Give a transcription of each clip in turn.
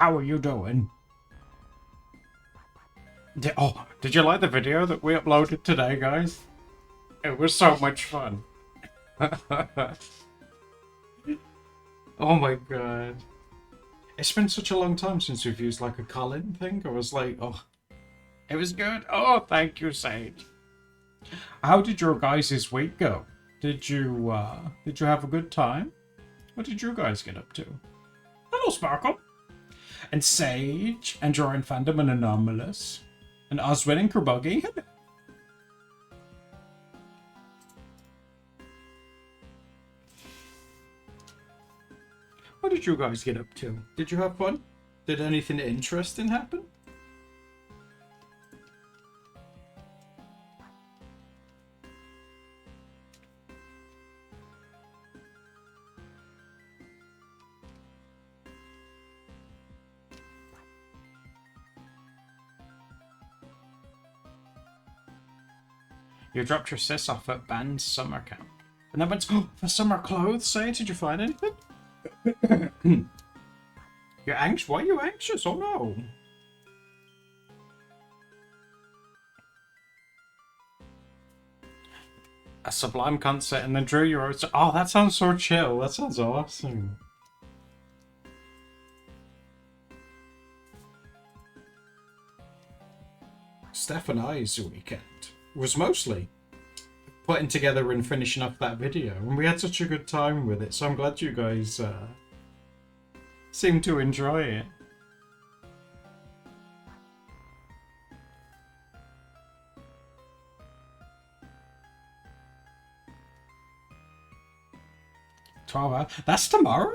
how are you doing? Did you like the video that we uploaded today, guys? It was so much fun. Oh my god. It's been such a long time since we've used like a call-in thing. I was like, oh, it was good. Oh, thank you, Sage. How did your guys' week go? Did you have a good time? What did you guys get up to? Hello, Sparkle. And Sage, and you're in Fandom and Anomalous. And Oswin and Kerbuggy. What did you guys get up to? Did you have fun? Did anything interesting happen? You dropped your sis off at Band's summer camp. And then went for summer clothes, Sage. Did you find anything? You're anxious? Why are you anxious? Oh no. A Sublime concert and then drew your own... Oh, that sounds so chill. That sounds awesome. Steph and I's weekend was mostly putting together and finishing off that video, and we had such a good time with it, so I'm glad you guys seem to enjoy it. $12 hours? That's tomorrow?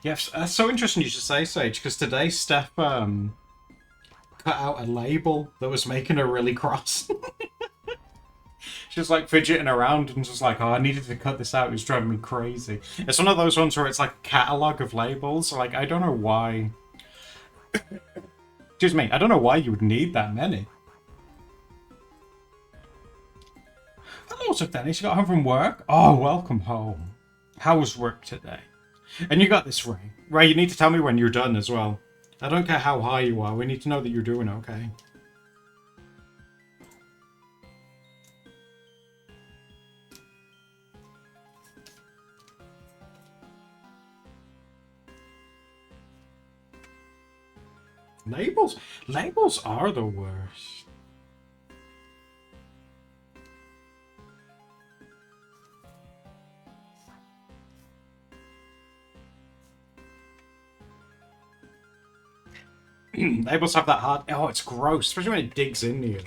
Yes, that's so interesting you should say, Sage, because today Steph cut out a label that was making her really cross. She was like fidgeting around and just like, oh, I needed to cut this out. It was driving me crazy. It's one of those ones where it's like a catalogue of labels. Like, I don't know why. Excuse me, I don't know why you would need that many. Hello, Sir Dennis. You got home from work? Oh, welcome home. How was work today? And you got this, Ray. Ray, you need to tell me when you're done as well. I don't care how high you are. We need to know that you're doing okay. Labels? Labels are the worst. Labels have that hard... Oh, it's gross, especially when it digs into you.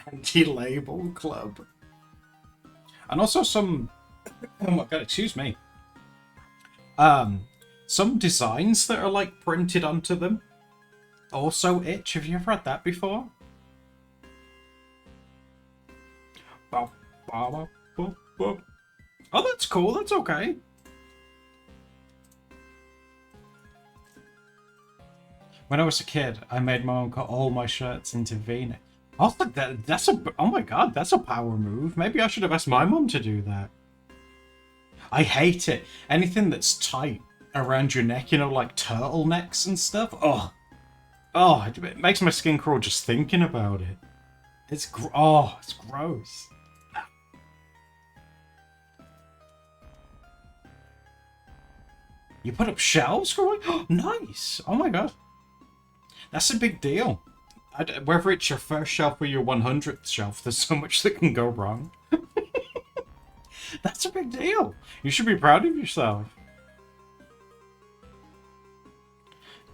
Anti-label club. And also some... Oh my god, excuse me. Some designs that are like printed onto them also itch. Have you ever had that before? Oh, that's cool. That's okay. When I was a kid, I made my mom cut all my shirts into V-neck. Oh, that's a... Oh my god, that's a power move. Maybe I should have asked my mom to do that. I hate it. Anything that's tight around your neck, you know, like turtlenecks and stuff. Oh, it makes my skin crawl just thinking about it. It's it's gross. You put up shelves for it? Oh, nice. Oh my god, that's a big deal. Whether it's your first shelf or your 100th shelf, there's so much that can go wrong. That's a big deal. You should be proud of yourself.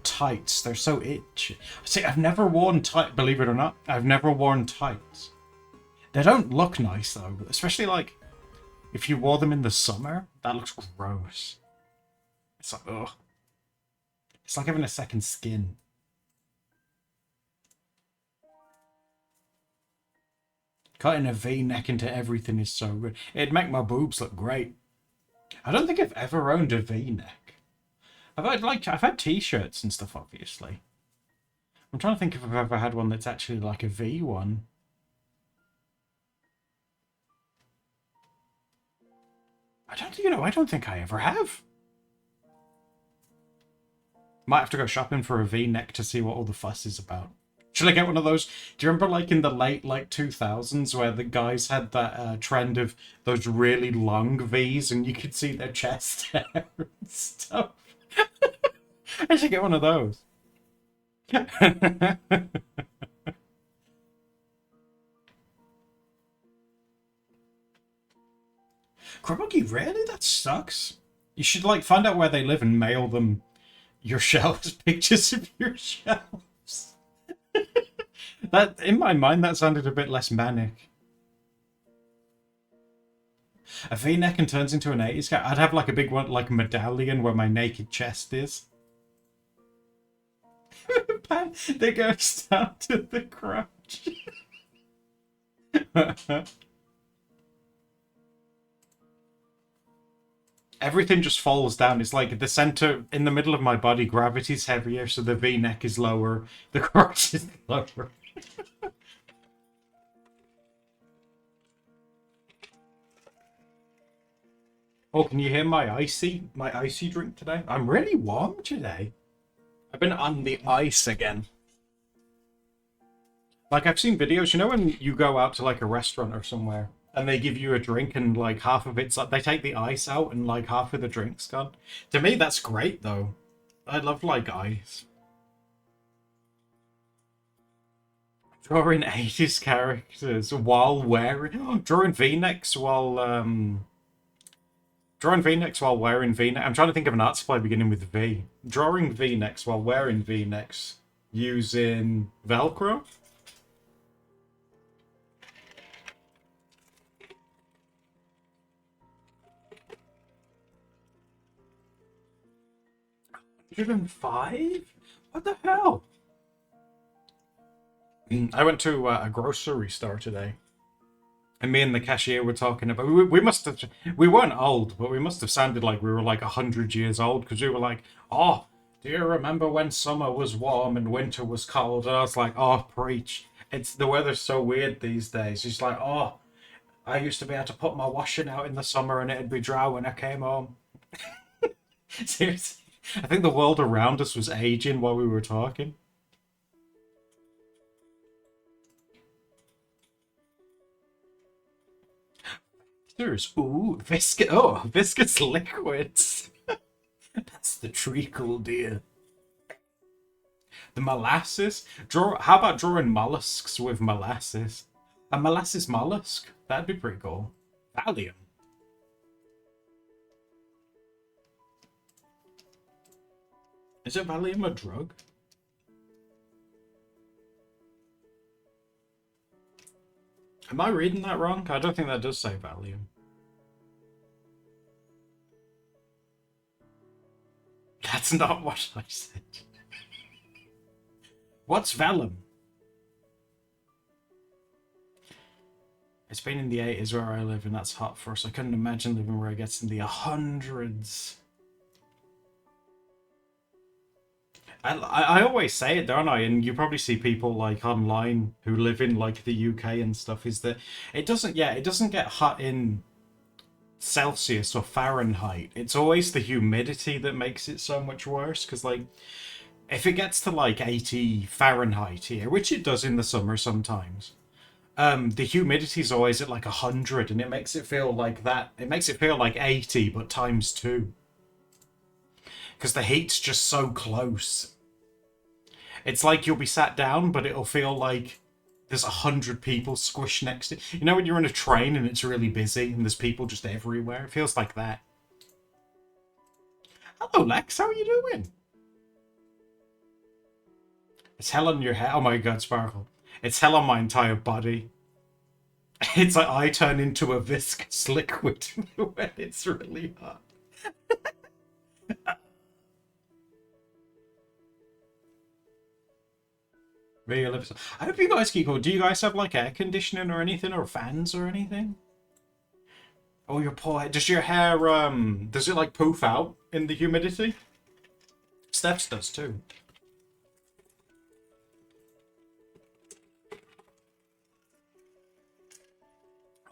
Tights, they're so itchy. See, I've never worn tights, believe it or not. I've never worn tights. They don't look nice though, especially like if you wore them in the summer. That looks gross. It's like, ugh. It's like having a second skin. Cutting a V-neck into everything is so good. It'd make my boobs look great. I don't think I've ever owned a V-neck. I've had t-shirts and stuff, obviously. I'm trying to think if I've ever had one that's actually like a V one. I don't, I don't think I ever have. Might have to go shopping for a V-neck to see what all the fuss is about. Should I get one of those? Do you remember, like, in the late, 2000s, where the guys had that trend of those really long Vs and you could see their chest hair and stuff? I should get one of those. Grubhuggy, really? That sucks. You should, like, find out where they live and mail them your shelves, pictures of your shelves. That, in my mind, that sounded a bit less manic. A V-neck and turns into an 80s guy. I'd have like a big one, like a medallion where my naked chest is. That goes down to the crotch. Everything just falls down. It's like the center, in the middle of my body, gravity's heavier, so the V-neck is lower, the crotch is lower. Oh, can you hear my icy drink today? I'm really warm today. I've been on the ice again. Like, I've seen videos, when you go out to like a restaurant or somewhere and they give you a drink and like half of it's like they take the ice out and like half of the drink's gone. To me, that's great though. I love like ice. Drawing 80s characters while wearing drawing V-necks while drawing V-necks while wearing V-necks. I'm trying to think of an art supply beginning with V. Drawing V-necks while wearing V-necks using Velcro. $105? What the hell? I went to a grocery store today. And me and the cashier were talking about. We must have. We weren't old, but we must have sounded like we were like 100 years old because we were like, "Oh, do you remember when summer was warm and winter was cold?" And I was like, "Oh, preach! It's the weather's so weird these days." He's like, "Oh, I used to be able to put my washing out in the summer and it'd be dry when I came home." Seriously, I think the world around us was aging while we were talking. There's viscous liquids. That's the treacle, dear. The molasses. How about drawing mollusks with molasses? A molasses mollusk. That'd be pretty cool. Valium. Is it Valium a drug? Am I reading that wrong? I don't think that does say Valium. That's not what I said. What's vellum? It's been in the 80s where I live and that's hot for us. I couldn't imagine living where it gets in the hundreds. I always say it, don't I? And you probably see people like online who live in like the UK and stuff, is that it doesn't get hot in Celsius or Fahrenheit. It's always the humidity that makes it so much worse. Because like, if it gets to like 80 Fahrenheit here, which it does in the summer sometimes, the humidity's always at like 100, and it makes it feel like that. It makes it feel like 80, but times 2. Because the heat's just so close. It's like you'll be sat down, but it'll feel like there's 100 people squished next to you. You know when you're on a train and it's really busy and there's people just everywhere? It feels like that. Hello, Lex. How are you doing? It's hell on your head. Oh my god, Sparkle. It's hell on my entire body. It's like I turn into a viscous liquid when it's really hot. I hope you guys keep cool. Do you guys have like air conditioning or anything, or fans or anything? Oh, your poor hair. Does your hair does it like poof out in the humidity? Steph's does too.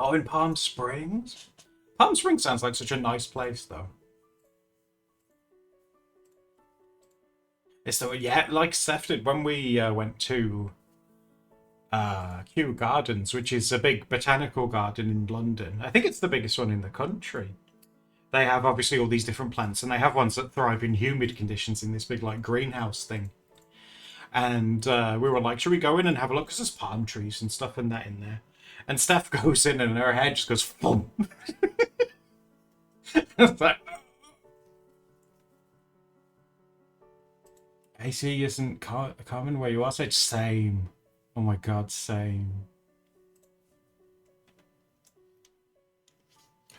Oh, in Palm Springs? Palm Springs sounds like such a nice place, though. It's the, yeah, like Seth did when we went to Kew Gardens, which is a big botanical garden in London. I think it's the biggest one in the country. They have obviously all these different plants, and they have ones that thrive in humid conditions in this big like greenhouse thing. And we were like, should we go in and have a look? Because there's palm trees and stuff and that in there. And Steph goes in, and her head just goes boom. It's like, AC isn't common where you are. So it's same. Oh my god, same.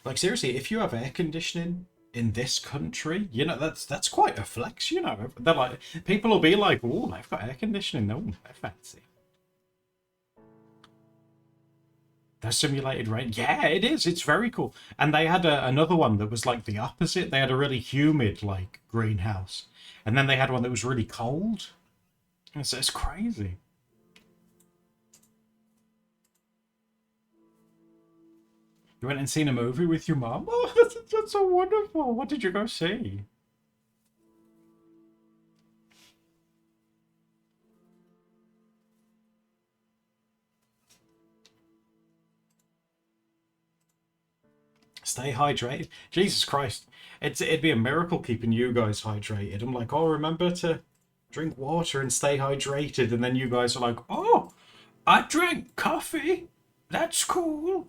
Like seriously, if you have air conditioning in this country, you know that's quite a flex. You know, they're like people will be like, "Oh, they've got air conditioning. No, they're fancy." They're simulated rain. Yeah, it is. It's very cool. And they had another one that was like the opposite. They had a really humid like greenhouse, and then they had one that was really cold. It's crazy. You went and seen a movie with your mom? Oh, that's so wonderful. What did you go see? Stay hydrated. Jesus Christ. It'd be a miracle keeping you guys hydrated. I'm like, oh, remember to drink water and stay hydrated. And then you guys are like, oh, I drank coffee. That's cool.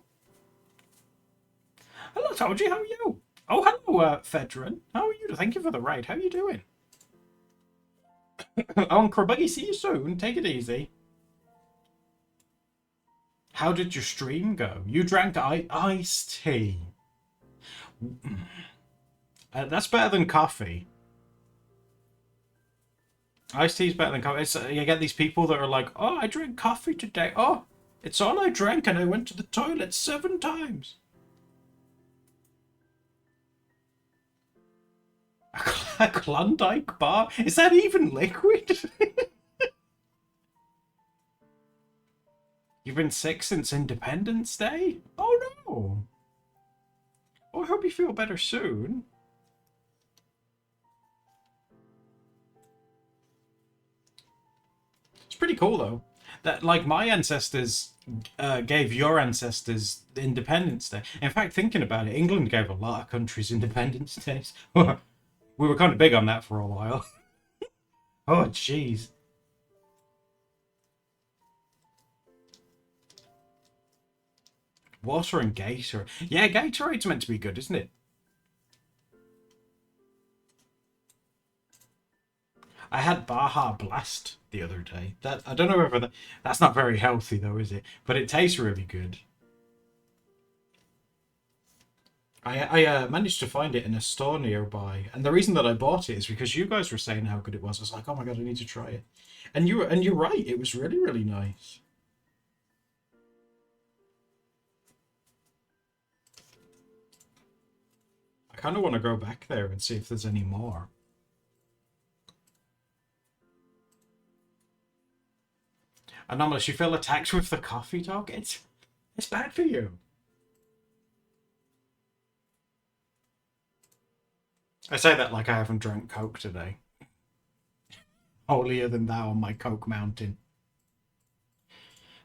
Hello, Toji. How are you? Oh, hello, Fedran. How are you? Thank you for the raid. How are you doing? Oh, and Krabuggy, see you soon. Take it easy. How did your stream go? You drank iced tea. That's better than coffee. Iced tea is better than coffee. You get these people that are like, oh, I drank coffee today. Oh, it's all I drank and I went to the toilet 7 times. A Klondike bar? Is that even liquid? You've been sick since Independence Day? Oh no. Oh, I hope you feel better soon. It's pretty cool though. That like my ancestors gave your ancestors Independence Day. In fact, thinking about it, England gave a lot of countries Independence Days. We were kind of big on that for a while. Oh, jeez. Water and Gatorade. Yeah, Gatorade's meant to be good, isn't it? I had Baja Blast the other day. That I don't know whether that's not very healthy though, is it? But it tastes really good. I managed to find it in a store nearby, and the reason that I bought it is because you guys were saying how good it was. I was like, oh my god, I need to try it. And you're right, it was really nice. I kind of want to go back there and see if there's any more. Anomalous, you feel attacked with the coffee dog? It's bad for you. I say that like I haven't drank Coke today. Holier than thou on my Coke mountain.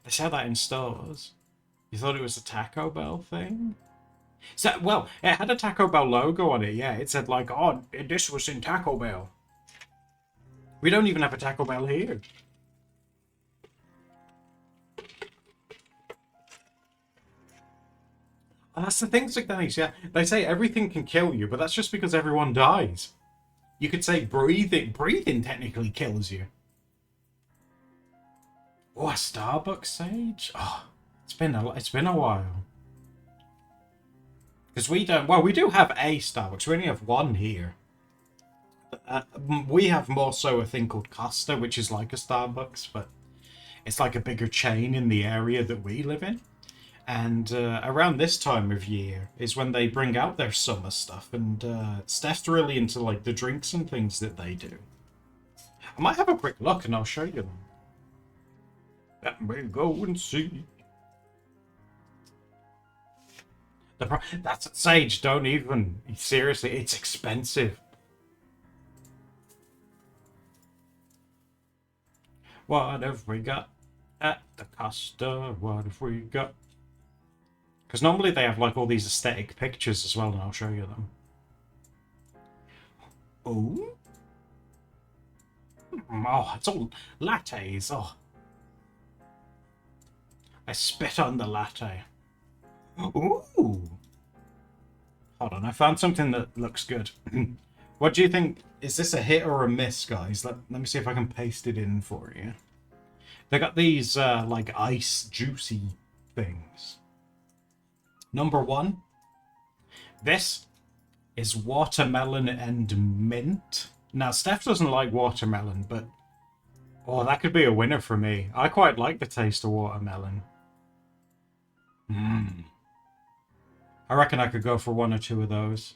They sell that in stores. You thought it was a Taco Bell thing? So, well, it had a Taco Bell logo on it, yeah. It said like, oh, this was in Taco Bell. We don't even have a Taco Bell here. That's the thing, Signanis, yeah. They say everything can kill you, but that's just because everyone dies. You could say breathing technically kills you. Oh, a Starbucks Sage? Oh, it's been a while. Because we don't, well, we do have a Starbucks. We only have one here. We have more so a thing called Costa, which is like a Starbucks, but it's like a bigger chain in the area that we live in. And around this time of year is when they bring out their summer stuff, and Steph's really into like the drinks and things that they do. I might have a quick look and I'll show you them. Let me go and see. That's Sage. Don't even. Seriously, it's expensive. What have we got at the Costa? What have we got? Because normally they have like all these aesthetic pictures as well, and I'll show you them. Oh, oh, it's all lattes. Oh, I spit on the latte. Ooh. Hold on, I found something that looks good. What do you think? Is this a hit or a miss, guys? Let me see if I can paste it in for you. They got these like ice juicy things. Number one, this is watermelon and mint. Now, Steph doesn't like watermelon, but oh, that could be a winner for me. I quite like the taste of watermelon. Mmm. I reckon I could go for one or two of those.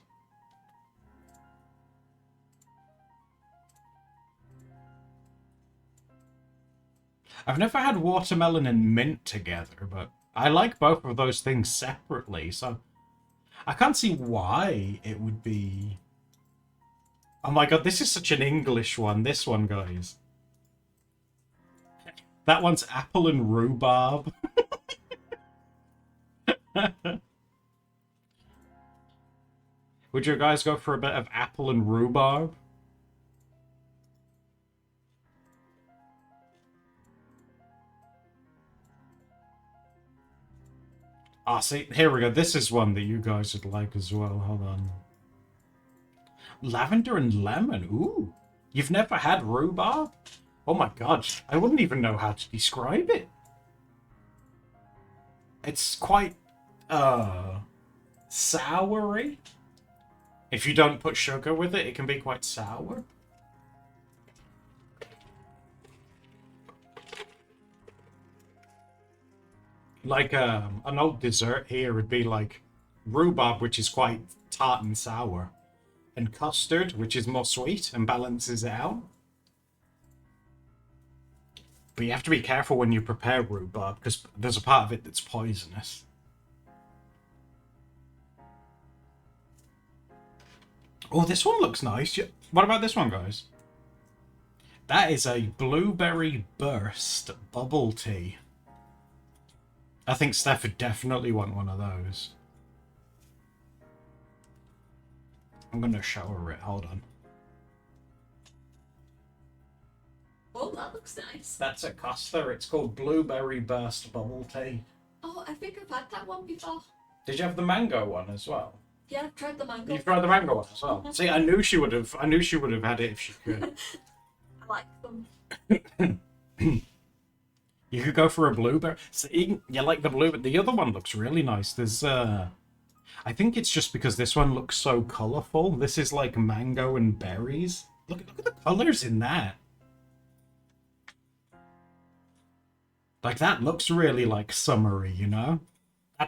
I've never had watermelon and mint together, but I like both of those things separately, so I can't see why it would be... Oh my god, this is such an English one, this one, guys. That one's apple and rhubarb. Would you guys go for a bit of apple and rhubarb? Ah, see, here we go. This is one that you guys would like as well. Hold on. Lavender and lemon. Ooh. You've never had rhubarb? Oh my god. I wouldn't even know how to describe it. It's quite, soury. If you don't put sugar with it, it can be quite sour. Like an old dessert here would be like rhubarb, which is quite tart and sour, and custard, which is more sweet and balances it out. But you have to be careful when you prepare rhubarb, because there's a part of it that's poisonous. Oh, this one looks nice. What about this one, guys? That is a blueberry burst bubble tea. I think Steph would definitely want one of those. I'm going to show her it. Hold on. Oh, that looks nice. That's at Costa. It's called Blueberry Burst Bubble Tea. Oh, I think I've had that one before. Did you have the mango one as well? Yeah, I've tried the mango. You've tried the mango one as well. See, I knew she would have. I knew she would have had it if she could. I like them. You could go for a blueberry. See, you like the blueberry. The other one looks really nice. There's I think it's just because this one looks so colourful. This is like mango and berries. Look at the colours in that. Like that looks really like summery, you know?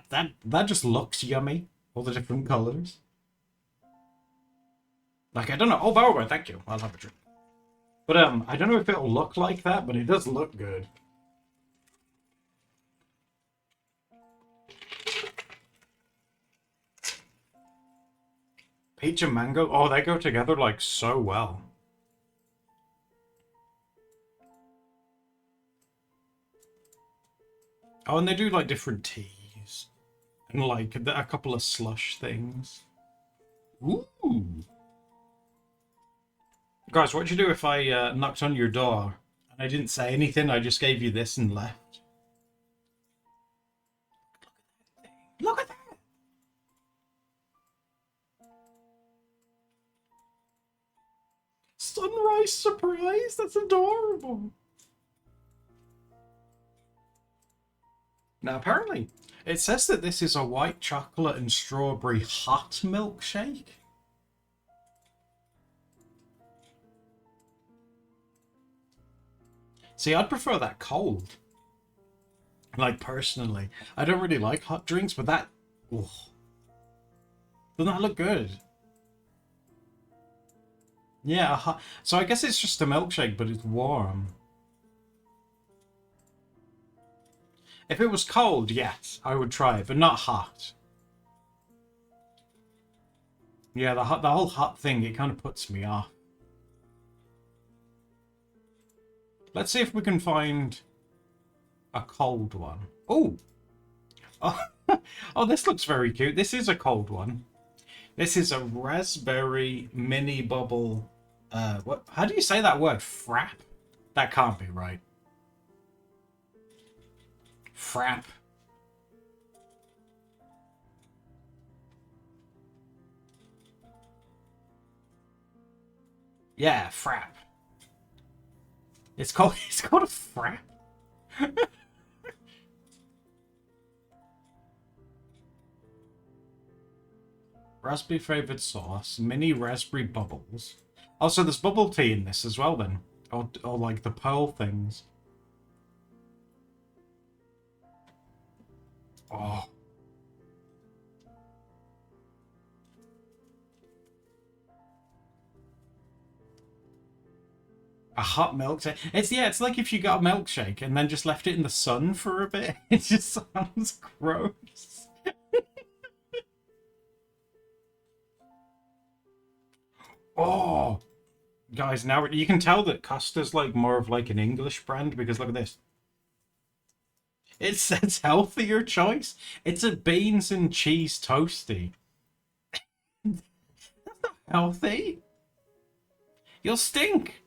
That just looks yummy. All the different colours. Like I don't know. Oh, Bower, thank you. I'll have a drink. But I don't know if it'll look like that, but it does look good. Peach and mango. Oh, they go together like so well. Oh, and they do like different teas. And like a couple of slush things. Ooh. Guys, what'd you do if I knocked on your door and I didn't say anything? I just gave you this and left. Look at that! Sunrise surprise? That's adorable. Now, apparently, it says that this is a white chocolate and strawberry hot milkshake. See, I'd prefer that cold. Like, personally. I don't really like hot drinks, but that... Ugh. Doesn't that look good? Yeah, so I guess it's just a milkshake, but it's warm. If it was cold, yes, I would try it, but not hot. Yeah, the whole hot thing, it kind of puts me off. Let's see if we can find a cold one. Oh, oh, oh, this looks very cute. This is a cold one. This is a raspberry mini bubble. What? How do you say that word? Frap? That can't be right. Frap. Yeah, frap. It's called it's called a frap. Raspberry flavored sauce, mini raspberry bubbles. Also, there's bubble tea in this as well, then, or like the pearl things. Oh, a hot milkshake. It's yeah, it's like if you got a milkshake and then just left it in the sun for a bit. It just sounds gross. Oh, guys, now you can tell that Costa's like more of like an English brand because look at this. It says healthier choice. It's a beans and cheese toasty. Healthy? You'll stink.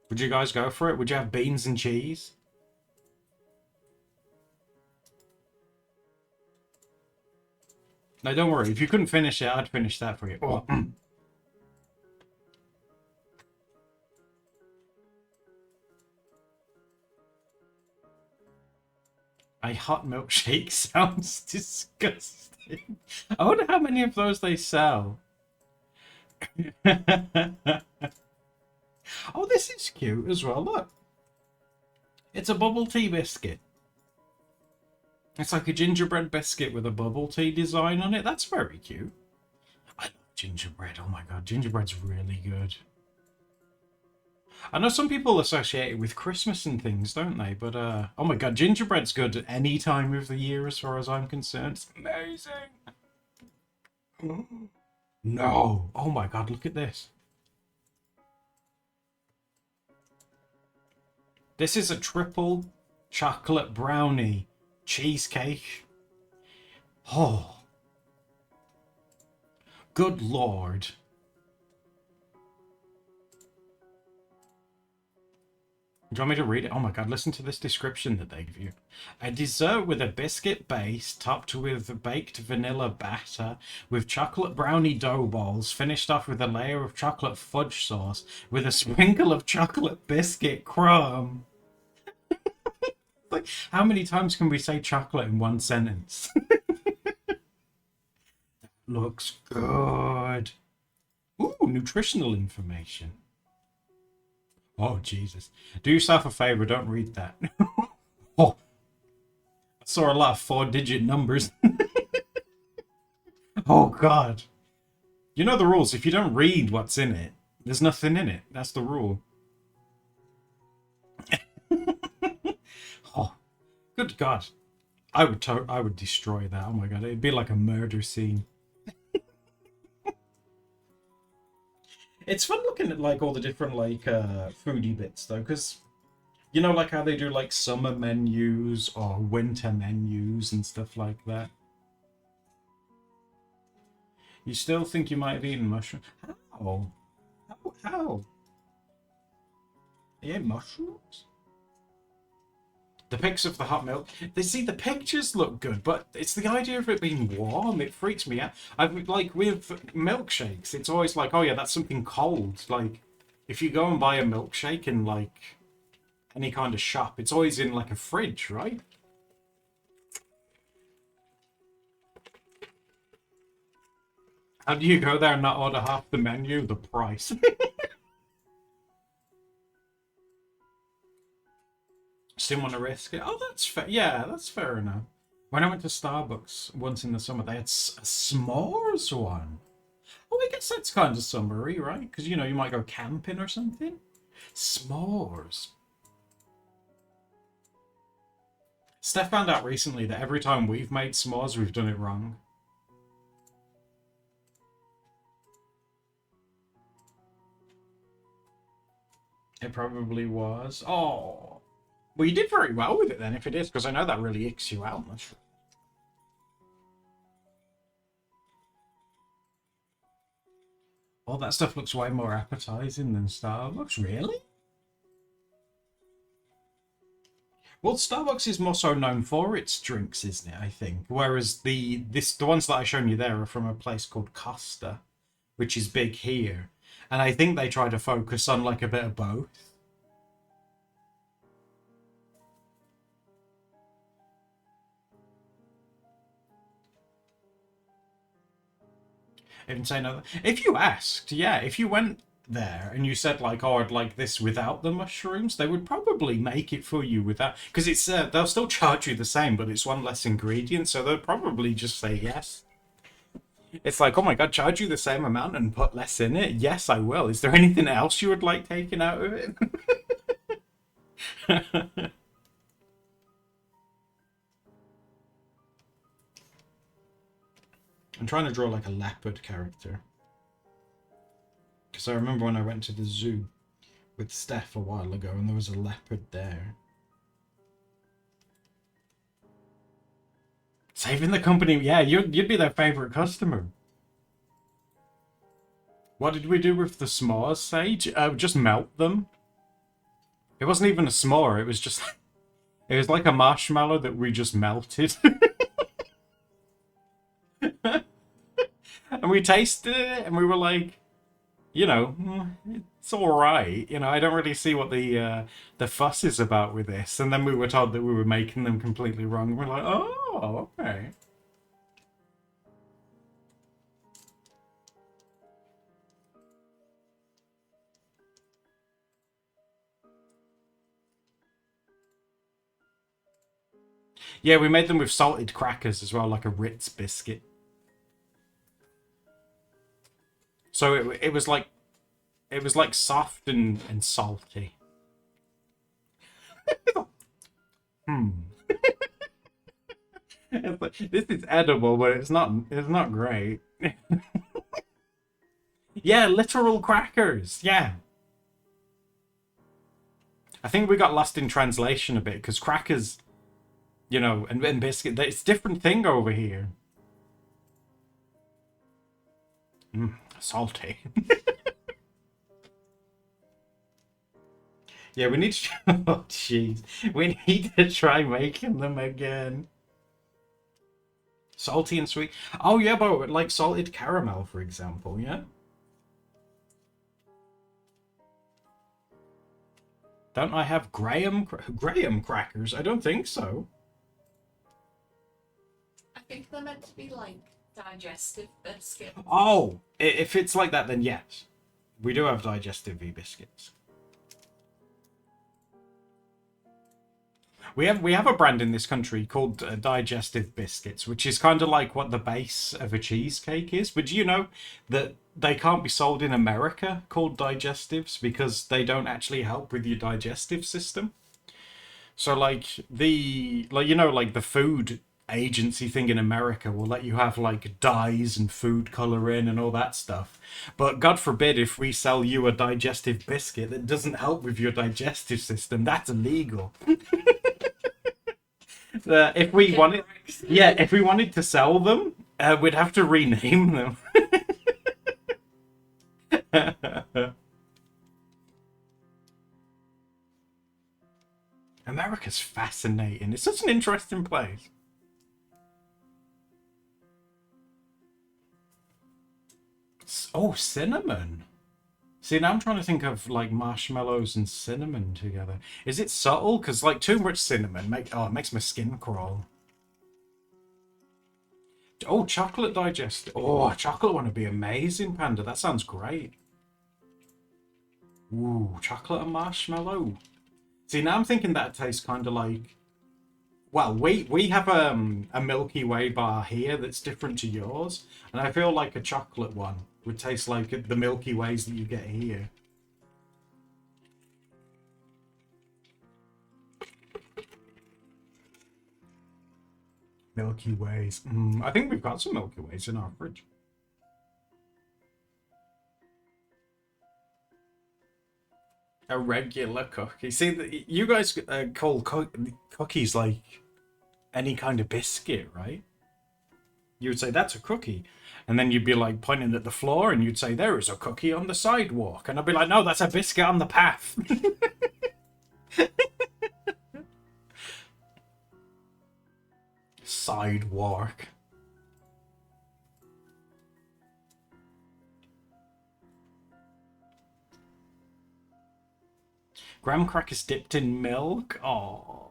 Would you guys go for it? Would you have beans and cheese? No, don't worry. If you couldn't finish it, I'd finish that for you. Oh. A hot milkshake sounds disgusting. I wonder how many of those they sell. Oh, this is cute as well. Look. It's a bubble tea biscuit. It's like a gingerbread biscuit with a bubble tea design on it. That's very cute. I love gingerbread. Oh my god, gingerbread's really good. I know some people associate it with Christmas and things, don't they? But oh my god, gingerbread's good at any time of the year as far as I'm concerned. It's amazing. No. Oh my god, look at this. This is a triple chocolate brownie cheesecake. Oh. Good lord. Do you want me to read it? Oh my god, listen to this description that they give you. A dessert with a biscuit base topped with baked vanilla batter with chocolate brownie dough balls finished off with a layer of chocolate fudge sauce with a sprinkle of chocolate biscuit crumb. Like, how many times can we say chocolate in one sentence? Looks good. Ooh, nutritional information. Oh, Jesus. Do yourself a favor, don't read that. Oh, I saw a lot of 4-digit numbers. Oh, God. You know the rules. If you don't read what's in it, there's nothing in it. That's the rule. Oh, good God. I would destroy that. Oh my God. It'd be like a murder scene. It's fun looking at like all the different like foodie bits though, because you know like how they do like summer menus or winter menus and stuff like that. You still think you might have eaten mushroom? How? How? You ate mushrooms? The pics of the hot milk. They see the pictures look good, but it's the idea of it being warm. It freaks me out. I've like with milkshakes, it's always like, oh yeah, that's something cold. Like if you go and buy a milkshake in like any kind of shop, it's always in like a fridge, right? How do you go there and not order half the menu? The price. Just didn't want to risk it. Oh, that's fair. Yeah, that's fair enough. When I went to Starbucks once in the summer, they had a s'mores one. Oh, I guess that's kind of summery, right? Because, you know, you might go camping or something. S'mores. Steph found out recently that every time we've made s'mores, we've done it wrong. It probably was. Oh. Well, you did very well with it then, if it is, because I know that really icks you out much. All that stuff looks way more appetizing than Starbucks, really? Well, Starbucks is more so known for its drinks, isn't it? I think. Whereas the ones that I've shown you there are from a place called Costa, which is big here, and I think they try to focus on like a bit of both. I didn't say no. If you asked, yeah, if you went there and you said like, "Oh, I'd like this without the mushrooms," they would probably make it for you without, because it's they'll still charge you the same, but it's one less ingredient, so they'll probably just say yes. It's like, oh my god, charge you the same amount and put less in it? Yes, I will. Is there anything else you would like taken out of it? I'm trying to draw like a leopard character. Because I remember when I went to the zoo with Steph a while ago and there was a leopard there. Saving the company, yeah, you'd be their favourite customer. What did we do with the s'mores, Sage? Just melt them. It wasn't even a s'more, it was just... It was like a marshmallow that we just melted. And we tasted it, and we were like, you know, it's all right. You know, I don't really see what the fuss is about with this. And then we were told that we were making them completely wrong. We're like, oh, okay. Yeah, we made them with salted crackers as well, like a Ritz biscuit. So it was like soft and salty. Hmm. This is edible, but it's not great. Yeah, literal crackers. Yeah. I think we got lost in translation a bit because crackers, you know, and biscuit, it's a different thing over here. Salty. Yeah, we need to. Oh, jeez. We need to try making them again. Salty and sweet. Oh, yeah, but like salted caramel, for example, yeah? Don't I have Graham crackers? I don't think so. I think they're meant to be like digestive biscuits. Oh, if it's like that, then yes. We do have digestive V biscuits. We have a brand in this country called Digestive Biscuits, which is kind of like what the base of a cheesecake is. But do you know that they can't be sold in America called digestives because they don't actually help with your digestive system? So like the food agency thing in America will let you have like dyes and food coloring and all that stuff. But God forbid if we sell you a digestive biscuit that doesn't help with your digestive system, that's illegal. If we wanted, yeah, if we wanted to sell them, we'd have to rename them. America's fascinating. It's such an interesting place. Oh, cinnamon. See, now I'm trying to think of like marshmallows and cinnamon together. Is it subtle? Because like too much cinnamon it makes my skin crawl. Oh, chocolate digest. Oh, a chocolate one would be amazing, Panda. That sounds great. Ooh, chocolate and marshmallow. See, now I'm thinking that tastes kind of like. Well, we have a Milky Way bar here that's different to yours, and I feel like a chocolate one would taste like the Milky Ways that you get here. Milky Ways. I think we've got some Milky Ways in our fridge. A regular cookie. See, you guys call cookies like any kind of biscuit, right? You would say that's a cookie, and then you'd be like pointing at the floor, and you'd say there is a cookie on the sidewalk, and I'd be like, no, that's a biscuit on the path. Sidewalk. Graham crackers dipped in milk. Oh.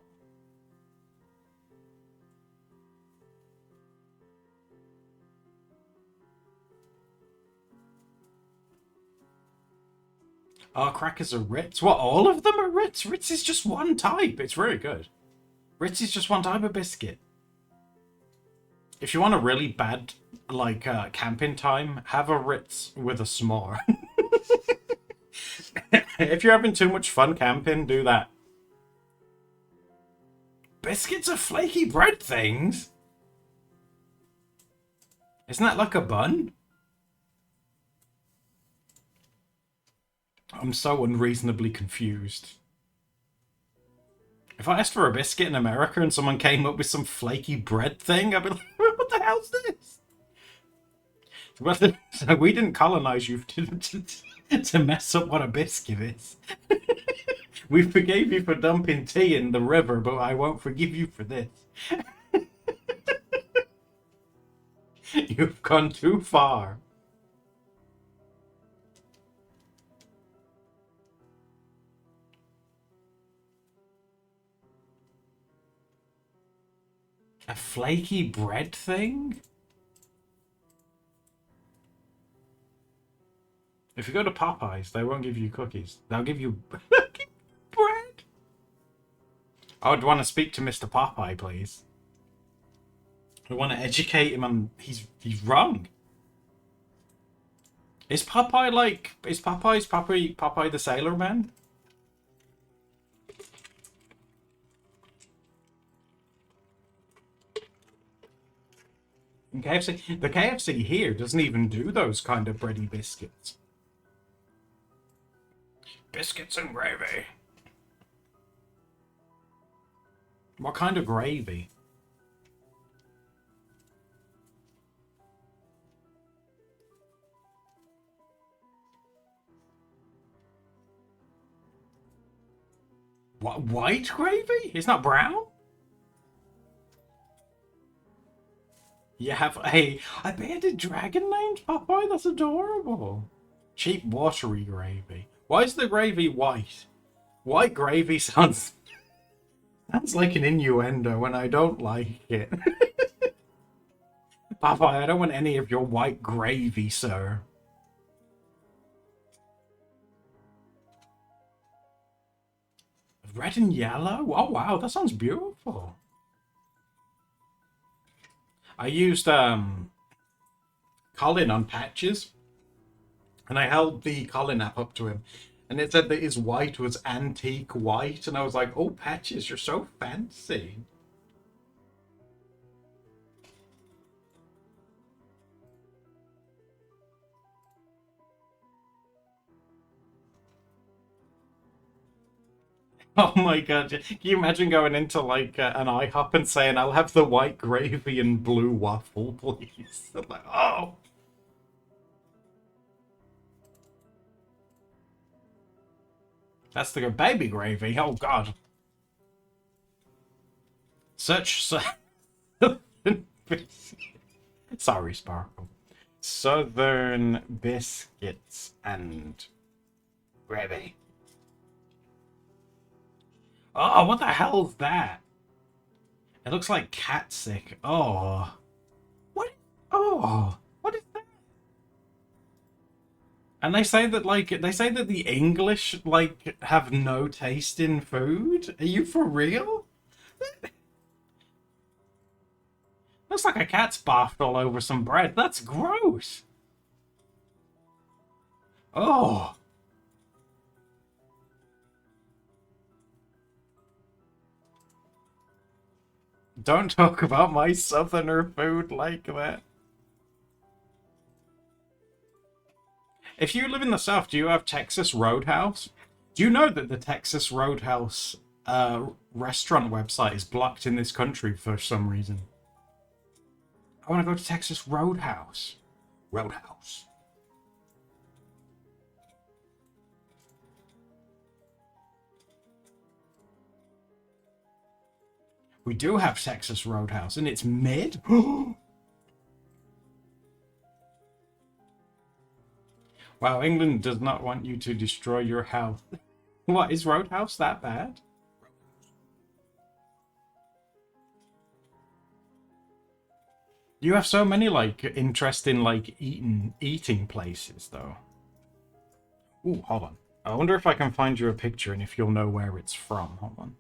Our crackers are Ritz. What, all of them are Ritz? Ritz is just one type. It's really good. Ritz is just one type of biscuit. If you want a really bad, like, camping time, have a Ritz with a s'more. If you're having too much fun camping, do that. Biscuits are flaky bread things? Isn't that like a bun? I'm so unreasonably confused. If I asked for a biscuit in America and someone came up with some flaky bread thing, I'd be like, what the hell's this? So we didn't colonize you to mess up what a biscuit is. We forgave you for dumping tea in the river, but I won't forgive you for this. You've gone too far. A flaky bread thing? If you go to Popeyes, they won't give you cookies. They'll give you bread. I would want to speak to Mr. Popeye, please. I want to educate him on he's wrong. Is Popeye like Popeye the Sailor Man? In KFC, the KFC here doesn't even do those kind of bready biscuits. Biscuits and gravy. What kind of gravy? What, white gravy? It's not brown? You have a bearded dragon named Popeye? That's adorable. Cheap watery gravy. Why is the gravy white? White gravy sounds like an innuendo and I don't like it. Popeye, I don't want any of your white gravy, sir. Red and yellow? Oh wow, that sounds beautiful. I used Colin on patches, and I held the Colin app up to him, and it said that his white was antique white, and I was like, oh, patches, you're so fancy. Oh my god, can you imagine going into like an IHOP and saying, I'll have the white gravy and blue waffle, please? I'm like, oh. That's the baby gravy. Oh god. Such sorry, Sparkle. Southern biscuits and gravy. Oh, what the hell is that? It looks like cat sick. Oh. What? Oh. What is that? And they say that the English like have no taste in food. Are you for real? Looks like a cat's barfed all over some bread. That's gross. Oh. Don't talk about my southerner food like that. If you live in the South, do you have Texas Roadhouse? Do you know that the Texas Roadhouse restaurant website is blocked in this country for some reason? I want to go to Texas Roadhouse. Roadhouse. We do have Texas Roadhouse, and it's mid. Wow, England does not want you to destroy your health. What, is Roadhouse that bad? You have so many like interesting like eating places though. Ooh, hold on. I wonder if I can find you a picture and if you'll know where it's from. Hold on.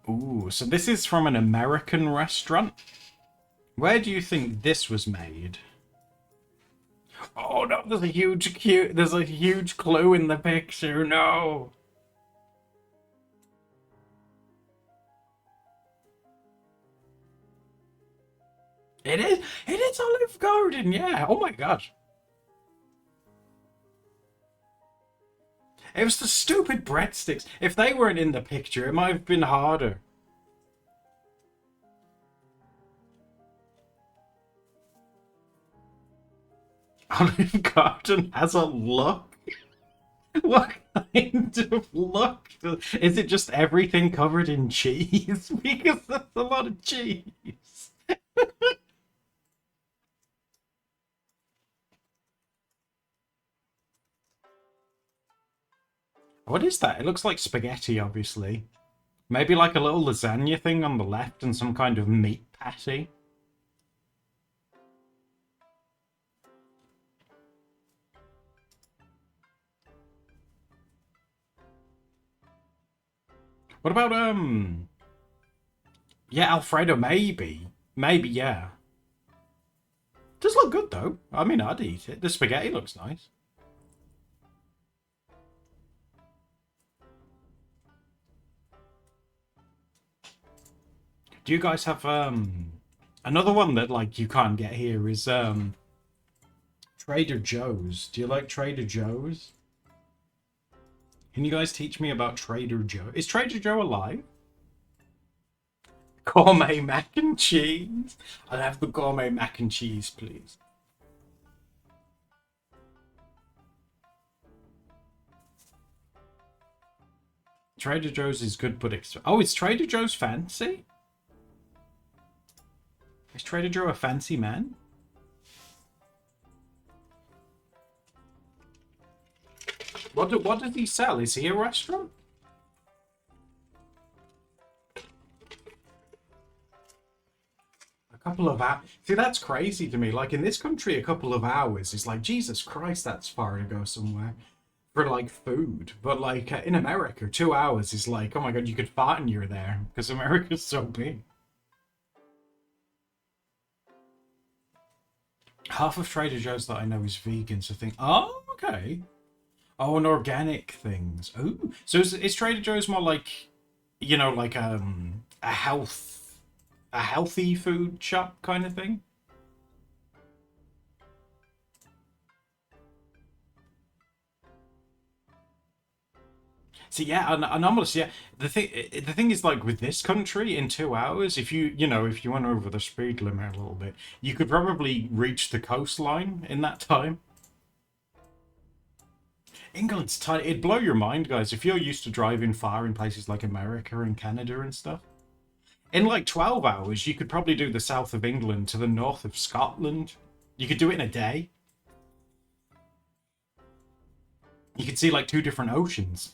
Ooh, so this is from an American restaurant. Where do you think this was made? Oh no, there's a huge clue in the picture. No. It is Olive Garden, yeah. Oh my god. It was the stupid breadsticks. If they weren't in the picture, it might have been harder. Olive Garden has a look. What kind of look? Is it just everything covered in cheese? Because that's a lot of cheese. What is that? It looks like spaghetti, obviously. Maybe like a little lasagna thing on the left and some kind of meat patty. What about, yeah, Alfredo, maybe. Maybe, yeah. Does look good, though. I mean, I'd eat it. The spaghetti looks nice. Do you guys have, another one that, like, you can't get here is, Trader Joe's. Do you like Trader Joe's? Can you guys teach me about Trader Joe? Is Trader Joe alive? Gourmet mac and cheese. I'll have the gourmet mac and cheese, please. Trader Joe's is good, but oh, is Trader Joe's fancy? Is Trader Joe a fancy man? What does he sell? Is he a restaurant? A couple of hours. See, that's crazy to me. Like in this country, a couple of hours is like Jesus Christ. That's far to go somewhere for like food. But like in America, 2 hours is like, oh my god, you could fart and you're there because America's so big. Half of Trader Joe's that I know is vegan, so think, oh, okay. Oh, and organic things. Oh, so is Trader Joe's more like, like a healthy food shop kind of thing? So yeah, anomalous. Yeah, the thing is like with this country in 2 hours, if you went over the speed limit a little bit, you could probably reach the coastline in that time. England's tiny. It'd blow your mind, guys, if you're used to driving far in places like America and Canada and stuff. In like 12 hours, you could probably do the south of England to the north of Scotland. You could do it in a day. You could see like two different oceans.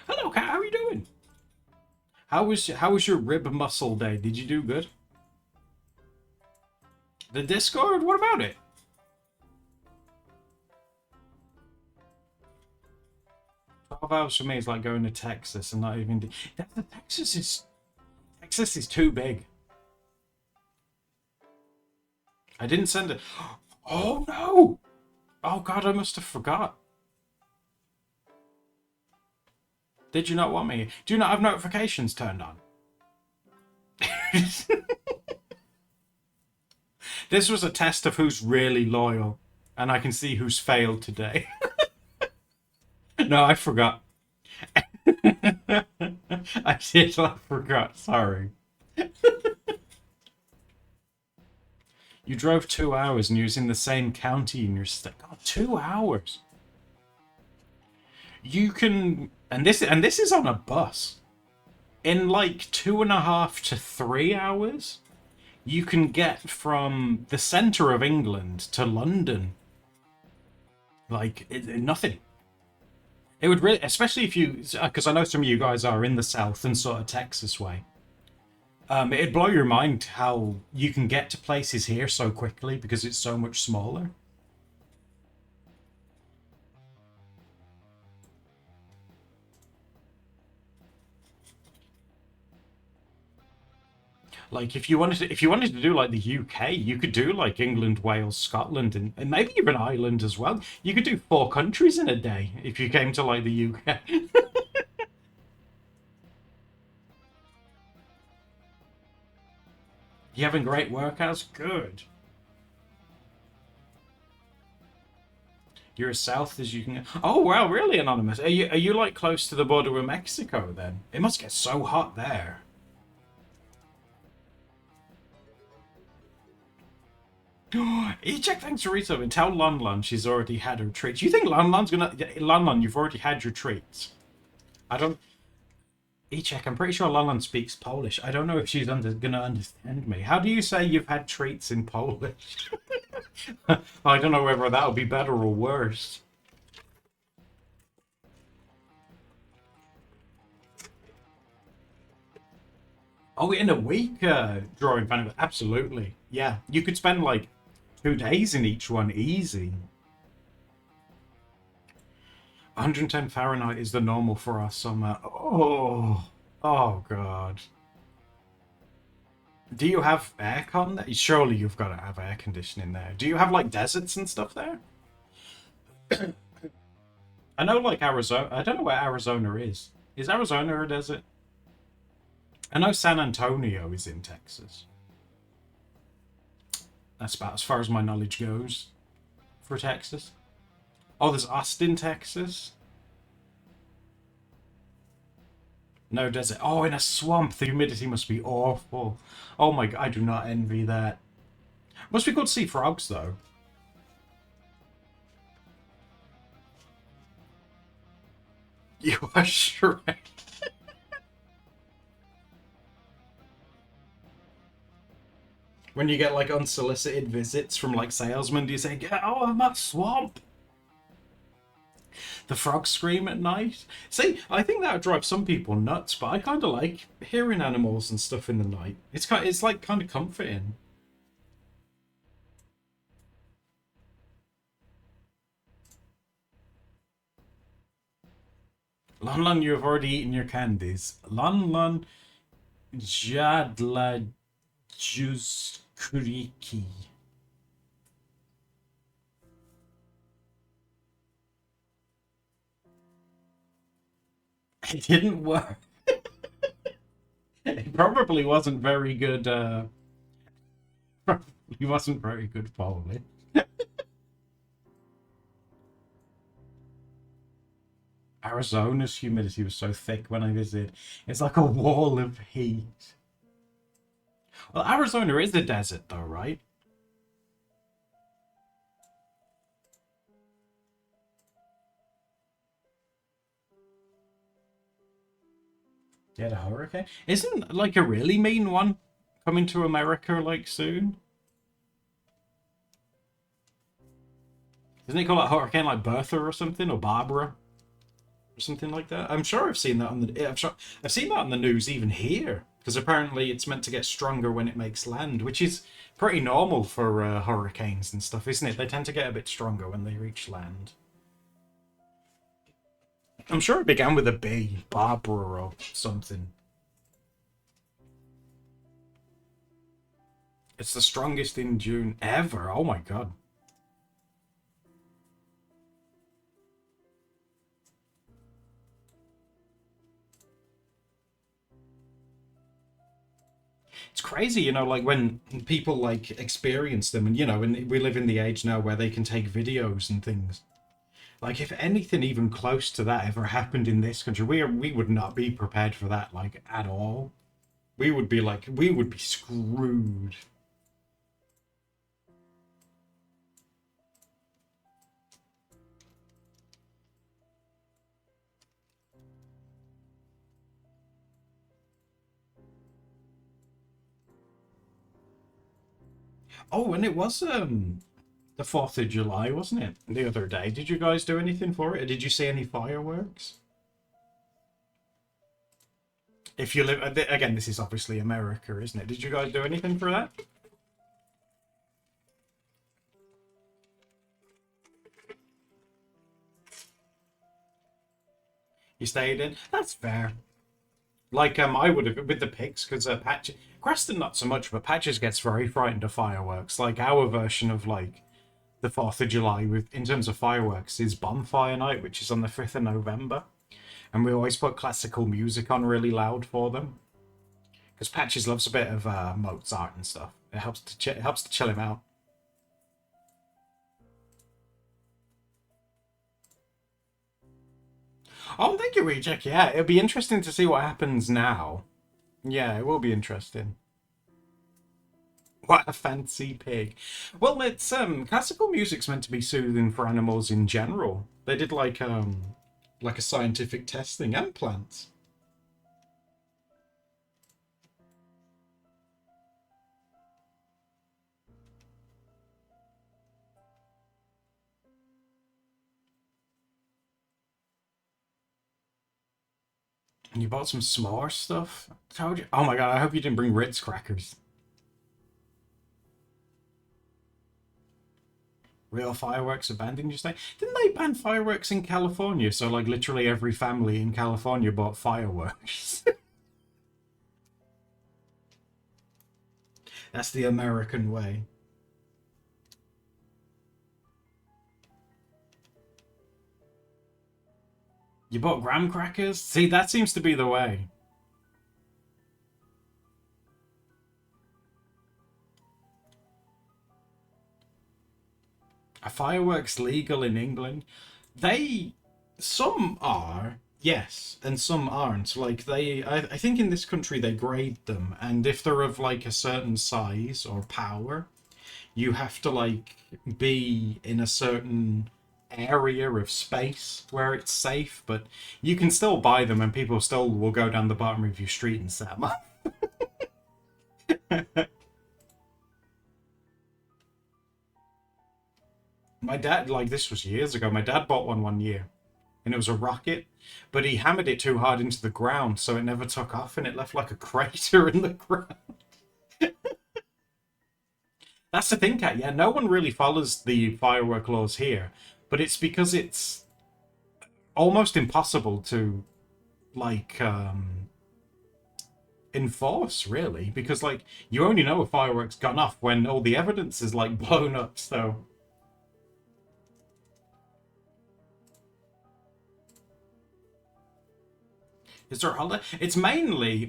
Hello, Kat. How are you doing? How was your rib muscle day? Did you do good? The Discord? What about it? 12 hours for me is like going to Texas and not even. Texas is too big. I didn't send it. Oh no! Oh god, I must have forgot. Did you not want me? Do you not have notifications turned on? This was a test of who's really loyal, and I can see who's failed today. No, I forgot. I did. I forgot. Sorry. You drove 2 hours and you was in the same county in your state. God, 2 hours. You can, and this is on a bus. In like 2.5 to 3 hours, you can get from the center of England to London. Like nothing. It would really, especially if you, because I know some of you guys are in the south and sort of Texas way. It'd blow your mind how you can get to places here so quickly because it's so much smaller. Like if you wanted to do like the UK, you could do like England, Wales, Scotland, and maybe even Ireland as well. You could do 4 countries in a day if you came to like the UK. You having great workouts? Good. You're as south as you can get. Oh wow, really anonymous. Are you like close to the border with Mexico then? It must get so hot there. E-check, thanks for resub, tell Lon Lon she's already had her treats. You think Lon Lon's gonna Lon Lon, you've already had your treats. I don't E-check, I'm pretty sure Lon Lon speaks Polish. I don't know if she's gonna understand me. How do you say you've had treats in Polish? I don't know whether that'll be better or worse. Oh, in a week, drawing fan, absolutely. Yeah, you could spend like 2 days in each one, easy. 110 Fahrenheit is the normal for our summer. Oh God. Do you have aircon there? Surely you've got to have air conditioning there. Do you have like deserts and stuff there? I know like Arizona. I don't know where Arizona is. Is Arizona a desert? I know San Antonio is in Texas. That's about as far as my knowledge goes for Texas. Oh, there's Austin, Texas. No desert. Oh, in a swamp. The humidity must be awful. Oh my god, I do not envy that. Must be good to see frogs, though. You are sure. When you get like unsolicited visits from like salesmen, do you say, "Get out of my swamp"? The frogs scream at night. See, I think that would drive some people nuts, but I kind of like hearing animals and stuff in the night. It's like kind of comforting. Lon Lon, you have already eaten your candies. Lon Lon Jadla Juskuriki. It didn't work. It probably wasn't very good. Probably wasn't very good polling. Arizona's humidity was so thick when I visited. It's like a wall of heat. Well, Arizona is a desert, though, right? They had a hurricane. Isn't like a really mean one coming to America like soon? Isn't it called like hurricane like Bertha or something, or Barbara or something like that? I'm sure I've seen that on the. I've seen that on the news even here because apparently it's meant to get stronger when it makes land, which is pretty normal for hurricanes and stuff, isn't it? They tend to get a bit stronger when they reach land. I'm sure it began with a B, Barbara or something. It's the strongest in June ever. Oh my god. It's crazy, like when people like experience them, and and we live in the age now where they can take videos and things. Like if anything even close to that ever happened in this country, we would not be prepared for that like at all. We would be screwed. Oh, and it was the 4th of July, wasn't it? The other day. Did you guys do anything for it? Or did you see any fireworks? If you live again, this is obviously America, isn't it? Did you guys do anything for that? You stayed in. That's fair. Like I would have with the pigs because Patch Creston not so much, but Patches gets very frightened of fireworks. Like our version of like the 4th of July with in terms of fireworks is bonfire night, which is on the 5th of November, and we always put classical music on really loud for them because Patches loves a bit of Mozart and stuff. It helps to chill him out. Oh, thank you, Reject. Yeah, it'll be interesting to see what happens now. Yeah, it will be interesting. What a fancy pig. Well, it's classical music's meant to be soothing for animals in general. They did like a scientific testing and plants. And you bought some s'more stuff? I told you. Oh my god, I hope you didn't bring Ritz crackers. Real fireworks abandoned, you say? Didn't they ban fireworks in California? So like literally every family in California bought fireworks. That's the American way. You bought graham crackers? See, that seems to be the way. Are fireworks legal in England? They, some are, yes, and some aren't. Like I think in this country they grade them, and if they're of like a certain size or power, you have to like be in a certain area of space where it's safe. But you can still buy them, and people still will go down the bottom of your street and set them up. My dad, like this was years ago. My dad bought one year, and it was a rocket, but he hammered it too hard into the ground, so it never took off, and it left like a crater in the ground. That's the thing, Kat. Yeah, no one really follows the firework laws here, but it's because it's almost impossible to like enforce, really, because like you only know a firework's gone off when all the evidence is like blown up. So is there a holiday? It's mainly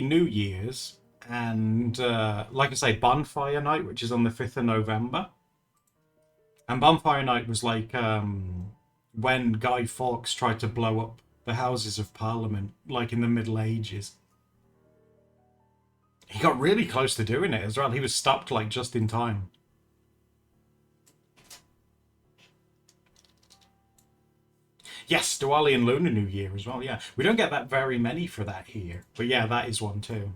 New Year's and like I say, Bonfire Night, which is on the 5th of November. And Bonfire Night was like when Guy Fawkes tried to blow up the Houses of Parliament, like in the Middle Ages. He got really close to doing it as well. He was stopped like just in time. Yes, Diwali and Lunar New Year as well. Yeah, we don't get that very many for that here, but yeah, that is one too.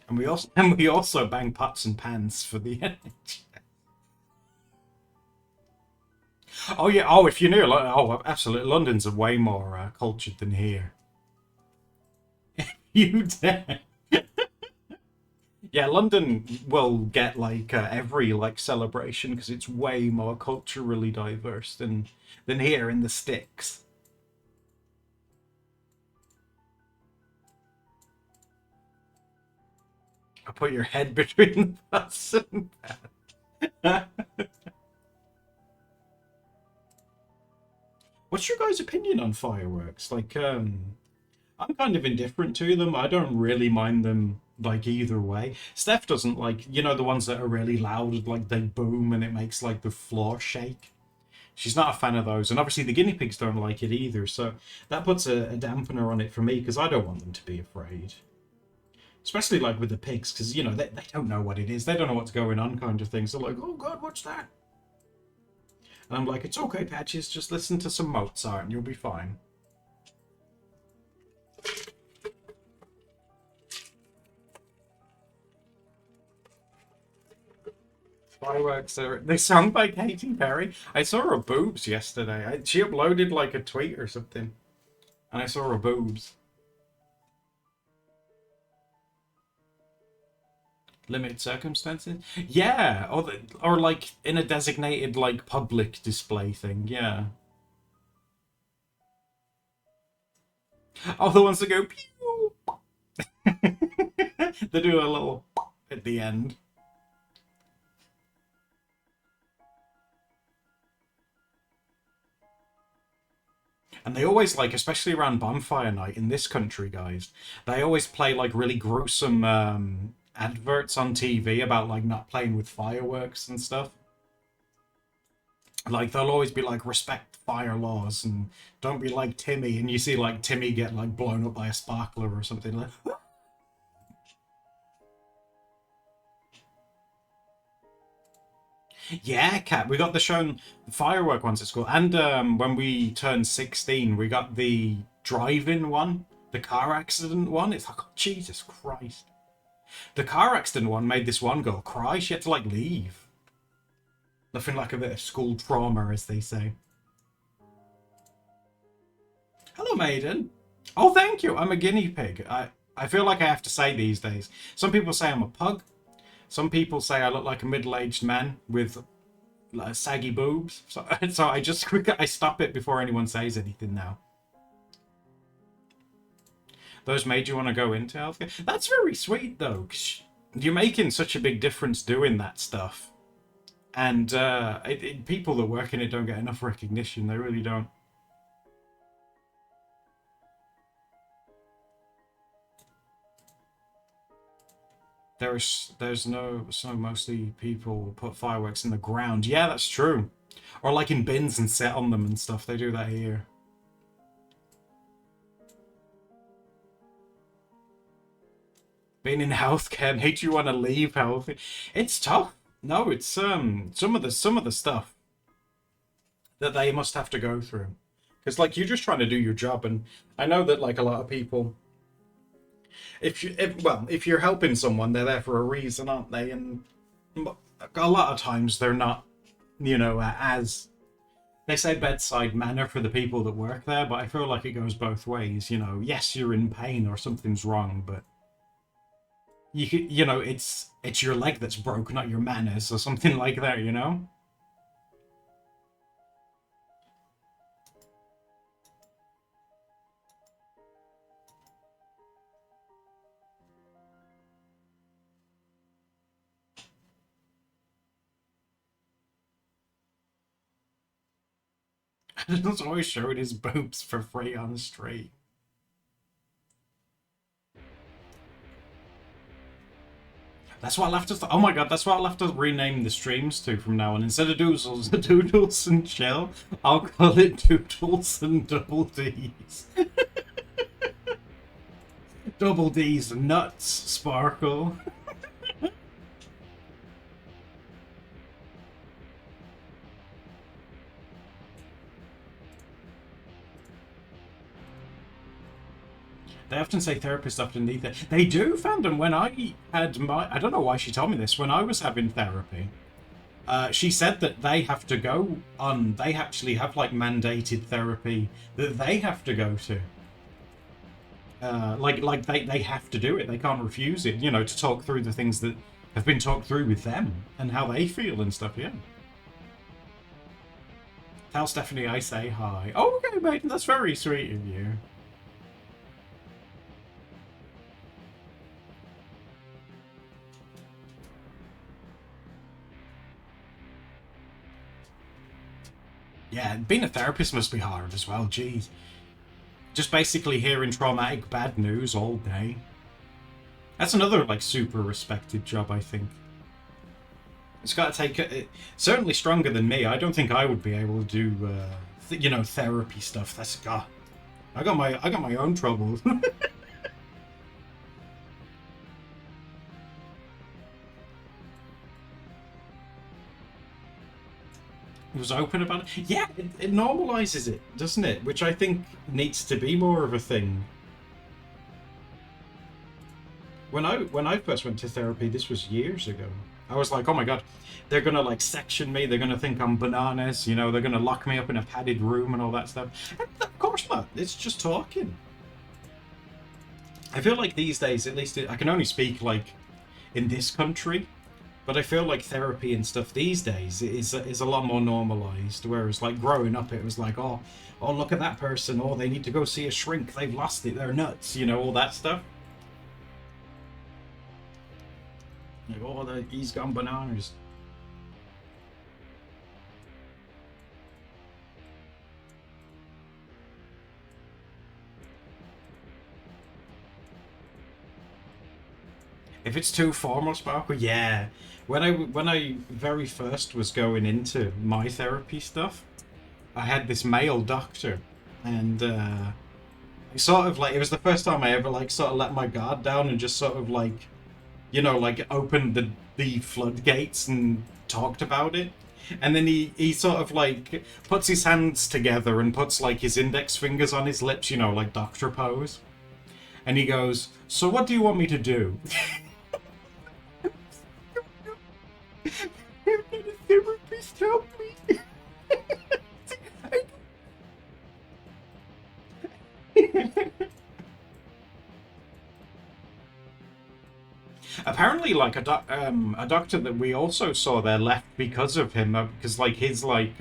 And we also bang pots and pans for the energy. Oh yeah. Oh, if you knew, oh, absolutely. London's way more cultured than here. You dare. Yeah, London will get like every like celebration because it's way more culturally diverse than here in the sticks. I put your head between the bus and bed. What's your guys' opinion on fireworks? Like, I'm kind of indifferent to them. I don't really mind them, like, either way. Steph doesn't like, the ones that are really loud, like they boom and it makes like the floor shake. She's not a fan of those, and obviously the guinea pigs don't like it either. So that puts a dampener on it for me because I don't want them to be afraid. Especially like with the pigs, because they don't know what it is. They don't know what's going on, kind of thing. So like, oh god, what's that? And I'm like, it's okay, Patches. Just listen to some Mozart, and you'll be fine. Fireworks are. They sung by Katy Perry. I saw her boobs yesterday. She uploaded like a tweet or something, and I saw her boobs. Limited circumstances? Yeah, or like in a designated like public display thing. Yeah. Oh, the ones that go pew. They do a little at the end. And they always like, especially around bonfire night in this country, guys, they always play like really gruesome adverts on TV about like not playing with fireworks and stuff. Like they'll always be like respect fire laws and don't be like Timmy, and you see like Timmy get like blown up by a sparkler or something like. Yeah, Cat. We got the shown firework ones at school, and when we turned 16, we got the drive-in one, the car accident one. It's like, oh, Jesus Christ. The car accident one made this one girl cry. She had to like leave. Nothing like a bit of school trauma, as they say. Hello, maiden. Oh, thank you. I'm a guinea pig. I feel like I have to say these days. Some people say I'm a pug. Some people say I look like a middle-aged man with saggy boobs. So I stop it before anyone says anything now. Those made you want to go into healthcare? That's very sweet, though. 'Cause you're making such a big difference doing that stuff. And people that work in it don't get enough recognition. They really don't. There's no, so mostly people put fireworks in the ground. Yeah, that's true. Or like in bins and sit on them and stuff. They do that here. Being in healthcare made you want to leave health. It's tough. No, it's some of the stuff that they must have to go through. Because like you're just trying to do your job, and I know that like a lot of people, if you're helping someone, they're there for a reason, aren't they? And a lot of times they're not, as they say bedside manner for the people that work there, but I feel like it goes both ways. Yes, you're in pain or something's wrong, but it's your leg that's broke, not your manners or something like that. It's always showing his boobs for free on the street. That's what I'll have to. Oh my god, that's what I'll have to rename the streams to from now on. Instead of Doodles, Doodles and Chill, I'll call it Doodles and Double D's. Double D's nuts sparkle. They often say therapists often need that. They do, fandom. When I had I don't know why she told me this. When I was having therapy, she said that they have to go on. They actually have like mandated therapy that they have to go to. Like they have to do it. They can't refuse it. To talk through the things that have been talked through with them and how they feel and stuff. Yeah. Tell Stephanie I say hi. Oh, okay, mate. That's very sweet of you. Yeah, being a therapist must be hard as well, jeez. Just basically hearing traumatic bad news all day. That's another, like, super respected job, I think. It's got to take it, certainly stronger than me. I don't think I would be able to do, therapy stuff. That's God. I got my own troubles. Was open about it. Yeah, it normalizes it, doesn't it? Which I think needs to be more of a thing. When I first went to therapy, this was years ago. I was like, oh my god, they're gonna like section me. They're gonna think I'm bananas. They're gonna lock me up in a padded room and all that stuff. And of course not. It's just talking. I feel like these days, at least I can only speak like in this country, but I feel like therapy and stuff these days is a lot more normalized. Whereas like growing up, it was like, oh, look at that person. Oh, they need to go see a shrink. They've lost it. They're nuts. All that stuff. Like, oh, he's gone bananas. If it's too formal, Sparkle, yeah. When I very first was going into my therapy stuff, I had this male doctor, and sort of like it was the first time I ever like sort of let my guard down and just sort of like like opened the floodgates and talked about it. And then he sort of like puts his hands together and puts like his index fingers on his lips, like doctor pose. And he goes, "So what do you want me to do?" Therapist, help me. Apparently, like a doctor that we also saw there left because of him, because like his like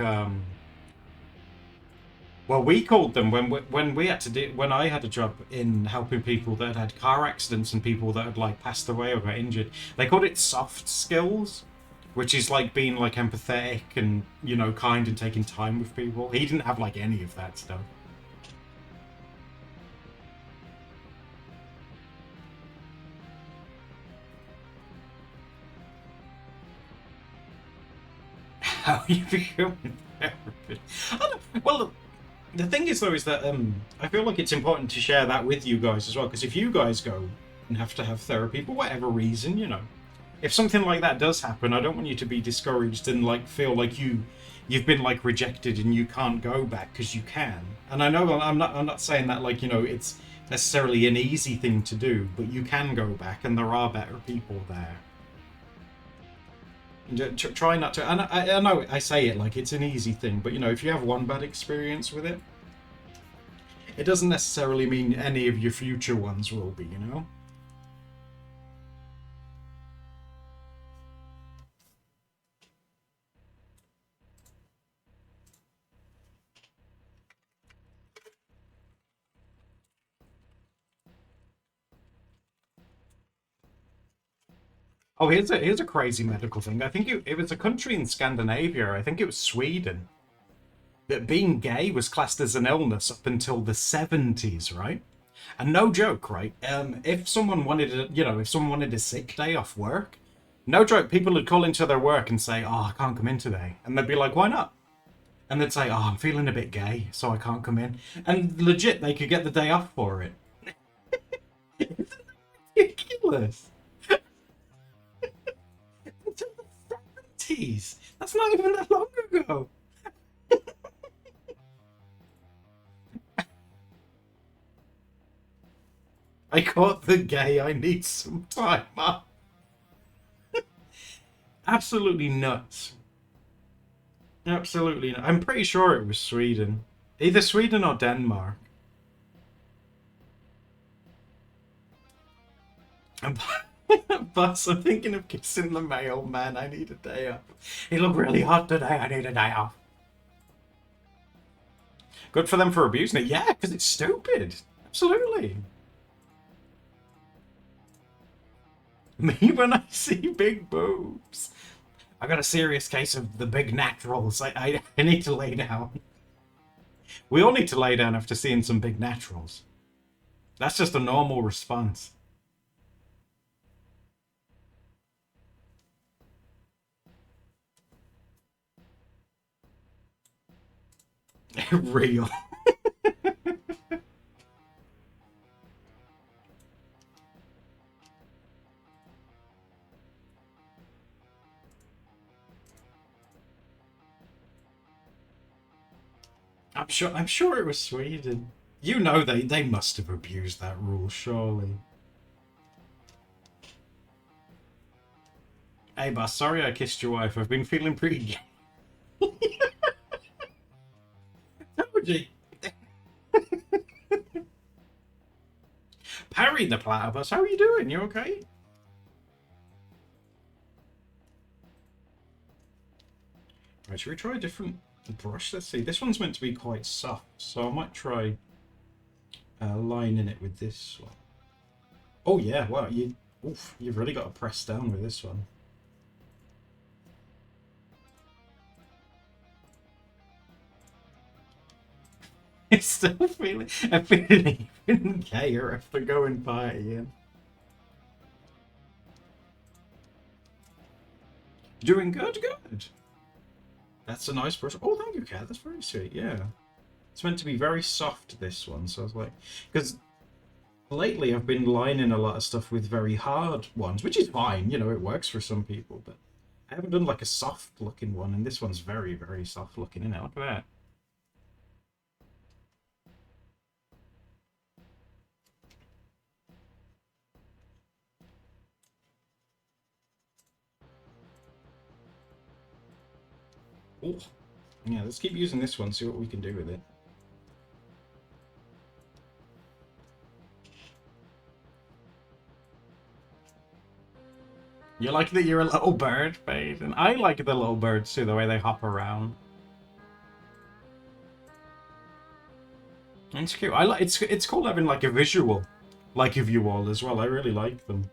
well, we called them when we had to do when I had a job in helping people that had car accidents and people that had like passed away or got injured. They called it soft skills, which is like being like empathetic and kind and taking time with people. He didn't have like any of that stuff. How you become a therapist? Well, the thing is though is that I feel like it's important to share that with you guys as well, because if you guys go and have to have therapy for whatever reason, if something like that does happen, I don't want you to be discouraged and like feel like you've been like rejected and you can't go back, because you can. And I know I'm not saying that like it's necessarily an easy thing to do, but you can go back and there are better people there. Try not to. And I know I say it like it's an easy thing, but if you have one bad experience with it, it doesn't necessarily mean any of your future ones will be. Oh, here's a crazy medical thing. I think it was a country in Scandinavia. I think it was Sweden, that being gay was classed as an illness up until the 70s, right? And no joke, right? If someone wanted if someone wanted a sick day off work, no joke, people would call into their work and say, "Oh, I can't come in today," and they'd be like, "Why not?" And they'd say, "Oh, I'm feeling a bit gay, so I can't come in." And legit, they could get the day off for it. Ridiculous. Until the 70s. That's not even that long ago. I caught the gay. I need some time off. Absolutely nuts. Absolutely. I'm pretty sure it was Sweden. Either Sweden or Denmark. Boss, I'm thinking of kissing the mailman. I need a day off. He looked really hot today. I need a day off. Good for them for abusing it. Yeah, because it's stupid. Absolutely. Me when I see big boobs. I got a serious case of the big naturals. I need to lay down. We all need to lay down after seeing some big naturals. That's just a normal response. Real. I'm sure it was Sweden. You know they must have abused that rule, surely. Hey boss, sorry I kissed your wife. I've been feeling pretty gay. Told you. Parry the platypus. How are you doing? You okay? Right, should we try a different brush? Let's see. This one's meant to be quite soft, so I might try lining it with this one. Oh yeah, wow, you've really got to press down with this one. It's still feeling even gayer after going partying. Doing good, good. That's a nice brush. Oh, thank you, Kat. That's very sweet. Yeah, it's meant to be very soft. This one, so I was like, because lately I've been lining a lot of stuff with very hard ones, which is fine. You know, it works for some people, but I haven't done like a soft looking one, and this one's very, very soft looking. In it, look at that. Oh, yeah. Let's keep using this one. See what we can do with it. You like that you're a little bird, babe, and I like the little birds too. The way they hop around. It's cute. I like it's cool having like a visual, like of you all as well. I really like them.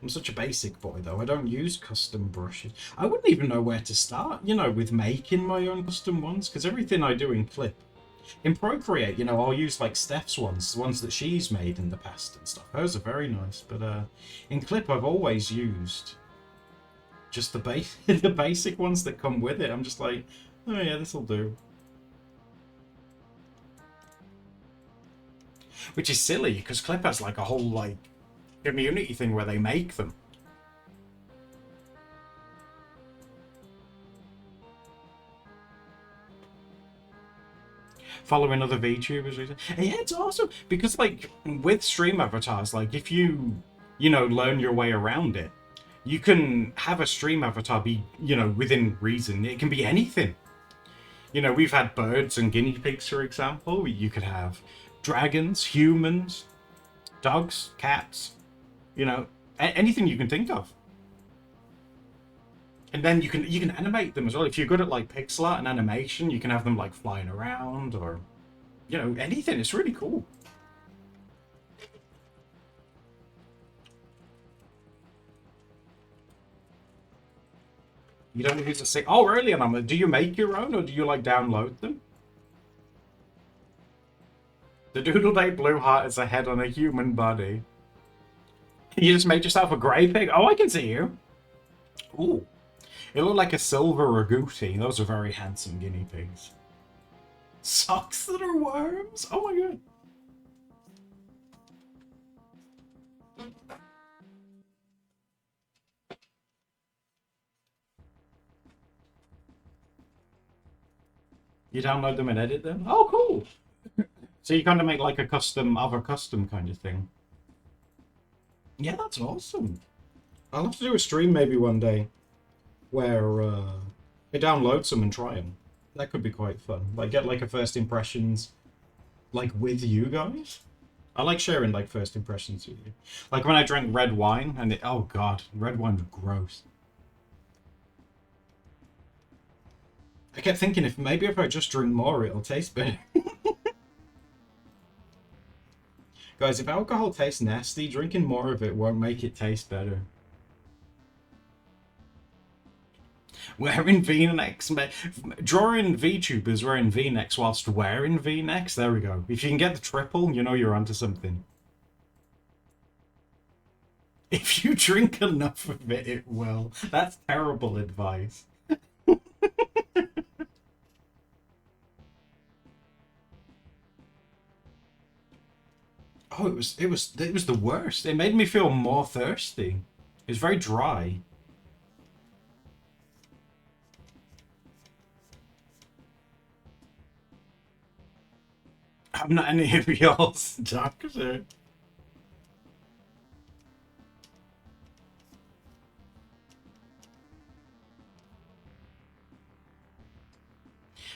I'm such a basic boy though. I don't use custom brushes. I wouldn't even know where to start, you know, with making my own custom ones because everything I do in Clip, in Procreate, you know, I'll use like Steph's ones, the ones that she's made in the past and stuff. Those are very nice, but in Clip I've always used just the base the basic ones that come with it. I'm just like, oh yeah, this'll do. Which is silly because Clip has like a whole like community thing where they make them. Following other VTubers, and yeah, it's awesome because like with stream avatars, like if you know learn your way around it, you can have a stream avatar be within reason. It can be anything. You know, we've had birds and guinea pigs, for example. You could have dragons, humans, dogs, cats, anything you can think of. And then you can animate them as well. If you're good at like pixel art and animation, you can have them like flying around or anything. It's really cool. You don't use a say. Oh, really? And do you make your own or do you like download them? The Doodle Day Blue Heart is a head on a human body. You just made yourself a grey pig? Oh, I can see you. Ooh. It looked like a silver agouti. Those are very handsome guinea pigs. Socks that are worms? Oh my god. You download them and edit them? Oh, cool. So you kind of make like a custom kind of thing. Yeah, that's awesome. I'll have to do a stream maybe one day where I download some and try them. That could be quite fun. Like get like a first impressions, like with you guys. I like sharing like first impressions with you. Like when I drank red wine and oh god, red wine was gross. I kept thinking if I just drink more, it'll taste better. Guys, if alcohol tastes nasty, drinking more of it won't make it taste better. Wearing V-necks, drawing VTubers wearing V-necks whilst wearing V-necks. There we go. If you can get the triple, you know you're onto something. If you drink enough of it, it will. That's terrible advice. Oh, it was the worst. It made me feel more thirsty. It was very dry. I'm not any of y'all's doctor.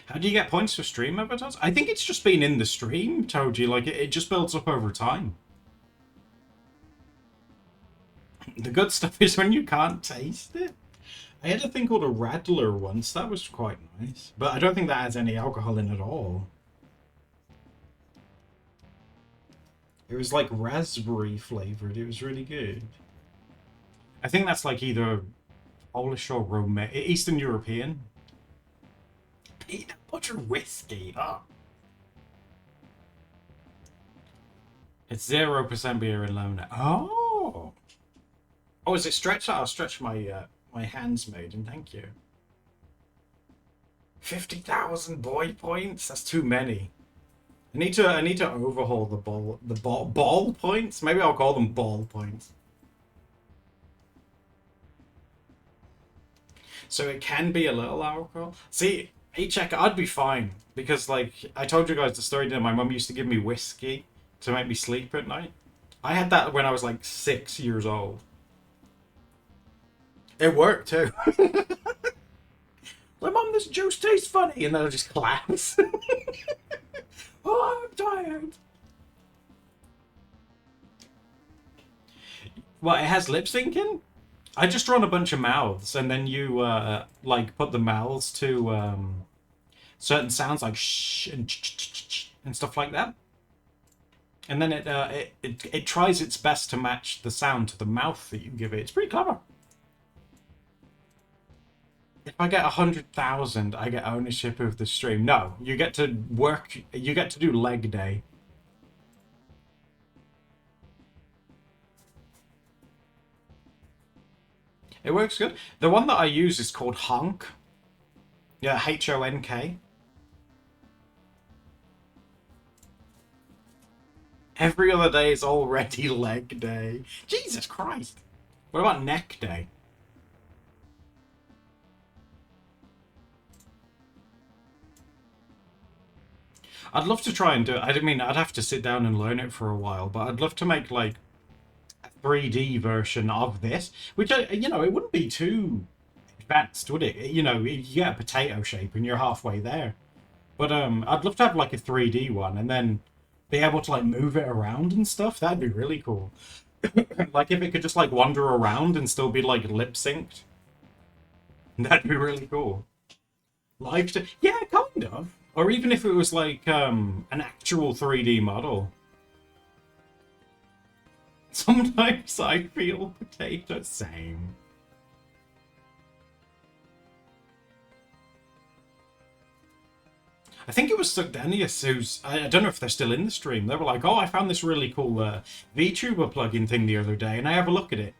How do you get points for stream avatars? I think it's just been in the stream, Toji. Like, it just builds up over time. The good stuff is when you can't taste it. I had a thing called a Rattler once. That was quite nice. But I don't think that has any alcohol in at all. It was like raspberry flavored. It was really good. I think that's like either Polish or Romanian, Eastern European. Peanut butter whiskey. Oh. It's 0% beer in Lona. Oh. Oh, is it stretched? I'll stretch my my hands, maiden. Thank you. 50,000 boy points. That's too many. I need to overhaul the ball points. Maybe I'll call them ball points. So it can be a little alcohol. See, check, I'd be fine because like I told you guys the story that my mum used to give me whiskey to make me sleep at night. I had that when I was like 6 years old. It worked too. Like, Mum, this juice tastes funny, and then I just collapse. Oh, I'm tired. Well, it has lip syncing. I just drawn a bunch of mouths, and then you like put the mouths to certain sounds like shh and and stuff like that. And then it tries its best to match the sound to the mouth that you give it. It's pretty clever. If I get 100,000, I get ownership of the stream. No, you get to work. You get to do leg day. It works good. The one that I use is called Honk. Yeah, Honk. Every other day is already leg day. Jesus Christ. What about neck day? I'd love to try and do it. I mean, I'd have to sit down and learn it for a while, but I'd love to make like a 3D version of this, which you know, it wouldn't be too advanced, would it? You know, you get a potato shape and you're halfway there. But I'd love to have like a 3D one and then be able to like move it around and stuff. That'd be really cool. Like if it could just like wander around and still be like lip synced. That'd be really cool. Live to yeah, kind of. Or even if it was like an actual 3D model. Sometimes I feel potato same. I think it was Sugdenius who's... I don't know if they're still in the stream. They were like, oh, I found this really cool VTuber plugin thing the other day, and I have a look at it.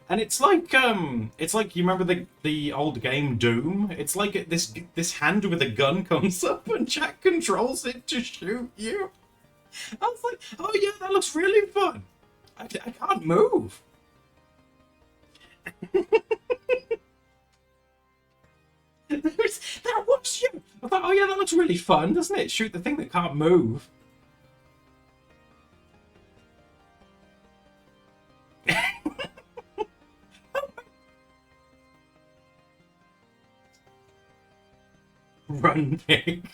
And it's like you remember the old game Doom? It's like this hand with a gun comes up and Jack controls it to shoot you. I was like, oh yeah, that looks really fun. I can't move. That was you. I thought, oh yeah, that looks really fun, doesn't it? Shoot the thing that can't move. Run, pig.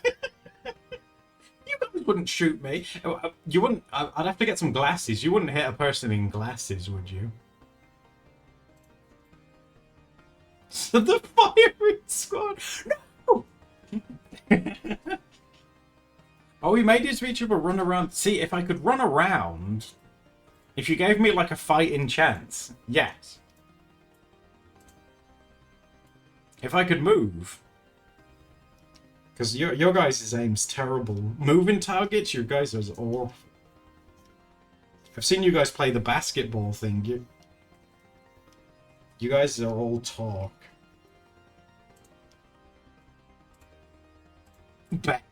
You guys wouldn't shoot me. You wouldn't. I'd have to get some glasses. You wouldn't hit a person in glasses, would you? So the firing squad. No. Oh, we made his VTuber run around. See, if I could run around, if you gave me like a fighting chance, yes. If I could move, because your guys' aim's terrible. Moving targets, you guys are awful. I've seen you guys play the basketball thing. You guys are all talk. Bet.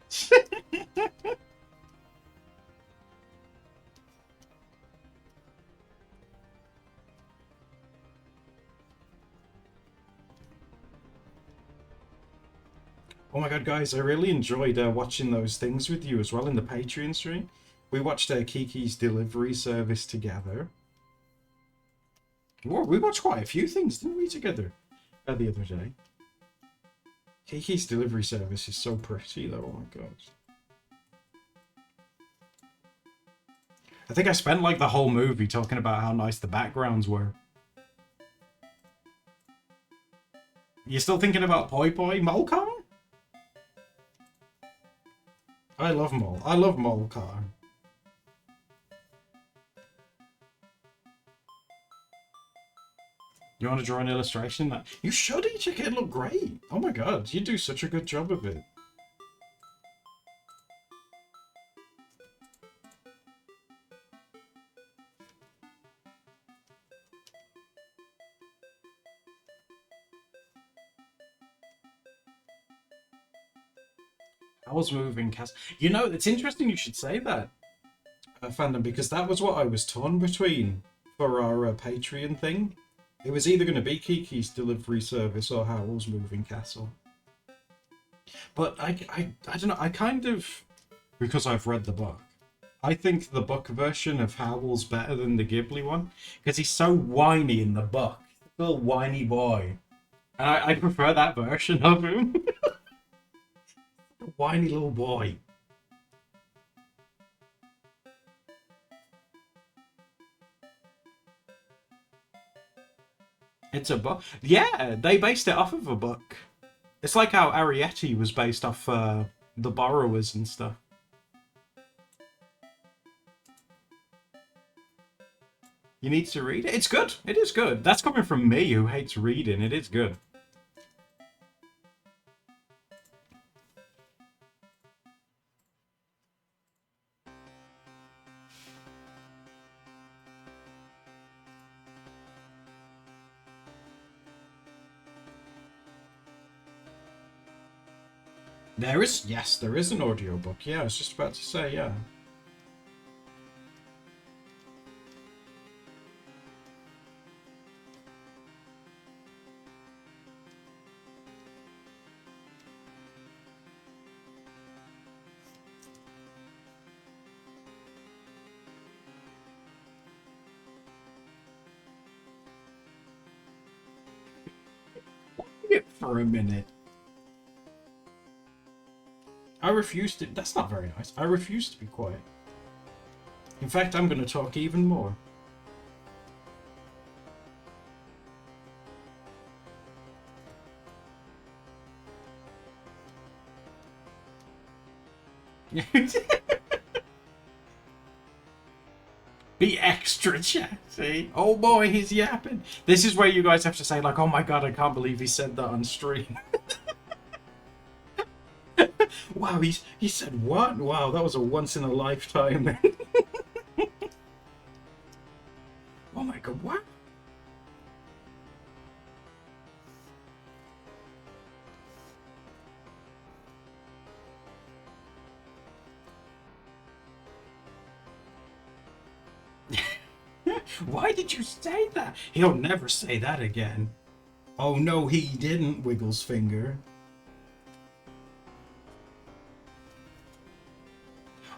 Oh my god, guys, I really enjoyed watching those things with you as well in the Patreon stream. We watched Kiki's delivery service together. Whoa, we watched quite a few things, didn't we, together the other day? Kiki's delivery service is so pretty, though. Oh my god. I think I spent like the whole movie talking about how nice the backgrounds were. You still thinking about Poi Poi Molcar? I love Molcar. You want to draw an illustration? That you should, Ichik. It look great. Oh my god, you do such a good job of it. I was moving cast. You know, it's interesting you should say that, fandom, because that was what I was torn between for our Patreon thing. It was either going to be Kiki's delivery service or Howl's Moving Castle. But I don't know. I kind of, because I've read the book, I think the book version of Howl's better than the Ghibli one because he's so whiny in the book. Little whiny boy, and I prefer that version of him. Whiny little boy. It's a book. Yeah, they based it off of a book. It's like how Arrietty was based off the Borrowers and stuff. You need to read it. It's good. It is good. That's coming from me who hates reading. It is good. There is, yes, there is an audiobook. Yeah, I was just about to say, yeah. For a minute. I refuse to. That's not very nice. I refuse to be quiet. In fact, I'm going to talk even more. Be extra chatty. Oh boy, he's yapping. This is where you guys have to say, like, oh my god, I can't believe he said that on stream. Wow, he said what? Wow, that was a once in a lifetime. Oh my god, what? Why did you say that? He'll never say that again. Oh no, he didn't, Wiggles finger.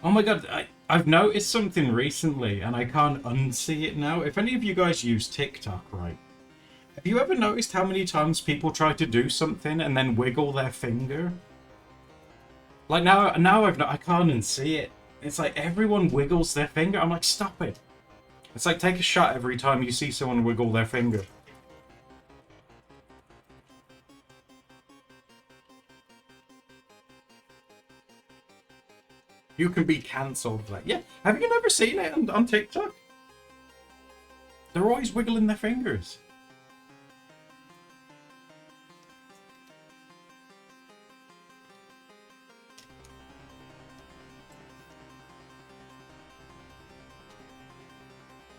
Oh my god, I've noticed something recently and I can't unsee it now. If any of you guys use TikTok, right? Have you ever noticed how many times people try to do something and then wiggle their finger? Like now I can't unsee it. It's like everyone wiggles their finger. I'm like, stop it. It's like take a shot every time you see someone wiggle their finger. You can be cancelled for that. Yeah. Have you never seen it on TikTok? They're always wiggling their fingers.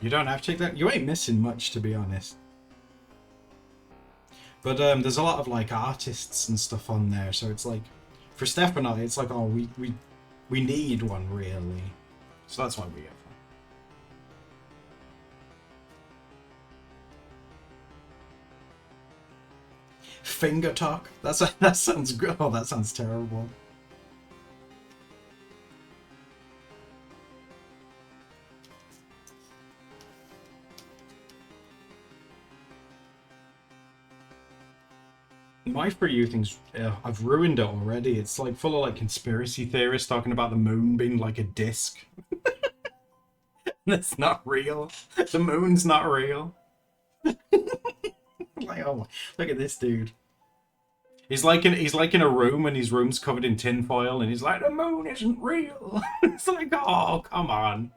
You don't have TikTok? You ain't missing much, to be honest. But there's a lot of like artists and stuff on there, so it's like for Steph and I, it's like, oh, we need one really, so that's why we have one. Finger talk. That sounds good. Oh, that sounds terrible. My For You thing's, I've ruined it already. It's like full of like conspiracy theorists talking about the moon being like a disc. That's not real. The moon's not real. Like, oh, look at this dude. He's like in a room and his room's covered in tinfoil and he's like, the moon isn't real. It's like, oh, come on.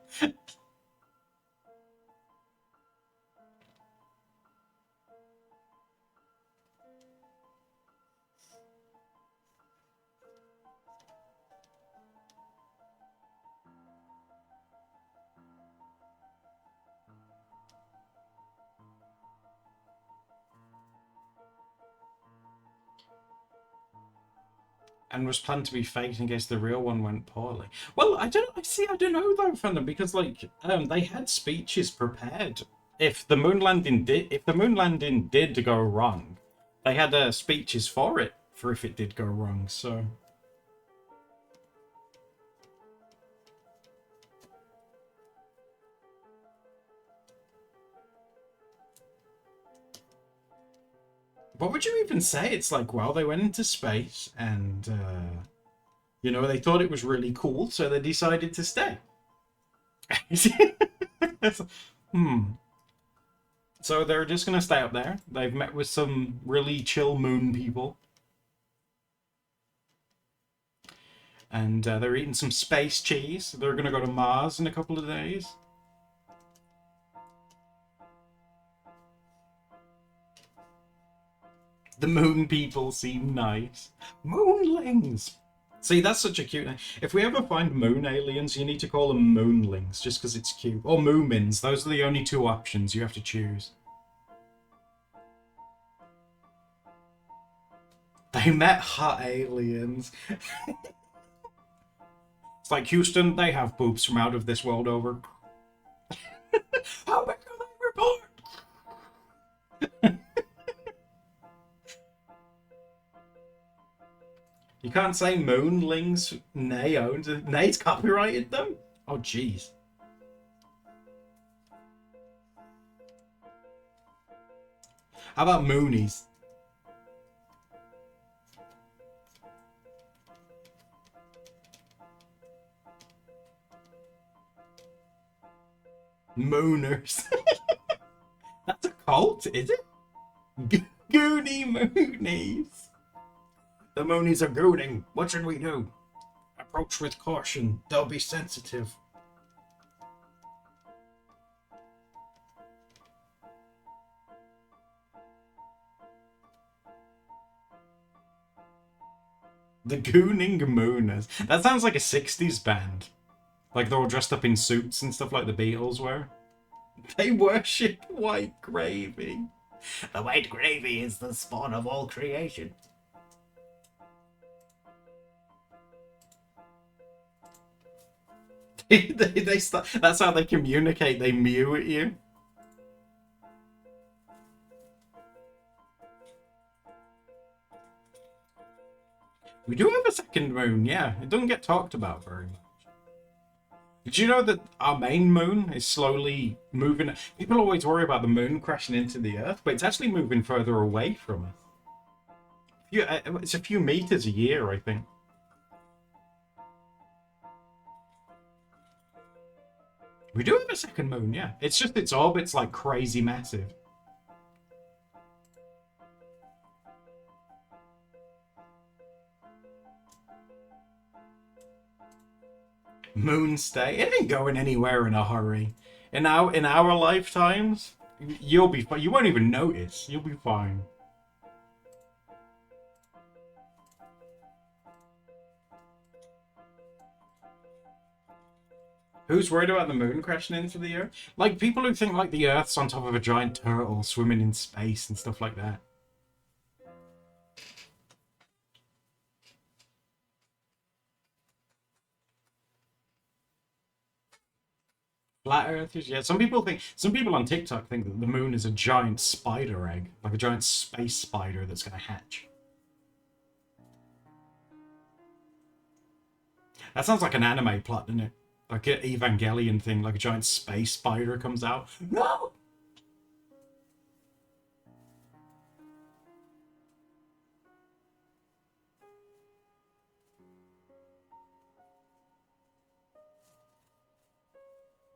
And was planned to be faked in case the real one went poorly. Well, I don't know though, fandom, because like they had speeches prepared. If the moon landing did go wrong, they had speeches for it for if it did go wrong. So what would you even say? It's like, well, they went into space and you know, they thought it was really cool, so they decided to stay. Hmm. So they're just gonna stay up there. They've met with some really chill moon people. And they're eating some space cheese. They're gonna go to Mars in a couple of days. The moon people seem nice. Moonlings! See, that's such a cute name. If we ever find moon aliens, you need to call them moonlings, just because it's cute. Or moomins. Those are the only two options you have to choose. They met hot aliens. It's like, Houston, they have boobs from out of this world over. How big are they report? You can't say moonlings. Nay owns. Nay's copyrighted them? Oh, jeez. How about moonies? Mooners. That's a cult, is it? Goonie Moonies. The Moonies are gooning. What should we do? Approach with caution. They'll be sensitive. The Gooning Mooners. That sounds like a 60s band. Like they're all dressed up in suits and stuff like the Beatles were. They worship white gravy. The white gravy is the spawn of all creation. They start, that's how they communicate. They mew at you. We do have a second moon, yeah. It doesn't get talked about very much. Did you know that our main moon is slowly moving? People always worry about the moon crashing into the Earth, but it's actually moving further away from us. It's a few meters a year, I think. We do have a second moon, yeah. It's just its orbit's like crazy massive. Moon stay. It ain't going anywhere in a hurry. In our lifetimes, you'll be fine. You won't even notice. You'll be fine. Who's worried about the moon crashing into the Earth? Like people who think like the Earth's on top of a giant turtle swimming in space and stuff like that. Flat Earthers, yeah. Some people on TikTok think that the moon is a giant spider egg, like a giant space spider that's gonna hatch. That sounds like an anime plot, doesn't it? Like an Evangelion thing, like a giant space spider comes out. No!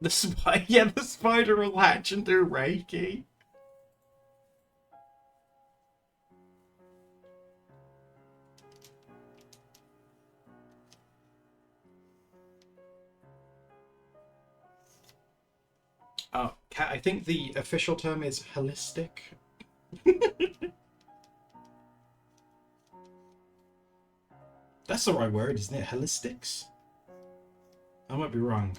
The spider will hatch and do Reiki. Oh, I think the official term is holistic. That's the right word, isn't it? Holistics? I might be wrong.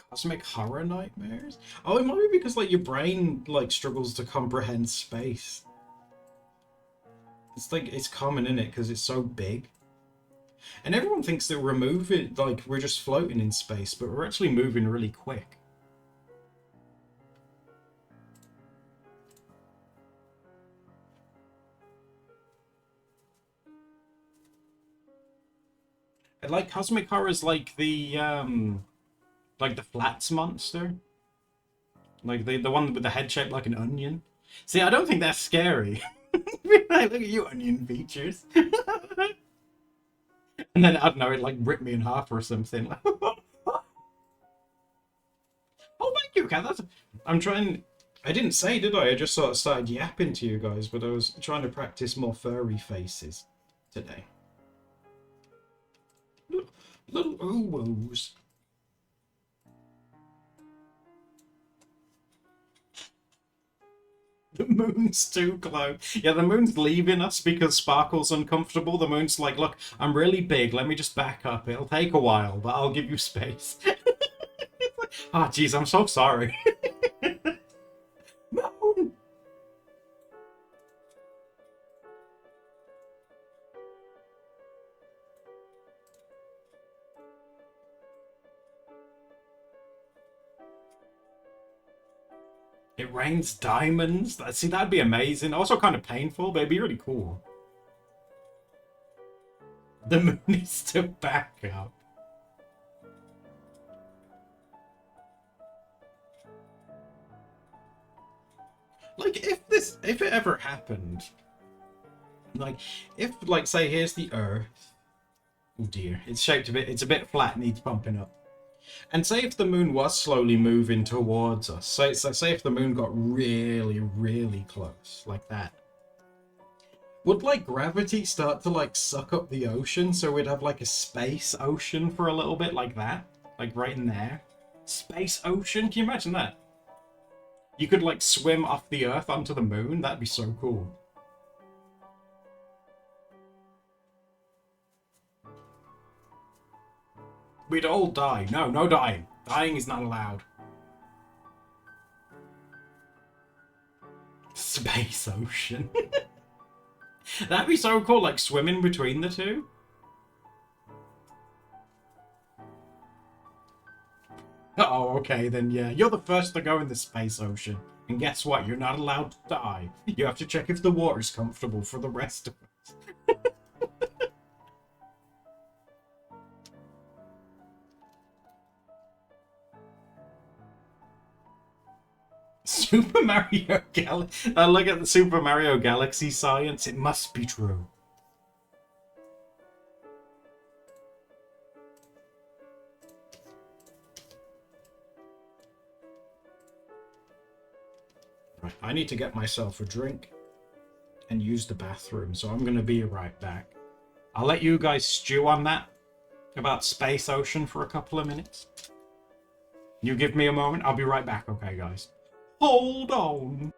Cosmic horror nightmares? Oh, it might be because like your brain like struggles to comprehend space. It's like it's common in it because it's so big. And everyone thinks that we're moving like we're just floating in space, but we're actually moving really quick. And like cosmic horror is like the flats monster. Like the one with the head shaped like an onion. See, I don't think that's scary. Look at you, onion features. And then I don't know, it like ripped me in half or something. Oh, thank you, Kat. I'm trying. I didn't say, did I? I just sort of started yapping to you guys, but I was trying to practice more furry faces today. Little ooh-woos. The moon's too close. Yeah, the moon's leaving us because Sparkle's uncomfortable. The moon's like, look, I'm really big. Let me just back up. It'll take a while, but I'll give you space. Ah, jeez, I'm so sorry. Moon! It rains diamonds. See, that'd be amazing. Also kind of painful, but it'd be really cool. The moon needs to back up. Like, if it ever happened, like, if, like, say, here's the Earth. Oh dear, it's shaped a bit, it's a bit flat, needs bumping up. And say if the moon was slowly moving towards us, so say if the moon got really, really close, like that, would like gravity start to like suck up the ocean so we'd have like a space ocean for a little bit like that? Like right in there? Space ocean? Can you imagine that? You could like swim off the Earth onto the moon? That'd be so cool. We'd all die. No, no dying. Dying is not allowed. Space ocean. That'd be so cool, like swimming between the two. Oh, okay, then yeah. You're the first to go in the space ocean. And guess what? You're not allowed to die. You have to check if the water's comfortable for the rest of us. Super Mario Galaxy. I look at the Super Mario Galaxy science. It must be true. Right, I need to get myself a drink and use the bathroom, so I'm gonna be right back. I'll let you guys stew on that about Space Ocean for a couple of minutes. You give me a moment. I'll be right back, okay, guys? Hold on.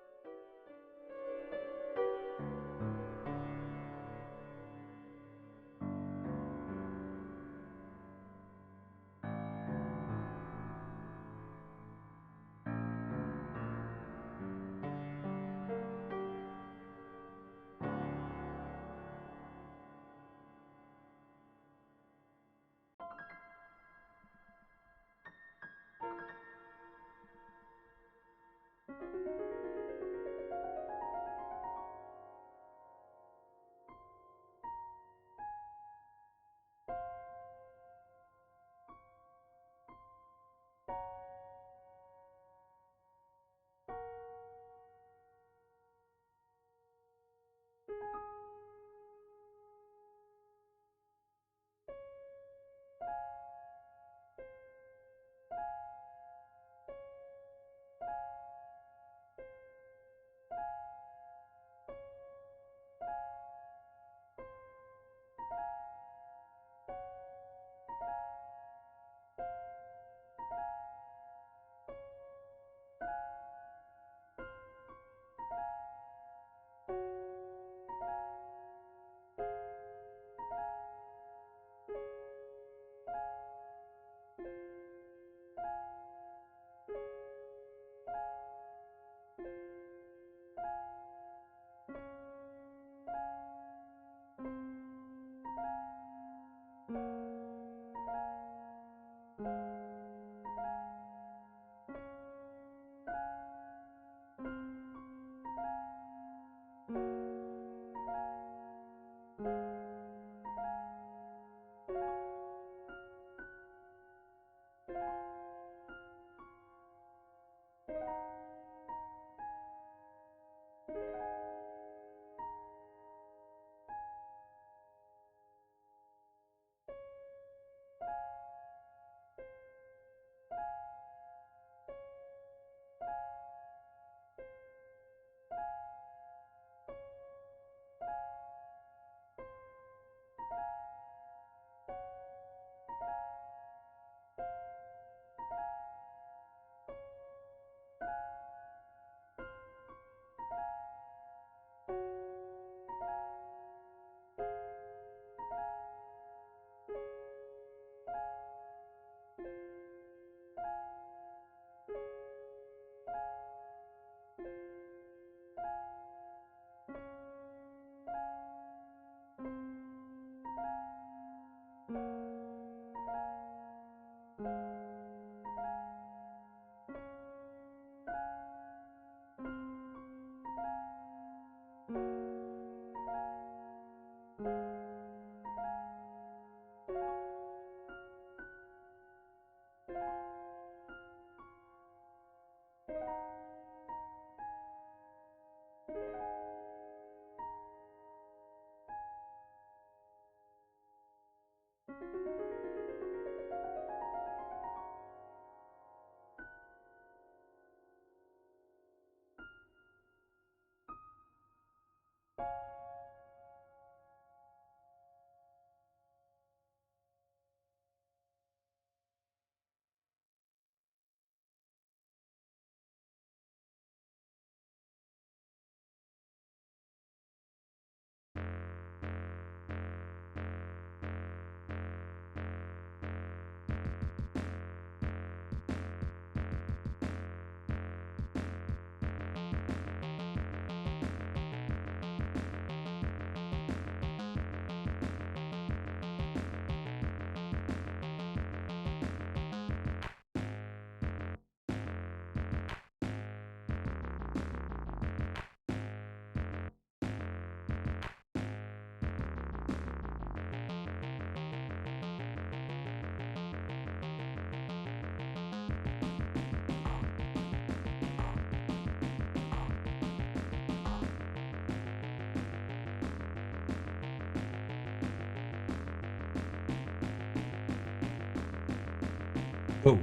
Oh,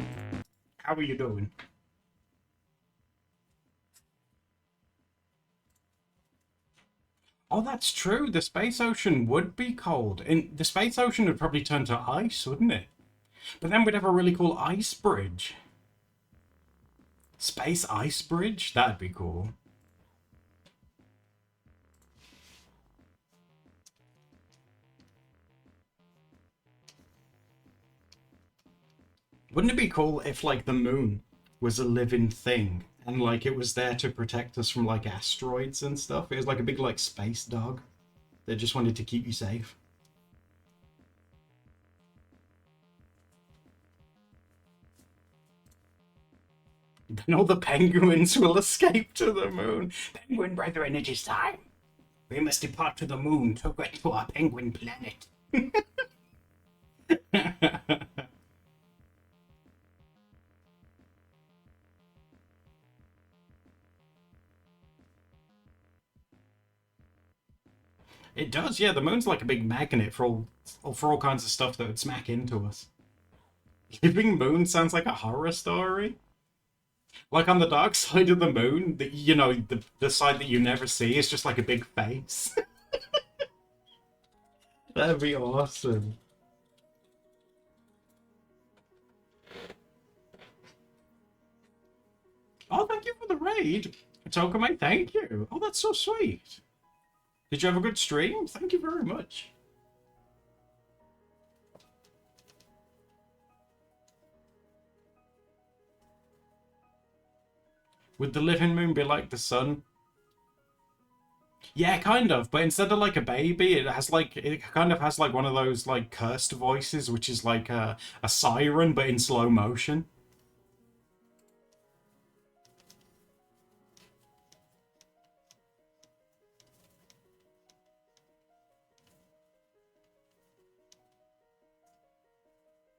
how are you doing? Oh, that's true. The space ocean would be cold. And the space ocean would probably turn to ice, wouldn't it? But then we'd have a really cool ice bridge. Space ice bridge? That'd be cool. Wouldn't it be cool if, like, the moon was a living thing and, like, it was there to protect us from, like, asteroids and stuff? It was like a big, like, space dog that just wanted to keep you safe. Then all the penguins will escape to the moon. Penguin brethren, it is time. We must depart to the moon to get to our penguin planet. It does, yeah. The moon's like a big magnet for all kinds of stuff that would smack into us. Living Moon sounds like a horror story. Like on the dark side of the moon, the side that you never see is just like a big face. That'd be awesome. Oh, thank you for the raid. Tokamate, thank you. Oh, that's so sweet. Did you have a good stream? Thank you very much. Would the living moon be like the sun? Yeah, kind of. But instead of like a baby, it kind of has like one of those like cursed voices, which is like a siren, but in slow motion.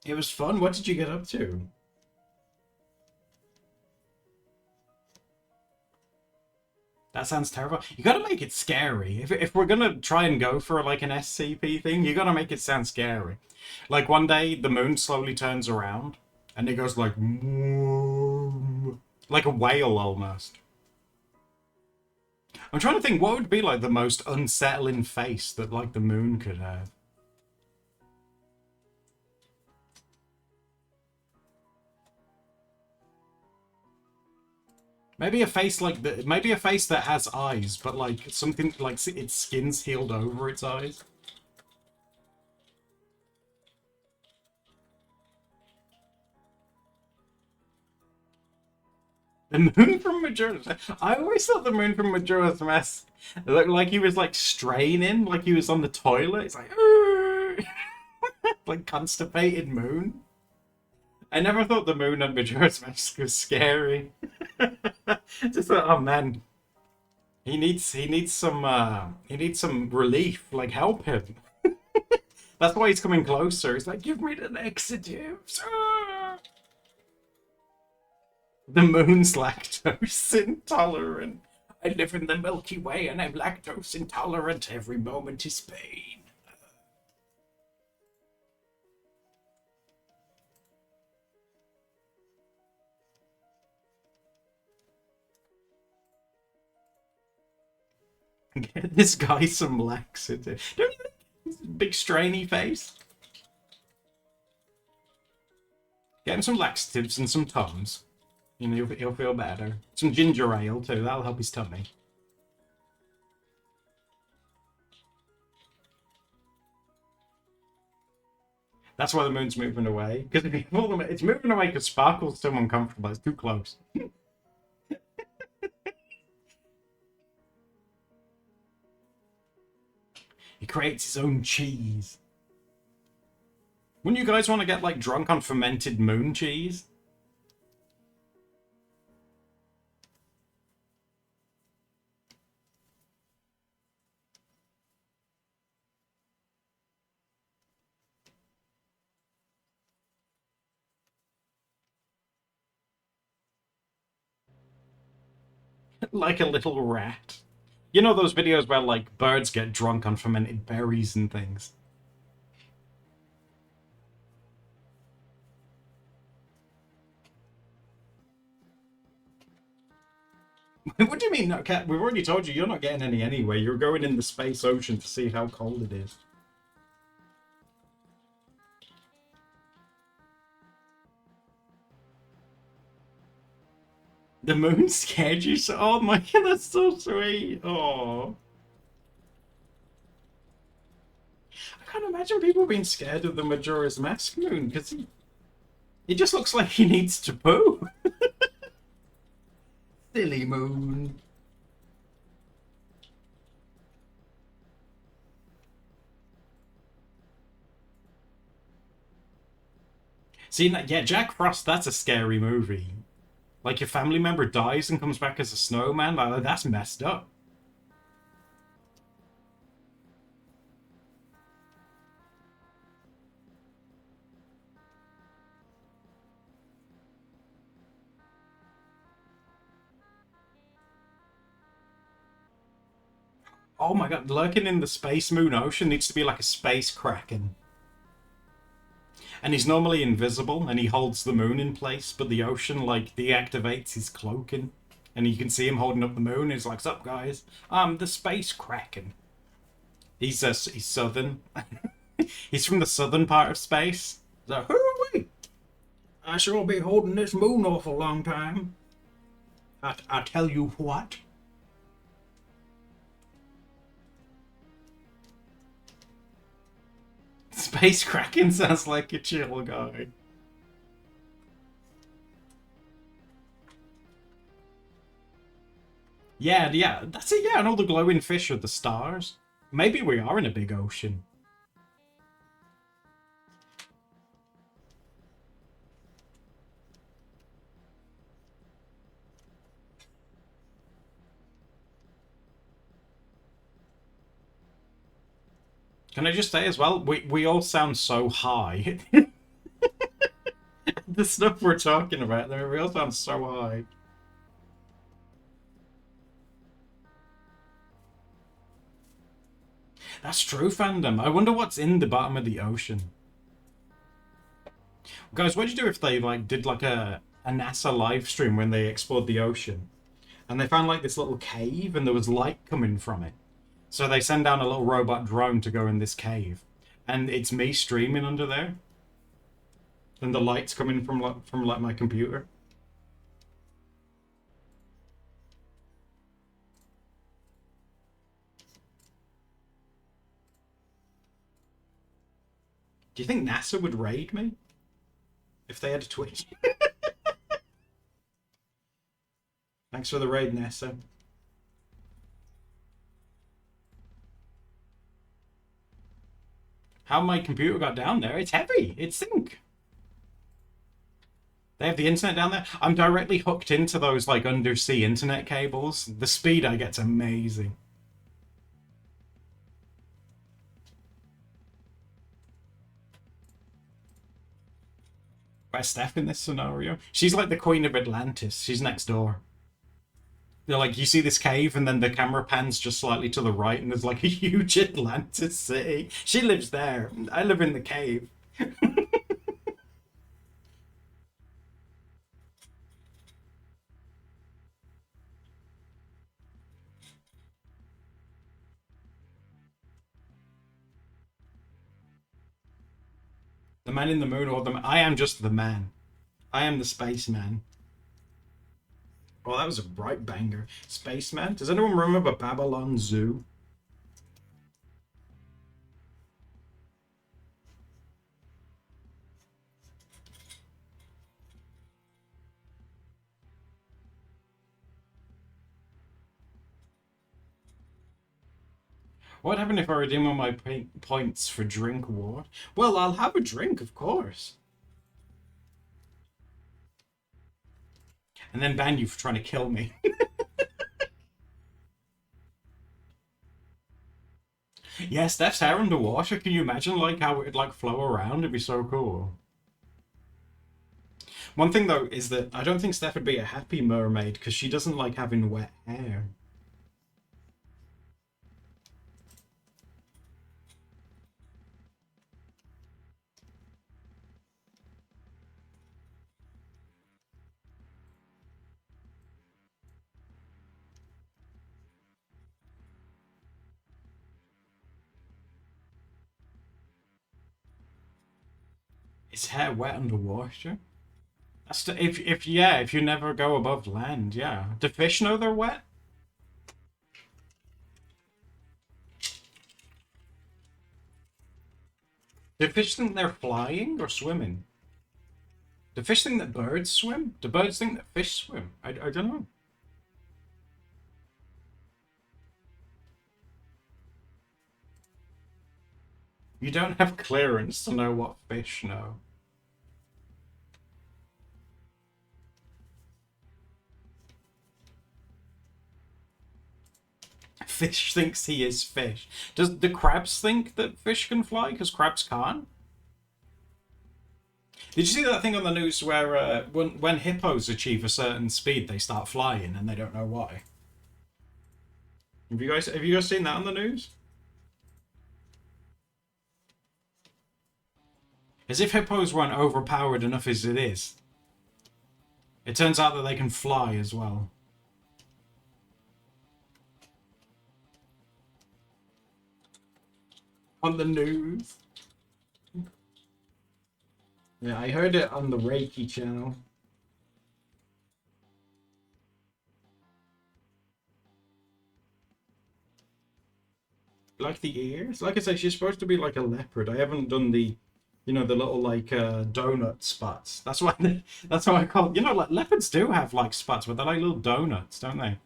It was fun. What did you get up to? That sounds terrible. You gotta make it scary. If we're gonna try and go for like an SCP thing, you gotta make it sound scary. Like one day the moon slowly turns around and it goes like like a whale almost. I'm trying to think what would be like the most unsettling face that like the moon could have. Maybe a face that has eyes, but like something like its skin's healed over its eyes. The moon from Majora's Mask. I always thought the moon from Majora's Mask looked like he was like straining, like he was on the toilet. It's like, like constipated moon. I never thought the moon on Majora's Mask was scary. Just thought, oh man, he needs some relief. Like help him. That's why he's coming closer. He's like, give me the laxatives. Ah! The moon's lactose intolerant. I live in the Milky Way and I'm lactose intolerant. Every moment is pain. Get this guy some laxative. Don't you think? Big strainy face. Get him some laxatives and some Tums. You know, he'll feel better. Some ginger ale too. That'll help his tummy. That's why the moon's moving away. Because if you pull them, it's moving away because Sparkle's too uncomfortable. It's too close. He creates his own cheese. Wouldn't you guys want to get like drunk on fermented moon cheese? Like a little rat. You know those videos where like birds get drunk on fermented berries and things? What do you mean, no, Cat? We've already told you you're not getting any anyway. You're going in the space ocean to see how cold it is. The moon scared you so. Oh my god, that's so sweet. Oh, I can't imagine people being scared of the Majora's Mask moon because he just looks like he needs to poo. Silly moon. See, yeah, Jack Frost, that's a scary movie. Like, your family member dies and comes back as a snowman, like, that's messed up. Oh my god, lurking in the space moon ocean needs to be like a space kraken. And he's normally invisible and he holds the moon in place, but the ocean, like, deactivates his cloaking. And you can see him holding up the moon. He's like, "Sup, guys? I'm the space kraken." He's southern. He's from the southern part of space. So, who are we? I sure be holding this moon awful long time. I tell you what. Space Kraken sounds like a chill guy. Yeah, yeah, that's it. Yeah, and all the glowing fish are the stars. Maybe we are in a big ocean. Can I just say as well, we all sound so high. The stuff we're talking about there, we all sound so high. That's true, fandom. I wonder what's in the bottom of the ocean. Guys, what'd you do if they like did like a NASA live stream when they explored the ocean? And they found like this little cave and there was light coming from it. So they send down a little robot drone to go in this cave. And it's me streaming under there. And the light's coming from like my computer. Do you think NASA would raid me if they had a Twitch? Thanks for the raid, NASA. How my computer got down there? It's heavy. It's sync. They have the internet down there. I'm directly hooked into those like undersea internet cables. The speed I get's amazing. Where's Steph in this scenario? She's like the Queen of Atlantis. She's next door. They're like, you see this cave, and then the camera pans just slightly to the right, and there's like a huge Atlantis city. She lives there. I live in the cave. The man in the moon, or I am just the man. I am the spaceman. Oh, that was a bright banger. Spaceman? Does anyone remember Babylon Zoo? What happened if I redeem all my points for drink award? Well, I'll have a drink, of course. And then ban you for trying to kill me. Yeah, Steph's hair underwater. Can you imagine like how it'd like flow around? It'd be so cool. One thing though is that I don't think Steph would be a happy mermaid because she doesn't like having wet hair. His hair wet underwater? That's if you never go above land, yeah. Do fish know they're wet? Do fish think they're flying or swimming? Do fish think that birds swim? Do birds think that fish swim? I don't know. You don't have clearance to know what fish know. Fish thinks he is fish. Does the crabs think that fish can fly? Because crabs can't. Did you see that thing on the news where when hippos achieve a certain speed, they start flying and they don't know why? Have you guys seen that on the news? As if hippos weren't overpowered enough as it is. It turns out that they can fly as well. On the news. Yeah, I heard it on the Reiki channel. Like the ears? Like I say, she's supposed to be like a leopard. I haven't done the little like donut spots. That's why that's how I call. Like leopards do have like spots, but they're like little donuts, don't they?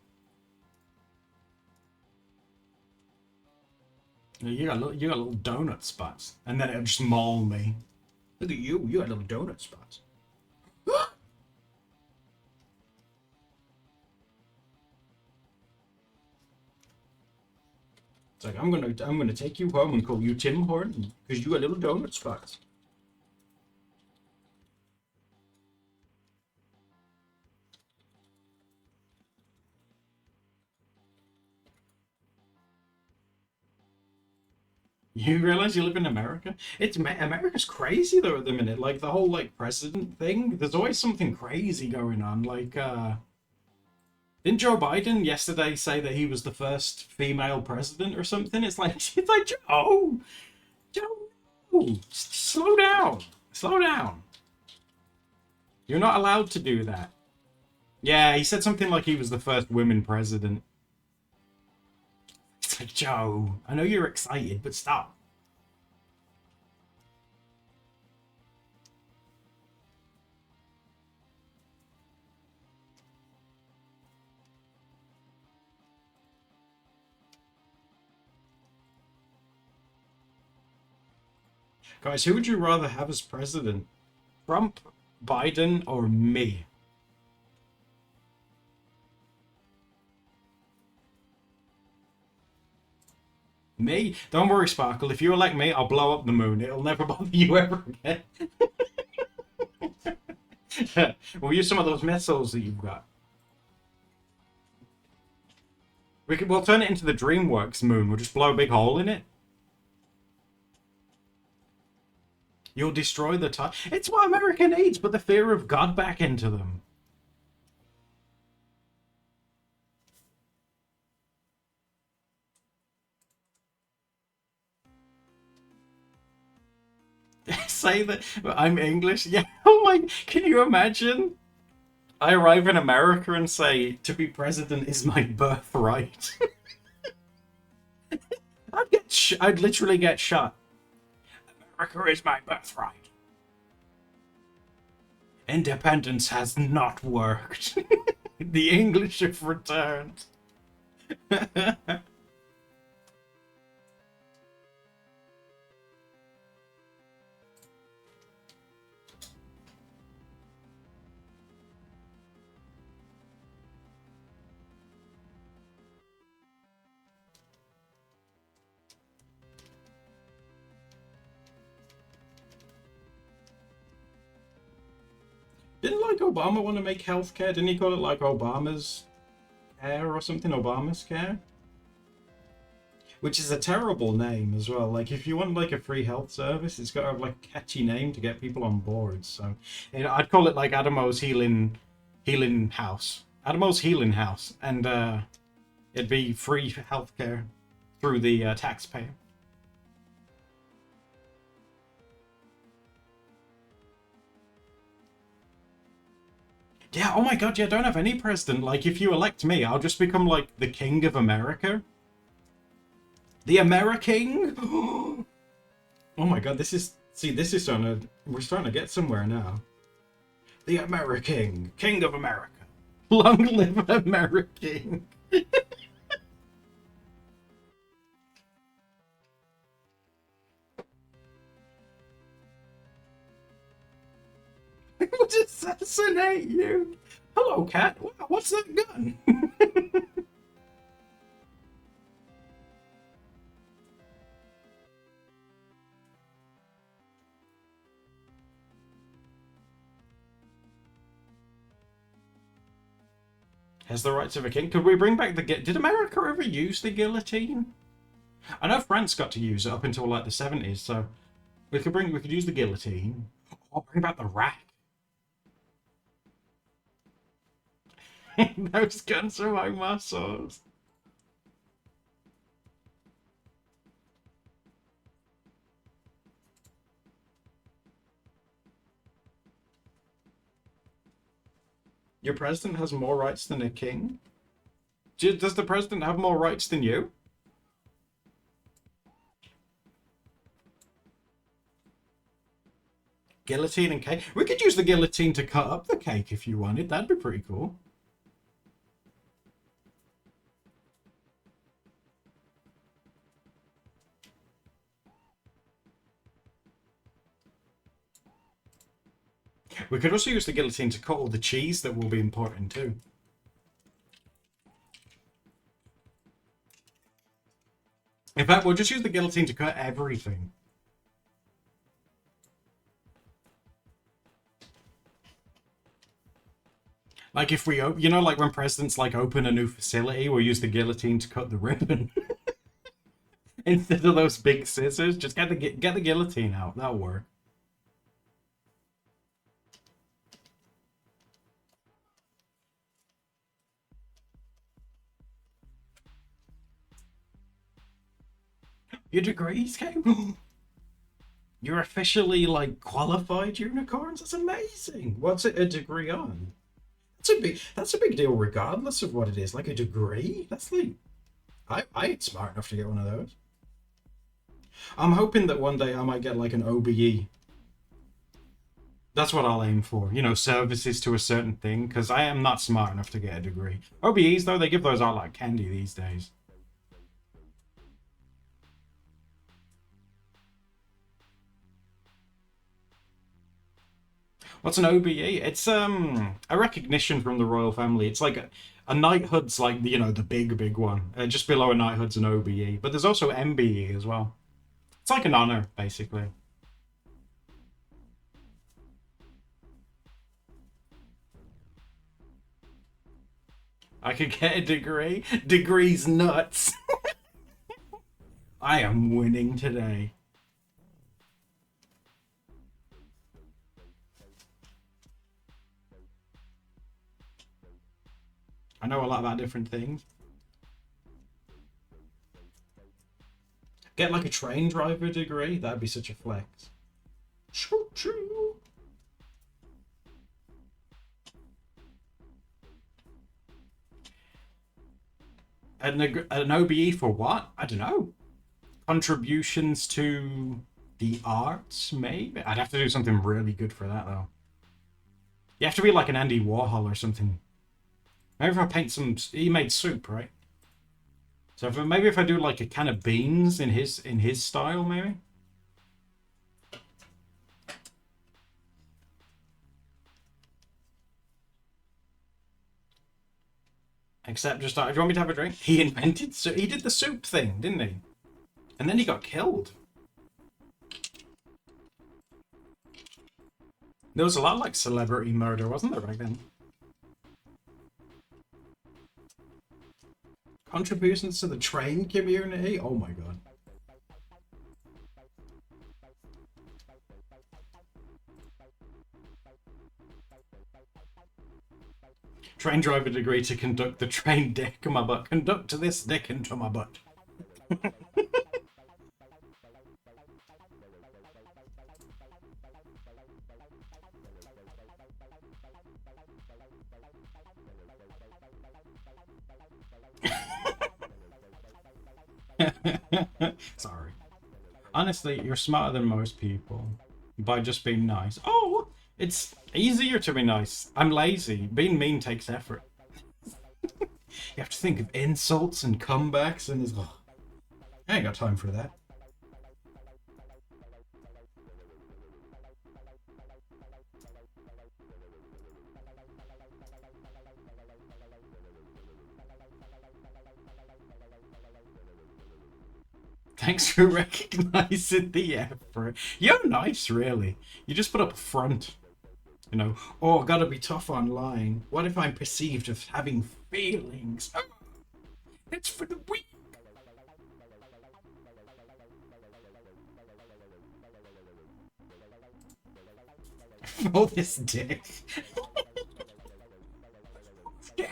You got little donut spots, and then it'll just maul me. Look at you, you got little donut spots. It's like I'm gonna take you home and call you Tim Horton because you got little donut spots. You realize you live in America? America's crazy though at the minute. Like the whole like president thing. There's always something crazy going on. Like didn't Joe Biden yesterday say that he was the first female president or something? It's like Joe, slow down, slow down. You're not allowed to do that. Yeah, he said something like he was the first women president. It's like, Joe, I know you're excited, but stop. Guys, who would you rather have as president? Trump, Biden, or me? Me? Don't worry, Sparkle. If you elect me, I'll blow up the moon. It'll never bother you ever again. We'll use some of those missiles that you've got. We'll turn it into the DreamWorks moon. We'll just blow a big hole in it. You'll destroy the time. It's what America needs, but the fear of God back into them. Say that I'm English. Yeah. Oh my! Can you imagine? I arrive in America and say, "To be president is my birthright." I'd literally get shot. America is my birthright. Independence has not worked. The English have returned. Didn't like Obama want to make healthcare? Didn't he call it like Obama's care or something? Obama's care? Which is a terrible name as well. Like if you want like a free health service, it's got to have like a catchy name to get people on board. So I'd call it like Adamo's Healing House. Adamo's Healing House. And it'd be free healthcare through the taxpayer. Yeah, oh my god, yeah, don't have any president. Like, if you elect me, I'll just become, like, the king of America. The Ameriking? Oh my god, this is... See, this is starting to... We're starting to get somewhere now. The Ameriking. King of America. Long live Ameriking. I would assassinate you. Hello, cat. What's that gun? Has the rights of a king. Could we bring back the... Did America ever use the guillotine? I know France got to use it up until, like, the 70s, so... We could use the guillotine. Oh, bring back the rack. Those guns are my muscles. Your president has more rights than a king? Does the president have more rights than you? Guillotine and cake? We could use the guillotine to cut up the cake if you wanted. That'd be pretty cool. We could also use the guillotine to cut all the cheese that we'll be importing too. In fact, we'll just use the guillotine to cut everything. Like if we, you know, like when presidents like open a new facility, we'll use the guillotine to cut the ribbon instead of those big scissors. Just get the guillotine out. That'll work. Your degrees came. You're officially like qualified unicorns. That's amazing. What's it a degree on? That's a big deal regardless of what it is. Like a degree? That's like I ain't smart enough to get one of those. I'm hoping that one day I might get like an OBE. That's what I'll aim for. You know, services to a certain thing, because I am not smart enough to get a degree. OBEs though, they give those out like candy these days. What's an OBE? It's a recognition from the royal family. It's like a knighthood's like you know the big one. Just below a knighthood's an OBE, but there's also MBE as well. It's like an honor basically. I could get a degree. Degrees nuts. I am winning today. I know a lot about different things. Get like a train driver degree. That'd be such a flex. Choo choo. An OBE for what? I don't know. Contributions to the arts, maybe? I'd have to do something really good for that, though. You have to be like an Andy Warhol or something. Maybe if I paint some... He made soup, right? So maybe if I do like a can of beans in his style, maybe? Except just, do you want me to have a drink? He invented soup. He did the soup thing, didn't he? And then he got killed. There was a lot like celebrity murder, wasn't there, back then? Contributions to the train community? Oh my god. Train driver degree to conduct the train dick in my butt. Conduct this dick into my butt. Sorry. Honestly, you're smarter than most people by just being nice. Oh, it's easier to be nice. I'm lazy. Being mean takes effort. You have to think of insults and comebacks, and oh, I ain't got time for that. Thanks for recognizing the effort. You're nice, really. You just put up a front. You know, oh, gotta be tough online. What if I'm perceived as having feelings? Oh, that's for the weak. Oh, this dick. Yeah.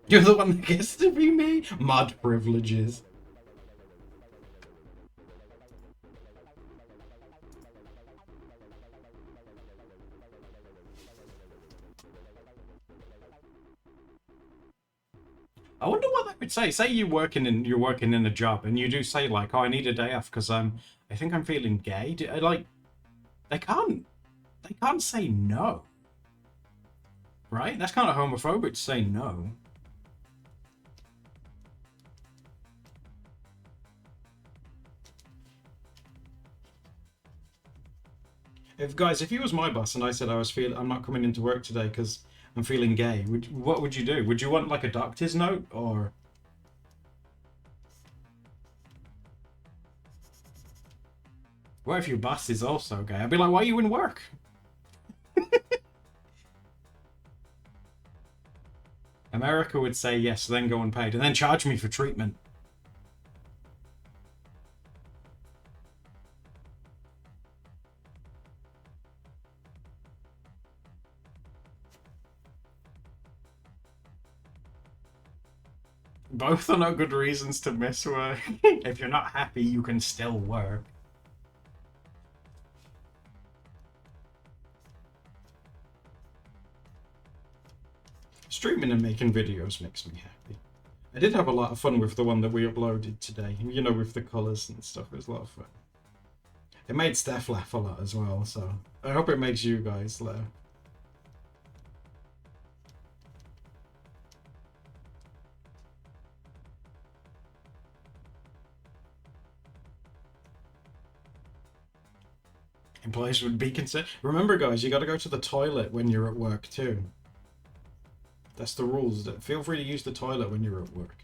You're the one that gets to be me? Mod privileges. I wonder what they would say. Say you're working in a job and you do say like, "Oh, I need a day off because I think I'm feeling gay." Like they can't they can't say no, right? That's kind of homophobic to say no. If guys, if you was my boss and I said I'm not coming into work today because I'm feeling gay, what would you do? Would you want like a doctor's note or what if your boss is also gay? I'd be like, why are you in work? America would say yes, then go unpaid, and then charge me for treatment. Both are not good reasons to miss work. If you're not happy, you can still work. Streaming and making videos makes me happy. I did have a lot of fun with the one that we uploaded today. You know, with the colours and stuff. It was a lot of fun. It made Steph laugh a lot as well, so I hope it makes you guys laugh. Employees would be concerned. Remember, guys, you got to go to the toilet when you're at work too. That's the rules. Feel free to use the toilet when you're at work.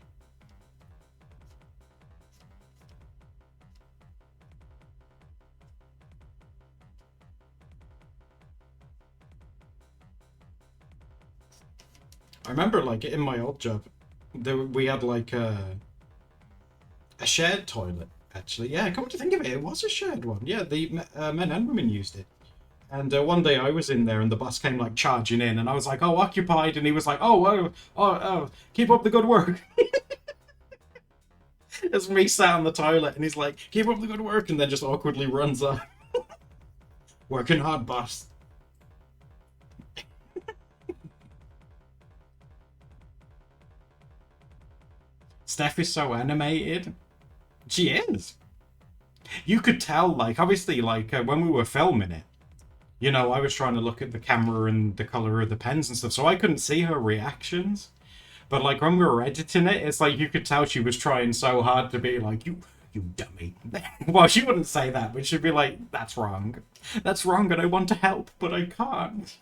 I remember, like, in my old job, we had like a shared toilet. Actually, yeah. Come to think of it, it was a shared one. Yeah, the men and women used it. And one day I was in there, and the boss came like charging in, and I was like, "Oh, occupied," and he was like, "Oh, keep up the good work." It's me sat on the toilet, and he's like, "Keep up the good work," and then just awkwardly runs off. Working hard, boss. Steph is so animated. She is. You could tell, like, obviously, like when we were filming it, you know, I was trying to look at the camera and the color of the pens and stuff, so I couldn't see her reactions. But like when we were editing it, it's like you could tell she was trying so hard to be like, you dummy. Well, she wouldn't say that, but she'd be like, that's wrong. That's wrong, and I want to help, but I can't.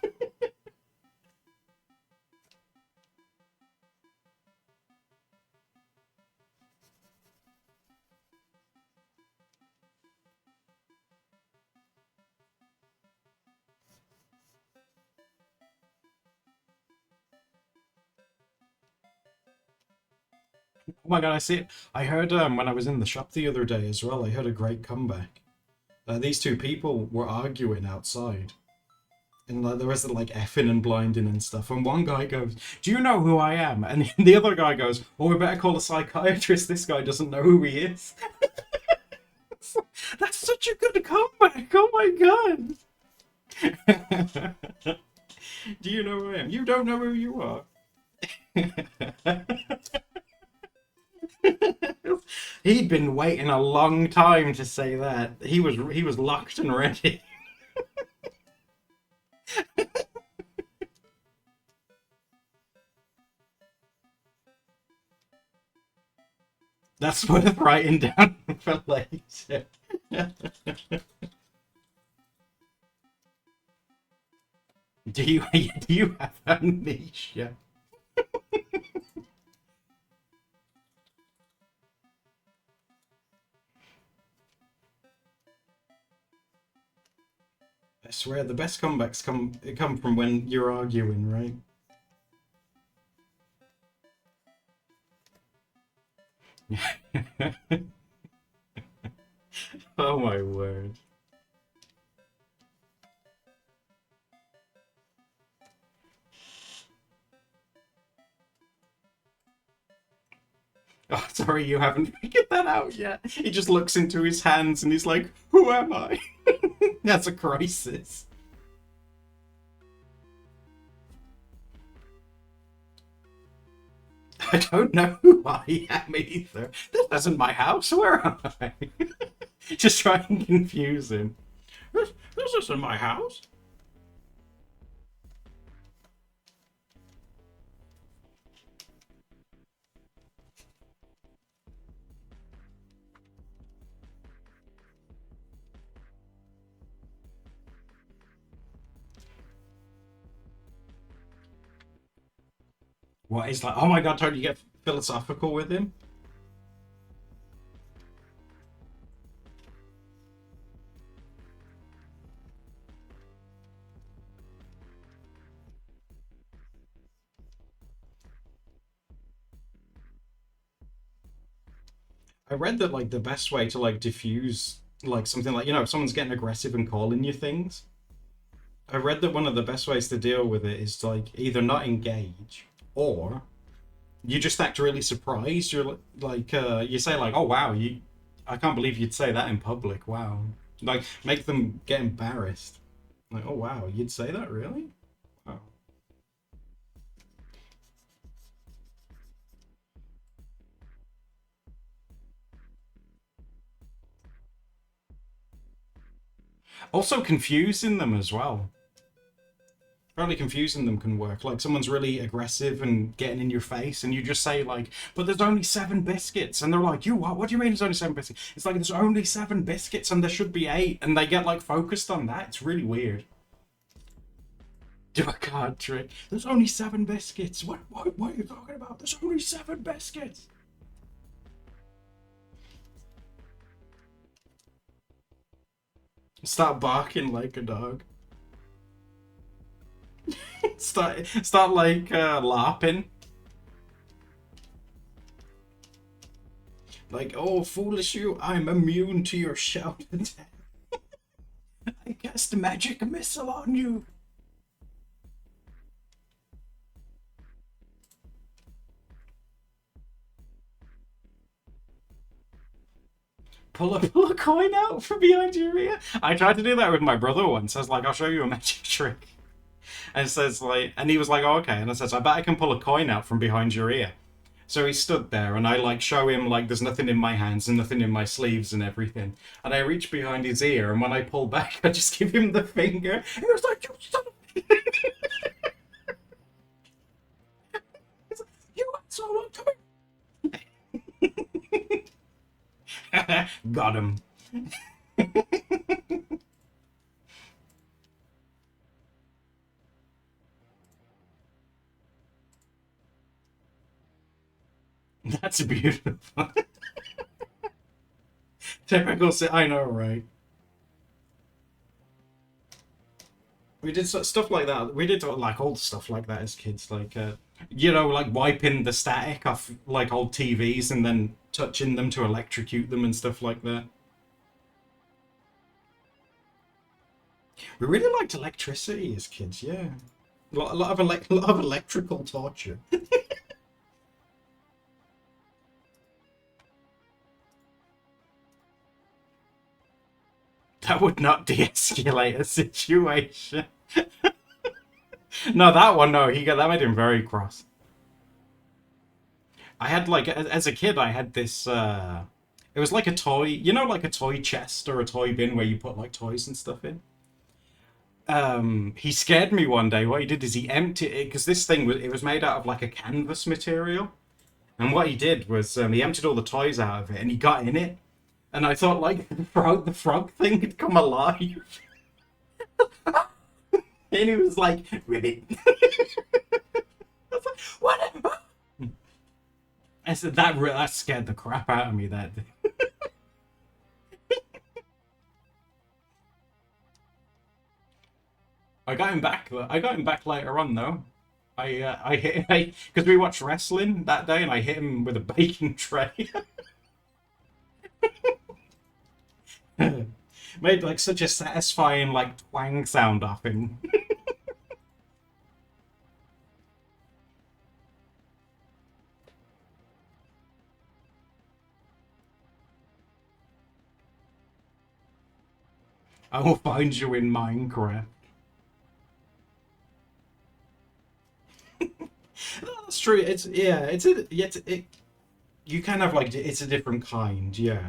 Oh my god, I see it. I heard when I was in the shop the other day as well, I heard a great comeback. These two people were arguing outside. And like, the rest of like effing and blinding and stuff. And one guy goes, "Do you know who I am?" And the other guy goes, "Oh, we better call a psychiatrist. This guy doesn't know who he is." That's such a good comeback. Oh my god. Do you know who I am? You don't know who you are. He'd been waiting a long time to say that. He was locked and ready. That's worth writing down for later. Do you have amnesia? I swear the best comebacks come from when you're arguing, right? Oh my word. Oh, sorry, you haven't figured that out yet. He just looks into his hands and he's like, "Who am I?" That's a crisis. I don't know who I am either. This isn't my house. Where am I? Just try and confuse him. This isn't my house. What? He's like, oh my god, Tony, you get philosophical with him? I read that like the best way to like diffuse like something like if someone's getting aggressive and calling you things. I read that one of the best ways to deal with it is to like either not engage or you just act really surprised. You're like you say like, "Oh wow, I can't believe you'd say that in public. Wow." Like make them get embarrassed. Like, "Oh wow, you'd say that really?" Wow. Also confusing them as well. Apparently confusing them can work. Like someone's really aggressive and getting in your face, and you just say like, "But there's only 7 biscuits," and they're like, "You what? What do you mean there's only 7 biscuits?" It's like there's only 7 biscuits, and there should be 8, and they get like focused on that. It's really weird. Do a card trick. There's only 7 biscuits. What are you talking about? There's only 7 biscuits. Start barking like a dog. Start like laughing. Like, oh, foolish you, I'm immune to your shout attack. I cast a magic missile on you. Pull a coin out from behind your ear. I tried to do that with my brother once. I was like, I'll show you a magic trick. And it says like, and he was like, oh, okay. And I says, I bet I can pull a coin out from behind your ear. So he stood there, and I like show him like there's nothing in my hands and nothing in my sleeves and everything. And I reach behind his ear, and when I pull back, I just give him the finger. He was like, "You son of you asshole, come here." Got him. That's beautiful. Typical. I know, right? We did stuff like that. We did like old stuff like that as kids, like like wiping the static off like old TVs and then touching them to electrocute them and stuff like that. We really liked electricity as kids, yeah. A lot of electrical torture. That would not de-escalate a situation. No, that one, no, that made him very cross. I had like as a kid, I had this. It was like a toy, like a toy chest or a toy bin where you put like toys and stuff in. He scared me one day. What he did is he emptied it because this thing was it was made out of like a canvas material, and what he did was he emptied all the toys out of it and he got in it, and I thought like the frog thing had come alive, and he was like, "Ribbit." I was like, "What?" I said that scared the crap out of me. That I got him back. I got him back later on though. I hit because we watched wrestling that day, and I hit him with a baking tray. Made like such a satisfying like twang sound off him. I will find you in Minecraft. No, that's true. It's yeah. You can have like it's a different kind. Yeah.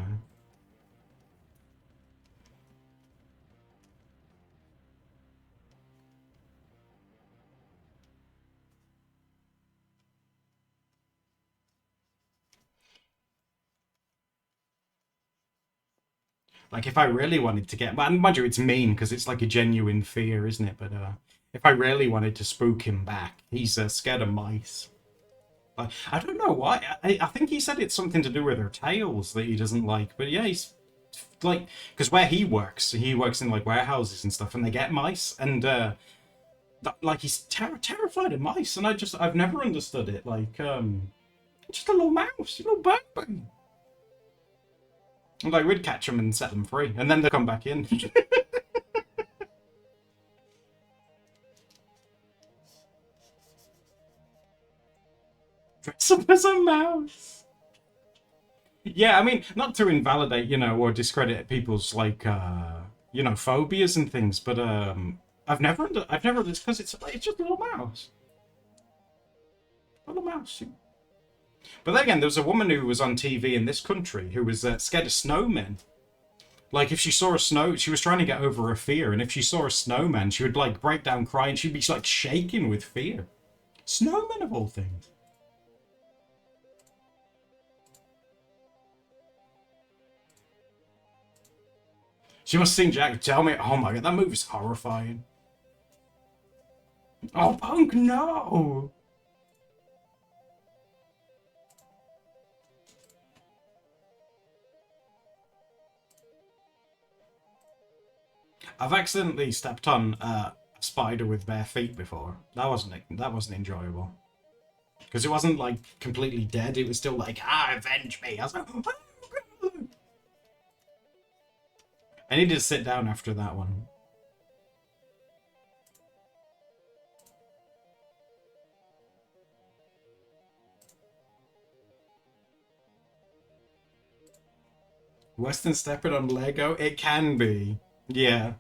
Like if I really wanted to get, and mind you, it's mean because it's like a genuine fear, isn't it? But if I really wanted to spook him back, he's scared of mice. Like, I don't know why. I think he said it's something to do with their tails that he doesn't like. But yeah, he's like because where he works in like warehouses and stuff, and they get mice, and like he's terrified of mice, and I've never understood it. Like just a little mouse, a little baby. Like we'd catch them and set them free, and then they come back in. Dress up as a mouse. Yeah, I mean, not to invalidate, or discredit people's like, phobias and things, but I've never, because it's just a little mouse, a little mouse. But then again, there was a woman who was on TV in this country who was scared of snowmen. Like if she saw a snow, she was trying to get over her fear, and if she saw a snowman, she would like break down crying. She'd be like shaking with fear. Snowmen of all things. She must have seen Jack. Tell me, oh my god, that movie's horrifying. Oh, Punk, no! I've accidentally stepped on a spider with bare feet before. That wasn't enjoyable because it wasn't like completely dead. It was still like avenge me. I was like, oh, God. I needed to sit down after that one. Western stepping on Lego? It can be. Yeah.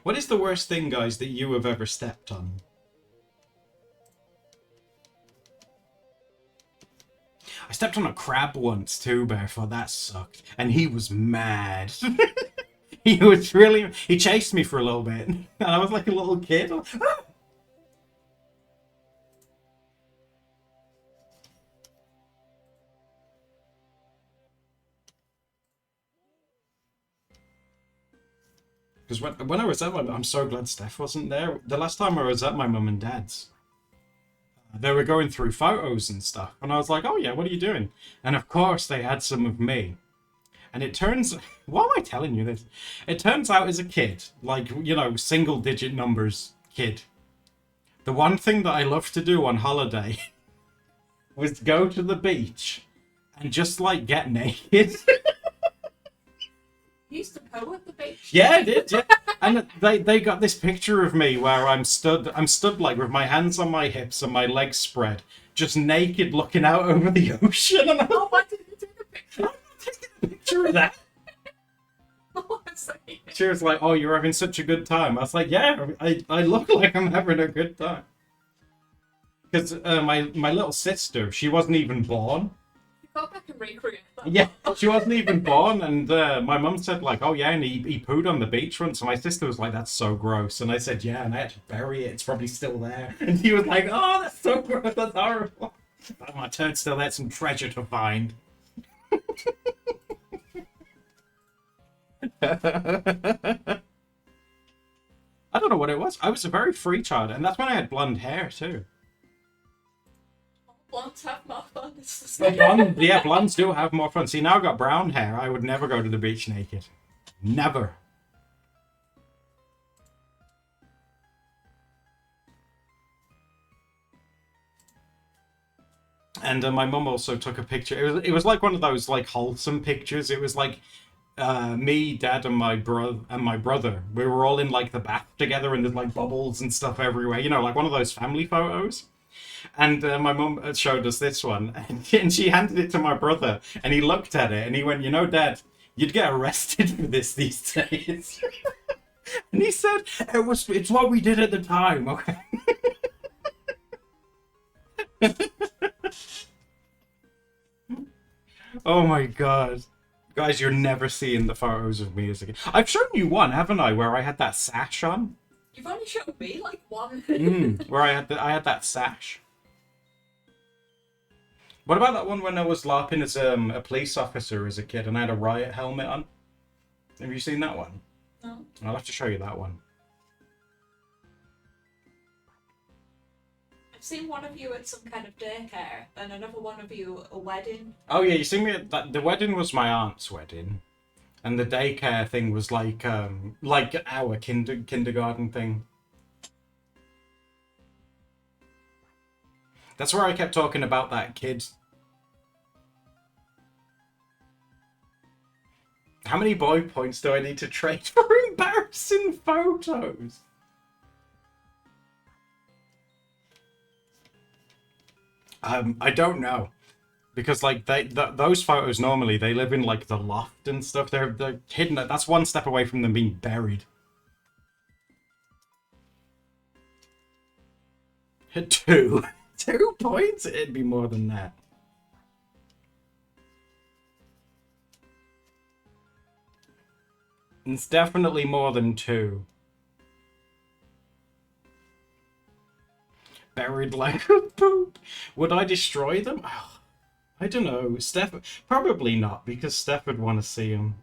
What is the worst thing, guys, that you have ever stepped on? I stepped on a crab once too, barefoot. That sucked. And he was mad. He was really... He chased me for a little bit. And I was like a little kid. Because when I was at I'm so glad Steph wasn't there. The last time I was at my mum and dad's, they were going through photos and stuff. And I was like, oh yeah, what are you doing? And of course they had some of me. And it turns... Why am I telling you this? It turns out as a kid, like, single digit numbers kid, the one thing that I loved to do on holiday was go to the beach and just, like, get naked. You used to go at the beach. Yeah, I did, yeah. And they got this picture of me where I'm stood like with my hands on my hips and my legs spread, just naked looking out over the ocean. And Oh, why did you take a picture? I'm not taking a picture of that. Oh, I see. She was like, oh, you're having such a good time. I was like, yeah, I look like I'm having a good time. Because my little sister, she wasn't even born. You go back and recreate that. Yeah, she wasn't even born, and my mum said like, "Oh yeah," and he pooed on the beach once. So my sister was like, "That's so gross," and I said, "Yeah," and I had to bury it. It's probably still there. And he was like, "Oh, that's so gross. That's horrible." Oh, my turd still had some treasure to find. I don't know what it was. I was a very free child, and that's when I had blonde hair too. Blondes have more fun. It's the But same. yeah, blondes do have more fun. See, now I've got brown hair. I would never go to the beach naked. Never. And my mum also took a picture. It was like one of those like wholesome pictures. It was like me, dad, and my brother. We were all in like the bath together, and there's like bubbles and stuff everywhere. You know, like one of those family photos. And my mum showed us this one, and she handed it to my brother, and he looked at it, and he went, "You know, Dad, you'd get arrested for this these days." And he said, It's what we did at the time." Okay. Oh my god. Guys, you're never seeing the photos of me as a kid. I've shown you one, haven't I, where I had that sash on? You've only shown me like one. Where I had that sash. What about that one when I was LARPing as a police officer as a kid and I had a riot helmet on? Have you seen that one? No. I'll have to show you that one. I've seen one of you at some kind of daycare, and another one of you at a wedding. Oh yeah, you see me at that. The wedding was my aunt's wedding, and the daycare thing was like our kindergarten thing. That's where I kept talking about that kid. How many boy points do I need to trade for embarrassing photos? I don't know. Because like those photos normally they live in like the loft and stuff. They're hidden. That's one step away from them being buried. 2, 2 points. It'd be more than that. It's definitely more than 2. Buried like a poop. Would I destroy them? Oh, I don't know. Steph, probably not, because Steph would want to see them.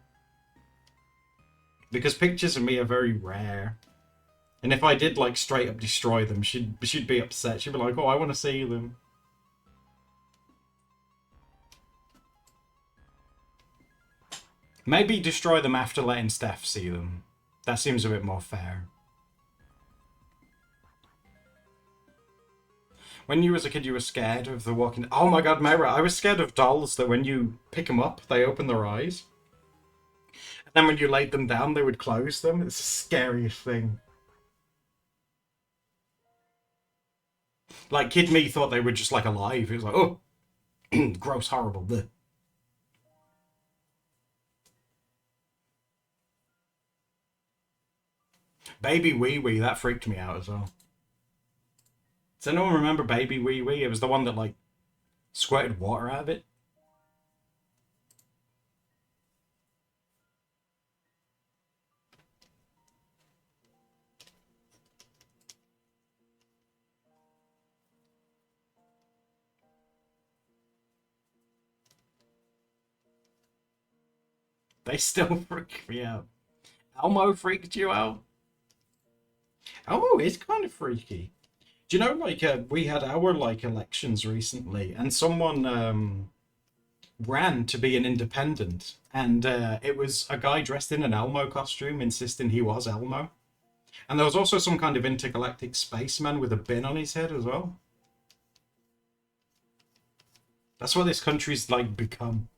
Because pictures of me are very rare. And if I did like straight up destroy them, she'd be upset. She'd be like, "Oh, I want to see them." Maybe destroy them after letting Steph see them. That seems a bit more fair. When you was a kid, you were scared of the walking. Oh my god, Myra, I was scared of dolls that when you pick them up, they open their eyes. And then when you laid them down, they would close them. It's the scariest thing. Like, kid me thought they were just like alive. It was like, oh, gross, horrible. Bleh. Baby Wee Wee, that freaked me out as well. Does anyone remember Baby Wee Wee? It was the one that like squirted water out of it. They still freak me out. Elmo freaked you out? Elmo is kind of freaky. Do you know, like, we had our, like, elections recently, and someone, ran to be an independent, and, it was a guy dressed in an Elmo costume insisting he was Elmo. And there was also some kind of intergalactic spaceman with a bin on his head as well. That's what this country's, like, become.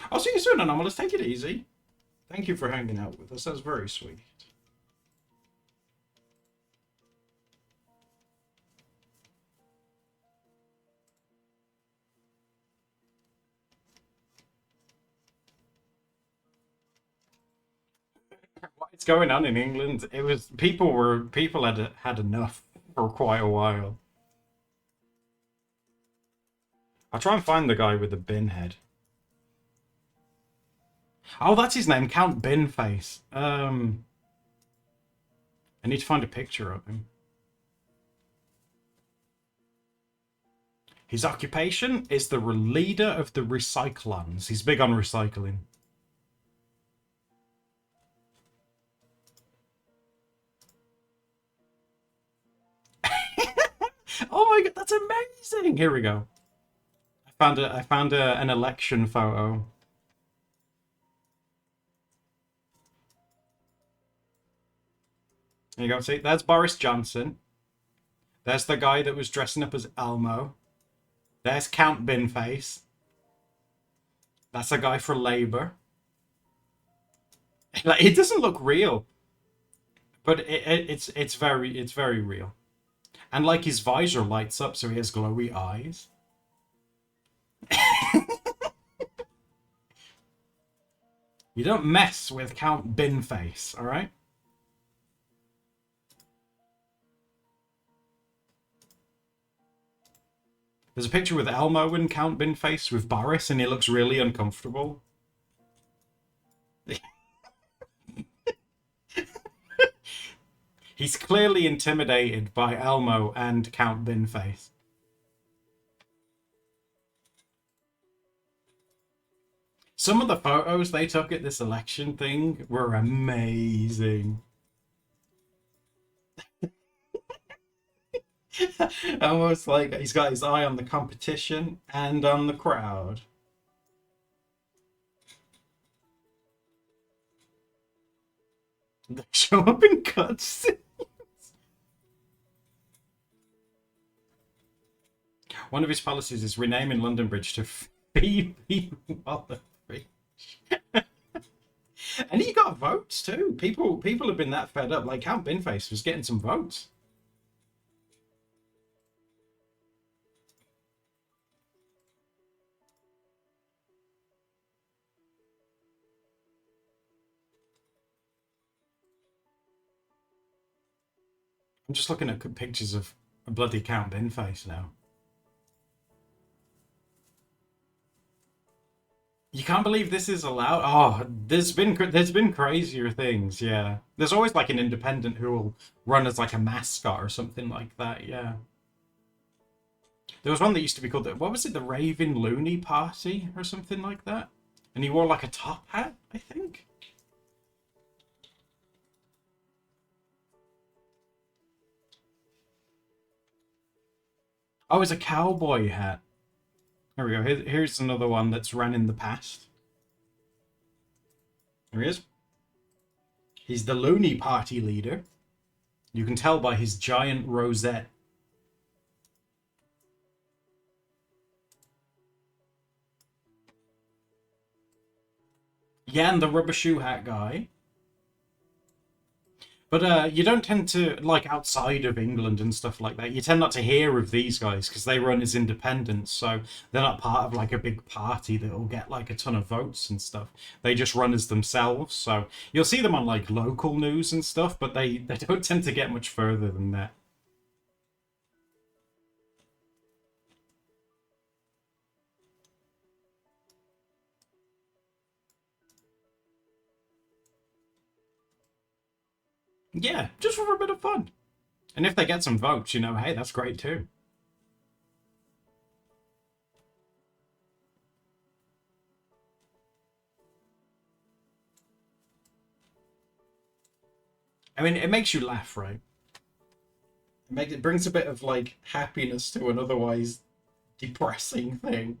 I'll see you soon, Anomalous. Take it easy. Thank you for hanging out with us. That's very sweet. Why that's going on in England. It was people had enough for quite a while. I'll try and find the guy with the bin head. Oh, that's his name, Count Binface. I need to find a picture of him. His occupation is the leader of the Recyclons. He's big on recycling. Oh my god, that's amazing! Here we go. An election photo. There you go. See, there's Boris Johnson. There's the guy that was dressing up as Elmo. There's Count Binface. That's a guy for Labour. Like, it doesn't look real, but it's very real. And like his visor lights up, so he has glowy eyes. You don't mess with Count Binface, all right? There's a picture with Elmo and Count Binface with Boris, and he looks really uncomfortable. He's clearly intimidated by Elmo and Count Binface. Some of the photos they took at this election thing were amazing. Almost like he's got his eye on the competition and on the crowd. They show up in cutscenes. One of his policies is renaming London Bridge to Phoebe Waller-Bridge. And he got votes too. People have been that fed up. Like Count Binface was getting some votes. I'm just looking at pictures of a bloody Count Binface now. You can't believe this is allowed. Oh, there's been crazier things. Yeah, there's always like an independent who will run as like a mascot or something like that. Yeah, there was one that used to be called what was it, the Raven Looney Party or something like that, and he wore like a top hat, I think. Oh, it's a cowboy hat. Here we go. Here's another one that's ran in the past. Here he is. He's the Looney Party leader. You can tell by his giant rosette. Yeah, and the rubber shoe hat guy. But you don't tend to, like, outside of England and stuff like that, you tend not to hear of these guys because they run as independents, so they're not part of, like, a big party that will get, like, a ton of votes and stuff. They just run as themselves, so you'll see them on, like, local news and stuff, but they don't tend to get much further than that. Yeah, just for a bit of fun. And if they get some votes, you know, hey, that's great too. I mean, it makes you laugh, right? It brings a bit of like happiness to an otherwise depressing thing.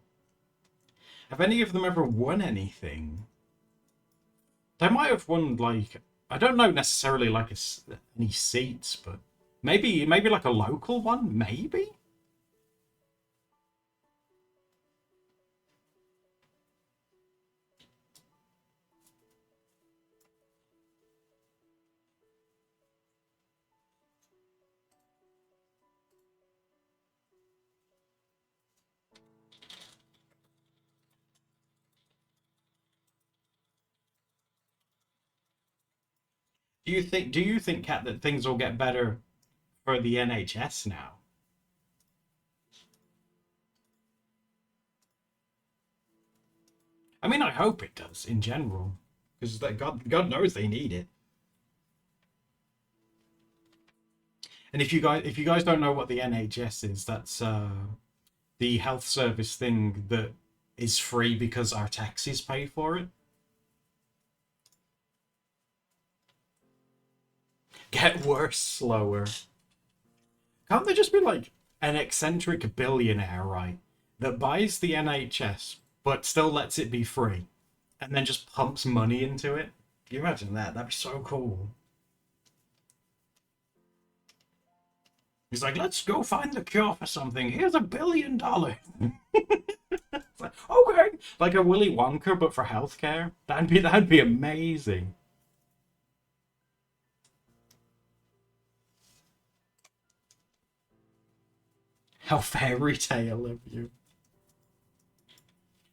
Have any of them ever won anything? They might have won like I don't know necessarily like any seats, but maybe like a local one, maybe. Do you think, Kat, that things will get better for the NHS now? I mean, I hope it does in general, because God knows they need it. And if you guys don't know what the NHS is, that's the health service thing that is free because our taxes pay for it. Get worse slower. Can't there just be like an eccentric billionaire, right, that buys the NHS but still lets it be free and then just pumps money into it? Can you imagine that? That'd be so cool. He's like, let's go find the cure for something. Here's $1 billion. It's like, okay, like a Willy Wonka, but for healthcare. That'd be amazing. How fairy tale of you.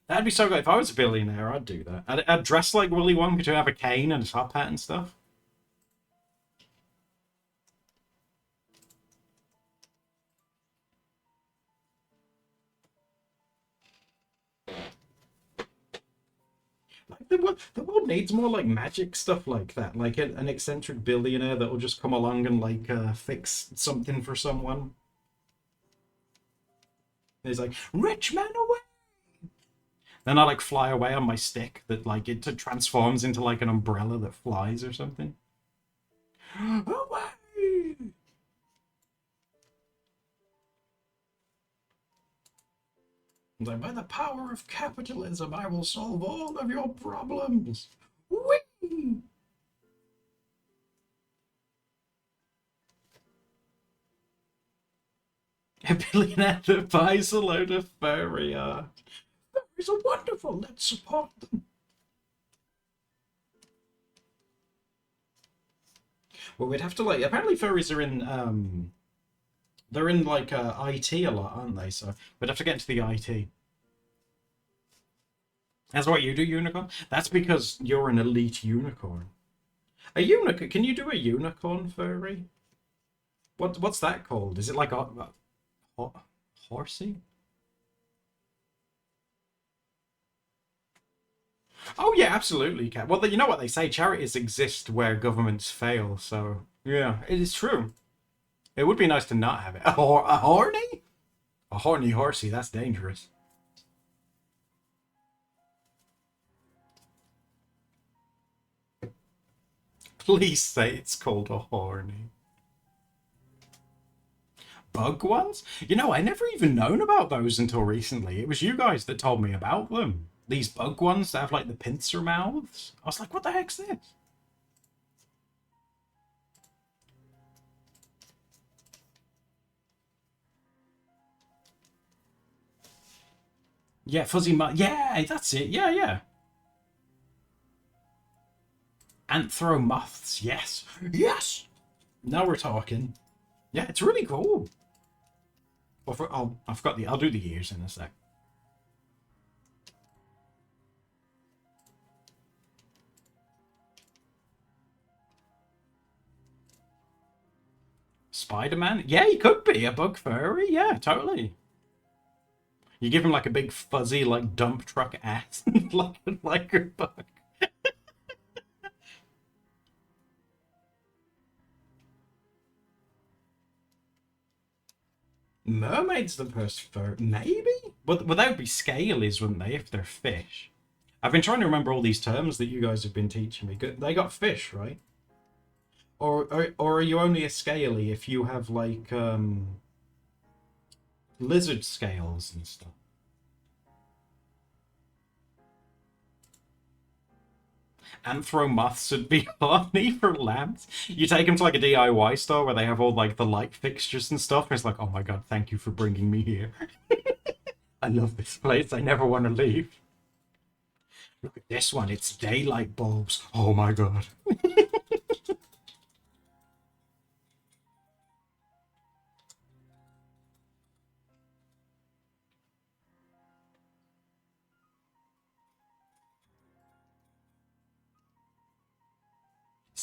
That'd be so good. If I was a billionaire, I'd do that. I'd dress like Willy Wonka to have a cane and a top hat and stuff. Like the world needs more like magic stuff like that. Like an eccentric billionaire that will just come along and like fix something for someone. And he's like, rich man away. Then I like fly away on my stick that like it transforms into like an umbrella that flies or something. Away! Like, by the power of capitalism, I will solve all of your problems. Whee! A billionaire that buys a load of furry art. Furries are wonderful. Let's support them. Well, we'd have to like. Apparently, furries are in. They're in like IT a lot, aren't they? So we'd have to get into the IT. That's what you do, unicorn. That's because you're an elite unicorn. A unicorn? Can you do a unicorn furry? What's that called? Is it like a horsey? Oh yeah, absolutely, you can. Well, you know what they say: charities exist where governments fail. So yeah, it is true. It would be nice to not have it. A horny? A horny horsey. That's dangerous. Please say it's called a horny. Bug ones? You know, I never even known about those until recently. It was you guys that told me about them. These bug ones that have like the pincer mouths. I was like, what the heck's this? Yeah, fuzzy mouth. Yeah, that's it. Yeah, yeah. Anthromoths. Yes. Yes. Now we're talking. Yeah, it's really cool. I've got the. I'll do the ears in a sec. Spider-Man? Yeah, he could be a bug furry. Yeah, totally. You give him like a big fuzzy like dump truck ass, like a bug. Mermaids the first fur, maybe. But they would be scalies, wouldn't they, if they're fish? I've been trying to remember all these terms that you guys have been teaching me. They got fish, right? Or are you only a scaly if you have like lizard scales and stuff? Anthromoths would be horny for lamps. You take them to like a DIY store where they have all like the light fixtures and stuff. And it's like, oh my god, thank you for bringing me here. I love this place. I never want to leave. Look at this one. It's daylight bulbs. Oh my god.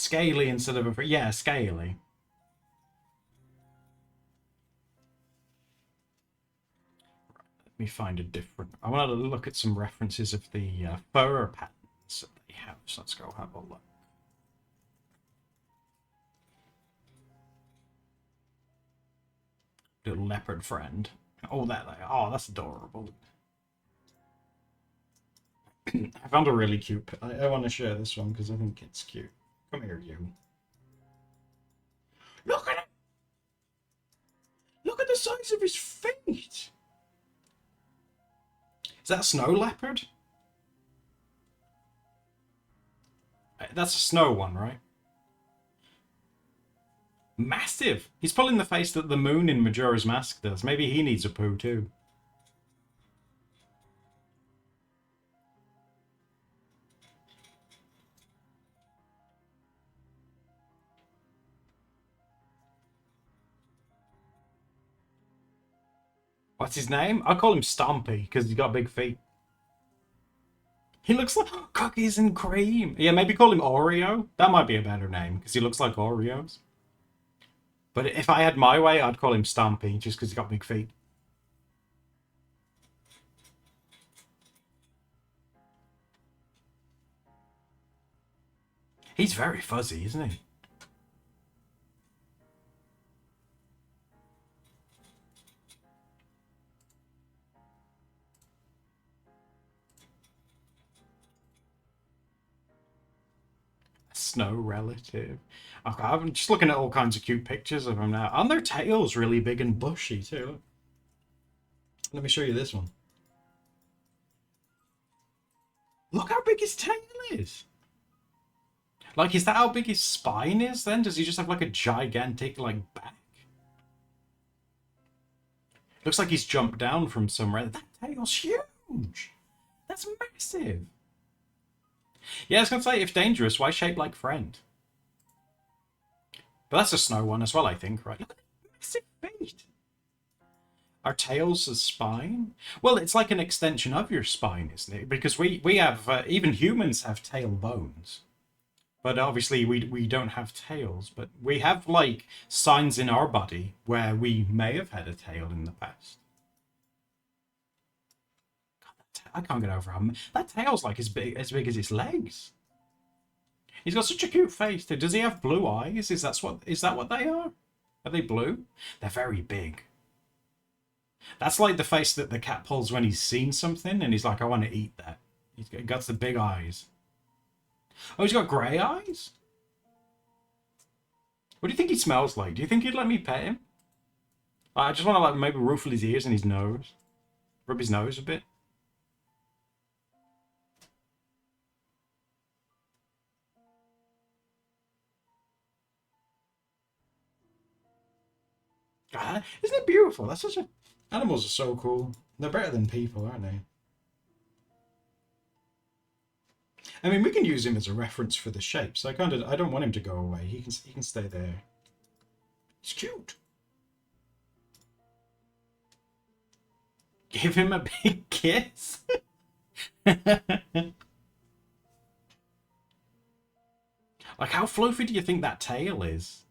Scaly instead of a... Yeah, scaly. Let me find a different... I want to look at some references of the fur patterns that they have. So let's go have a look. Little leopard friend. Oh, there they are. Oh, that's adorable. I found a really cute... I want to share this one because I think it's cute. Come here, you. Look at him! Look at the size of his feet! Is that a snow leopard? That's a snow one, right? Massive! He's pulling the face that the moon in Majora's Mask does. Maybe he needs a poo too. What's his name? I call him Stompy because he's got big feet. He looks like cookies and cream. Yeah, maybe call him Oreo. That might be a better name because he looks like Oreos. But if I had my way, I'd call him Stompy just because he's got big feet. He's very fuzzy, isn't he? Snow relative. Okay, I'm just looking at all kinds of cute pictures of them now. And their tail's really big and bushy too. Let me show you this one. Look how big his tail is. Like, is that how big his spine is then? Does he just have like a gigantic like back? Looks like he's jumped down from somewhere. That tail's huge. That's massive. Yeah, I was gonna say, if dangerous, why shape like friend? But that's a snow one as well, I think, right? Look at the massive feet. Our tail's a spine? Well, it's like an extension of your spine, isn't it? Because we have, even humans have tail bones. But obviously we don't have tails. But we have, like, signs in our body where we may have had a tail in the past. God, I can't get over how... That tail's, like, as big as its legs. He's got such a cute face, too. Does he have blue eyes? Is that what they are? Are they blue? They're very big. That's like the face that the cat pulls when he's seen something and he's like, I want to eat that. He's got the big eyes. Oh, he's got grey eyes? What do you think he smells like? Do you think he'd let me pet him? I just want to like maybe ruffle his ears and his nose. Rub his nose a bit. God, isn't it beautiful? That's such a... Animals are so cool. They're better than people, aren't they? I mean, we can use him as a reference for the shapes. I don't want him to go away. He can stay there. He's cute. Give him a big kiss. Like, how fluffy do you think that tail is?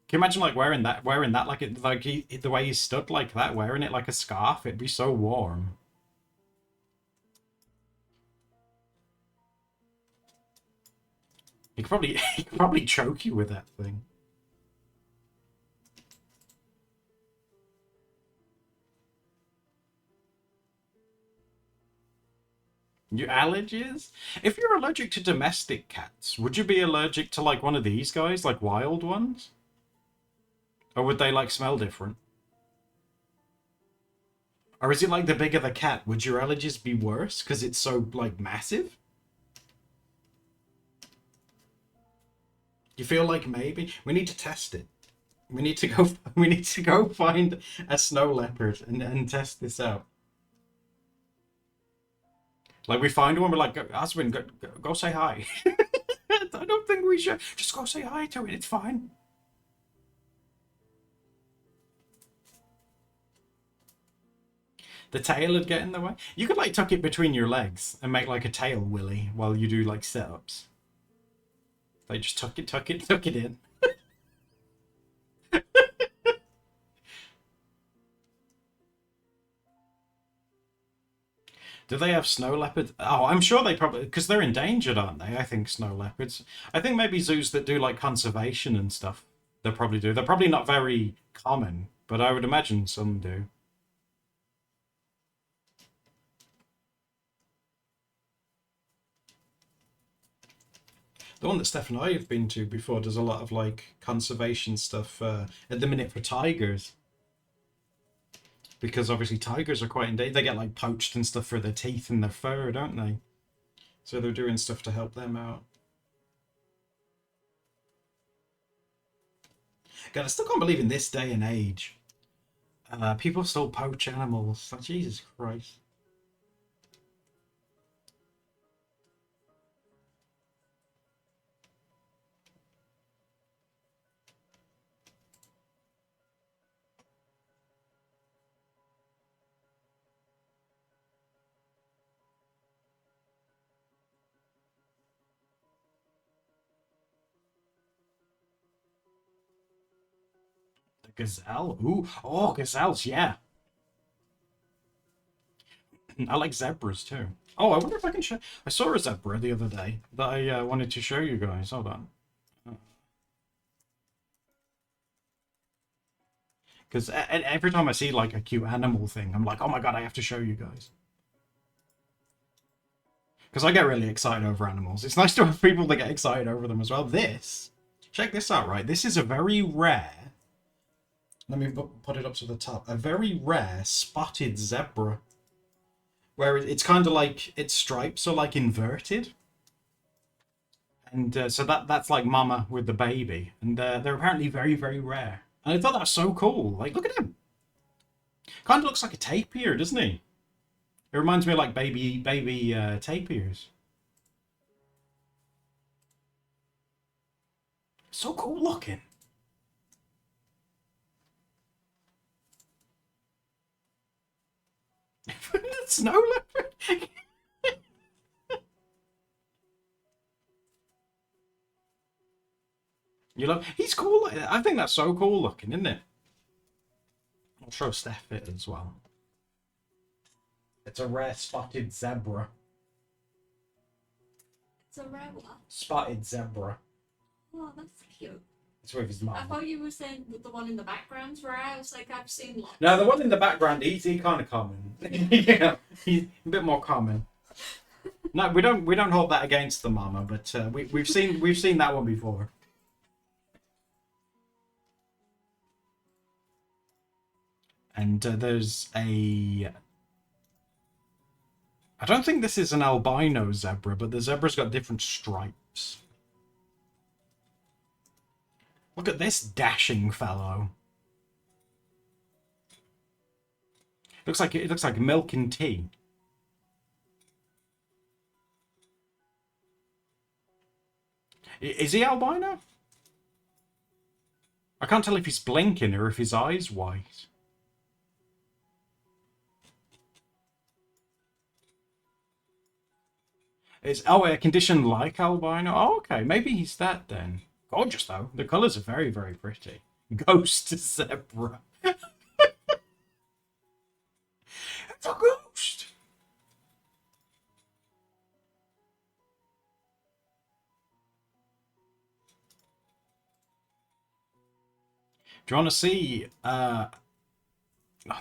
Can you imagine like wearing that like the way he's stood like that, wearing it like a scarf? It'd be so warm. He could probably choke you with that thing. Your allergies? If you're allergic to domestic cats, would you be allergic to like one of these guys, like wild ones? Or would they like smell different? Or is it like the bigger the cat, would your allergies be worse because it's so like massive? You feel like maybe we need to test it. We need to go. We need to go find a snow leopard and test this out. Like we find one, we're like, husband, go say hi. I don't think we should. Just go say hi to it. It's fine. The tail would get in the way. You could like tuck it between your legs and make like a tail willy while you do like sit-ups. They just took it in. Do they have snow leopards? Oh, I'm sure they probably, because they're endangered, aren't they? I think snow leopards. I think maybe zoos that do like conservation and stuff, they probably do. They're probably not very common, but I would imagine some do. The one that Steph and I have been to before does a lot of like conservation stuff at the minute for tigers. Because obviously tigers are quite endangered. They get like poached and stuff for their teeth and their fur, don't they? So they're doing stuff to help them out. God, I still can't believe in this day and age, people still poach animals. Like, Jesus Christ. The gazelle? Ooh, oh, gazelles, yeah. I like zebras too. Oh, I wonder if I can show. I saw a zebra the other day that I wanted to show you guys. Hold on. Because every time I see like a cute animal thing, I'm like, oh my god, I have to show you guys. Because I get really excited over animals. It's nice to have people that get excited over them as well. Check this out, right? This is a very rare, let me put it up to the top, a very rare spotted zebra. Where it's kind of like its stripes are like inverted. And so that's like mama with the baby. And they're apparently very, very rare. And I thought that was so cool. Like, look at him. Kind of looks like a tapir, doesn't he? It reminds me of like baby tapirs. So cool looking. Snow leopard. You love. He's cool. I think that's so cool looking, isn't it? I'll show Steph it as well. It's a rare spotted zebra. It's a rare one. Spotted zebra. Oh, that's cute. It's with his mum. I thought you were saying that the one in the background's rare. I was like, I've seen lots. No, the one in the background, he's kind of common. Yeah, he's a bit more common. No, we don't hold that against the mama, but we've seen that one before. And there's a. I don't think this is an albino zebra, but the zebra's got different stripes. Look at this dashing fellow. It looks like milk and tea. Is he albino? I can't tell if he's blinking or if his eye's white. It's a condition like albino. Oh, okay, maybe he's that then. Gorgeous though. The colours are very, very pretty. Ghost zebra. It's a ghost. Do you want to see?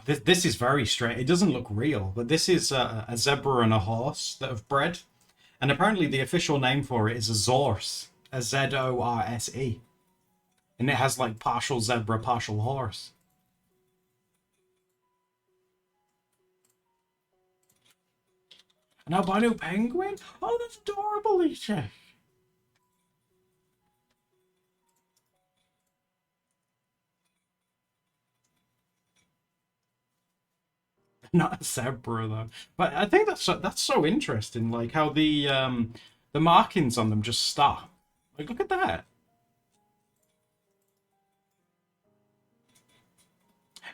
This is very strange. It doesn't look real, but this is a zebra and a horse that have bred. And apparently the official name for it is a zorse. A Zorse. And it has like partial zebra, partial horse. An albino penguin? Oh, that's adorable, Isha. Not a zebra though. But I think that's so interesting, like how the markings on them just stop. Like look at that.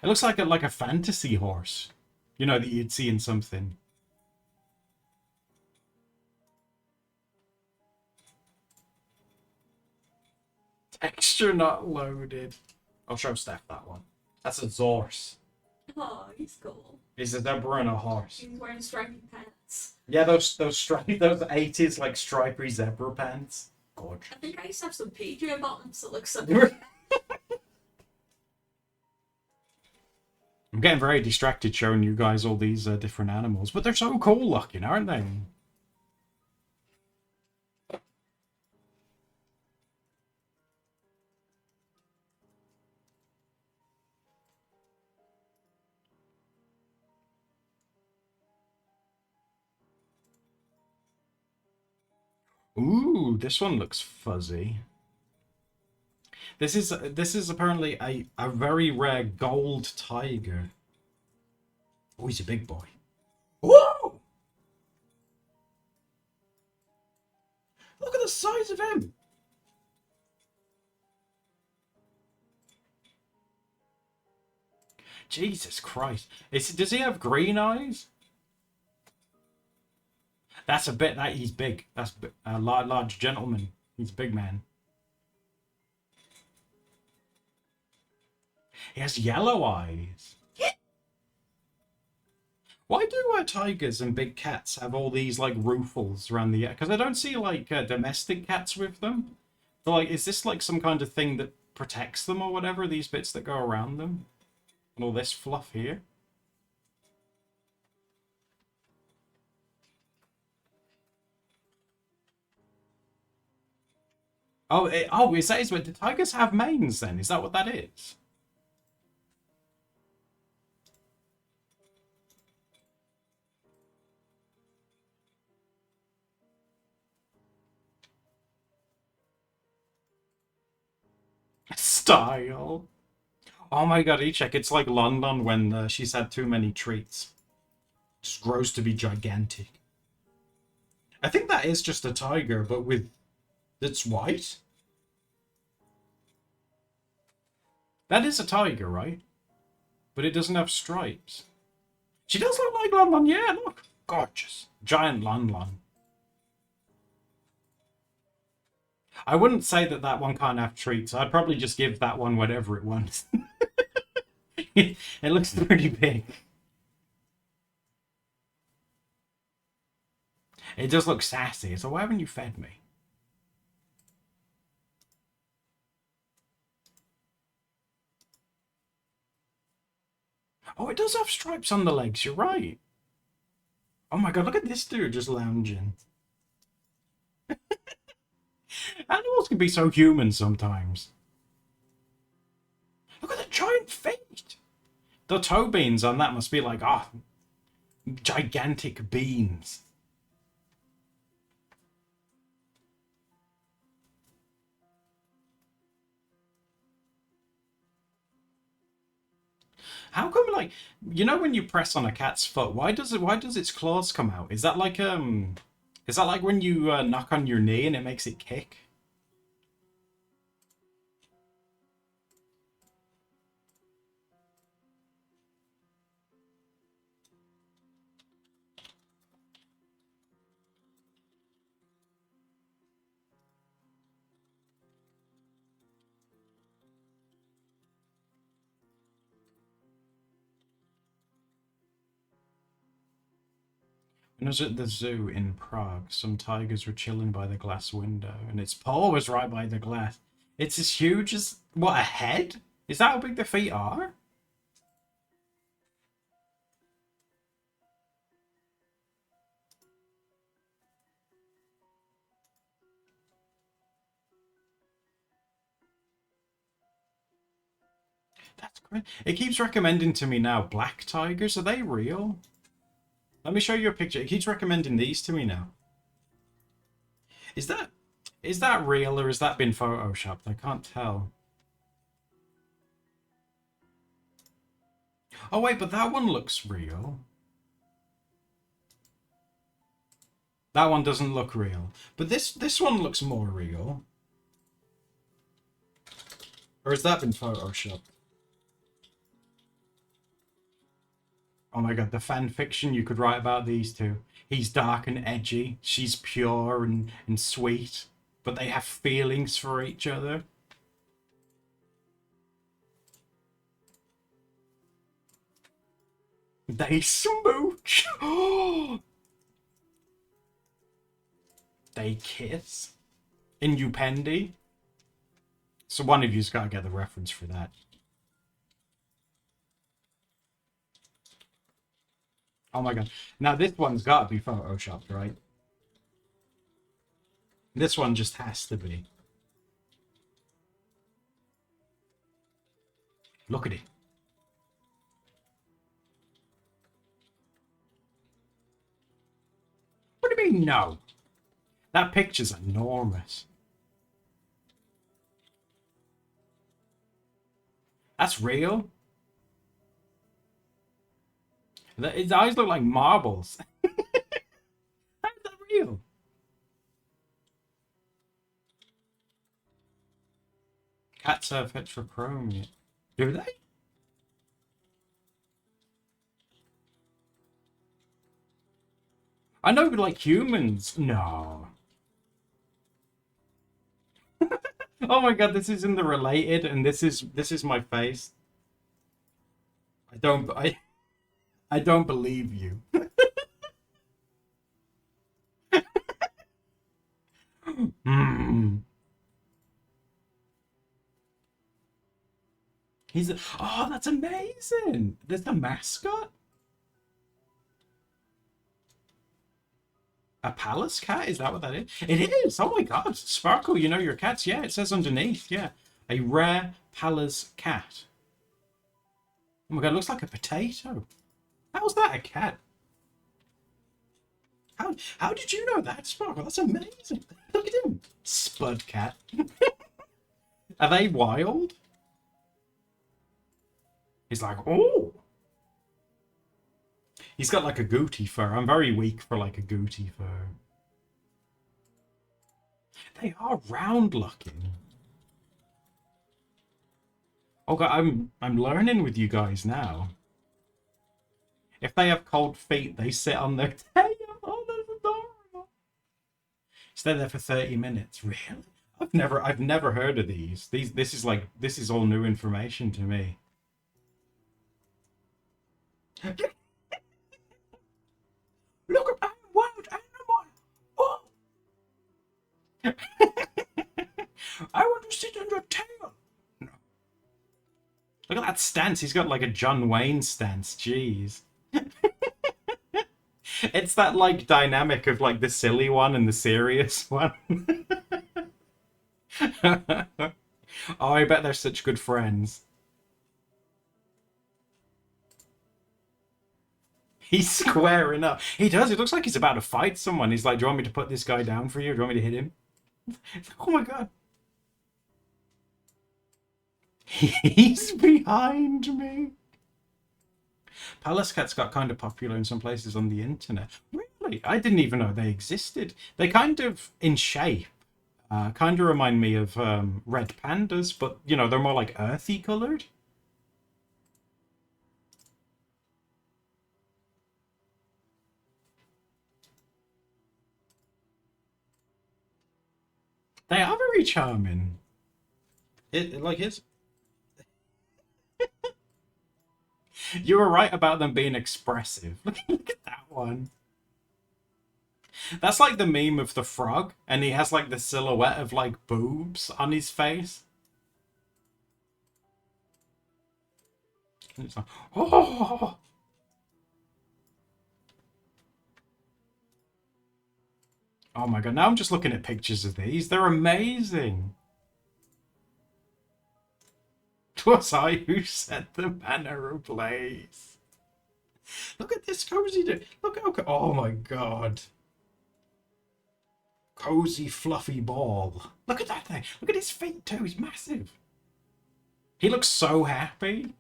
It looks like a fantasy horse. You know, that you'd see in something. Extra not loaded. I'll show Steph that one. That's a horse. Oh, he's cool. He's a zebra and a horse. He's wearing stripy pants. Yeah, those stripy, those 80s like stripy zebra pants. Gorgeous. I think I used to have some PJ bottoms that look similar. I'm getting very distracted showing you guys all these different animals, but they're so cool looking, aren't they? Ooh, this one looks fuzzy. This is apparently a very rare gold tiger. Oh, he's a big boy. Whoa! Look at the size of him. Jesus Christ. Does he have green eyes? That's a bit that he's big. That's a large gentleman. He's a big man. He has yellow eyes. Why do tigers and big cats have all these like ruffles around the? Because I don't see like domestic cats with them. So, like, is this like some kind of thing that protects them or whatever? These bits that go around them, and all this fluff here. Oh, is that is what? Do tigers have manes then? Is that what that is? Style. Oh my god, check. It's like London when she's had too many treats. Just grows to be gigantic. I think that is just a tiger, but with it's white. That is a tiger, right? But it doesn't have stripes. She does look like Lon Lon, yeah, look. Gorgeous. Giant Lon Lon. I wouldn't say that that one can't have treats. I'd probably just give that one whatever it wants. It looks pretty big. It does look sassy, so why haven't you fed me? Oh, it does have stripes on the legs, you're right. Oh my god, look at this dude just lounging. Animals can be so human sometimes. Look at the giant feet. The toe beans on that must be like, gigantic beans. How come, like, when you press on a cat's foot, why does its claws come out? Is that like when you knock on your knee and it makes it kick? When I was at the zoo in Prague, some tigers were chilling by the glass window, and its paw was right by the glass. It's as huge as, what, a head? Is that how big the feet are? That's great. It keeps recommending to me now black tigers. Are they real? Let me show you a picture. It keeps recommending these to me now. Is that real or has that been photoshopped? I can't tell. Oh wait, but that one looks real. That one doesn't look real. But this one looks more real. Or has that been photoshopped? Oh my god, the fan fiction you could write about these two. He's dark and edgy. She's pure and sweet. But they have feelings for each other. They smooch. They kiss. In Upendi. So one of you's got to get the reference for that. Oh my god. Now this one's got to be photoshopped, right? This one just has to be. Look at it. What do you mean, no? That picture's enormous. That's real? His eyes look like marbles. How's that real? Cats have heterochromia. Do they? I know, like humans. No. Oh my god, this is in the related, and this is my face. I don't believe you. Hmm. Oh, that's amazing. There's the mascot. A palace cat? Is that what that is? It is. Oh my god, Sparkle. You know your cats. Yeah, it says underneath. Yeah, a rare palace cat. Oh my god, it looks like a potato. How's that a cat? How did you know that, Sparkle? That's amazing. Look at him. Spud cat. Are they wild? He's like, oh. He's got like a gooty fur. I'm very weak for like a gooty fur. They are round looking. Oh god, I'm learning with you guys now. If they have cold feet, they sit on their tail. Oh, that's adorable. Stay there for 30 minutes. Really? I've never heard of these. This is all new information to me. Look at that wild animal. Oh, I want to sit on your tail. No. Look at that stance. He's got like a John Wayne stance. Jeez. It's that like dynamic of like the silly one and the serious one. Oh, I bet they're such good friends. He's squaring up. He does. It looks like he's about to fight someone. He's like, "Do you want me to put this guy down for you? Do you want me to hit him?" Oh my god. He's behind me. Palace cats got kind of popular in some places on the internet. Really? I didn't even know they existed. They kind of, in shape, kind of remind me of red pandas, but you know, they're more like earthy colored. They are very charming. It like it's You were right about them being expressive. Look at that one. That's like the meme of the frog, and he has like the silhouette of like boobs on his face. And it's like, oh, oh my god! Now I'm just looking at pictures of these. They're amazing. 'Twas I who set the manner ablaze. Look at this cozy dude. Look, okay. Oh my god. Cozy fluffy ball. Look at that thing. Look at his feet too. He's massive. He looks so happy.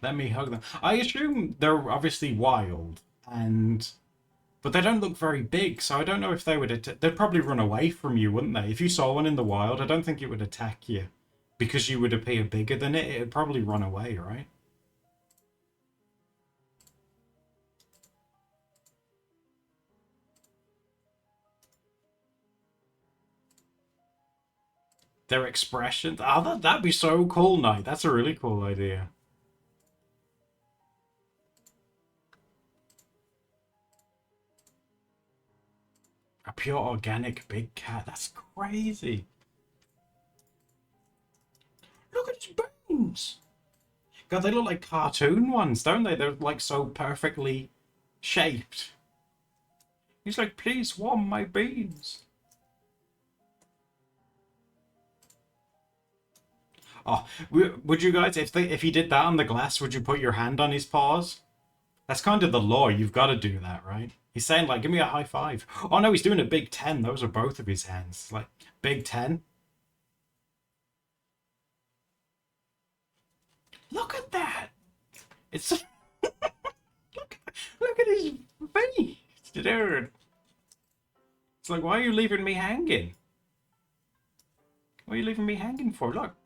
Let me hug them. I assume they're obviously wild, and but they don't look very big, so I don't know if they would. They'd probably run away from you, wouldn't they? If you saw one in the wild, I don't think it would attack you because you would appear bigger than it. It'd probably run away, right? Their expressions. Oh, that'd be so cool, Knight. That's a really cool idea. A pure organic big cat. That's crazy. Look at his bones. God, they look like cartoon ones, don't they? They're like so perfectly shaped. He's like, please warm my beans. Oh, would you guys, if he did that on the glass, would you put your hand on his paws? That's kind of the law. You've got to do that, right? He's saying like, give me a high five. Oh no, he's doing a big 10. Those are both of his hands. Like big 10. Look at that. It's look, look at his face, dude. It's like, why are you leaving me hanging? What are you leaving me hanging for? Look,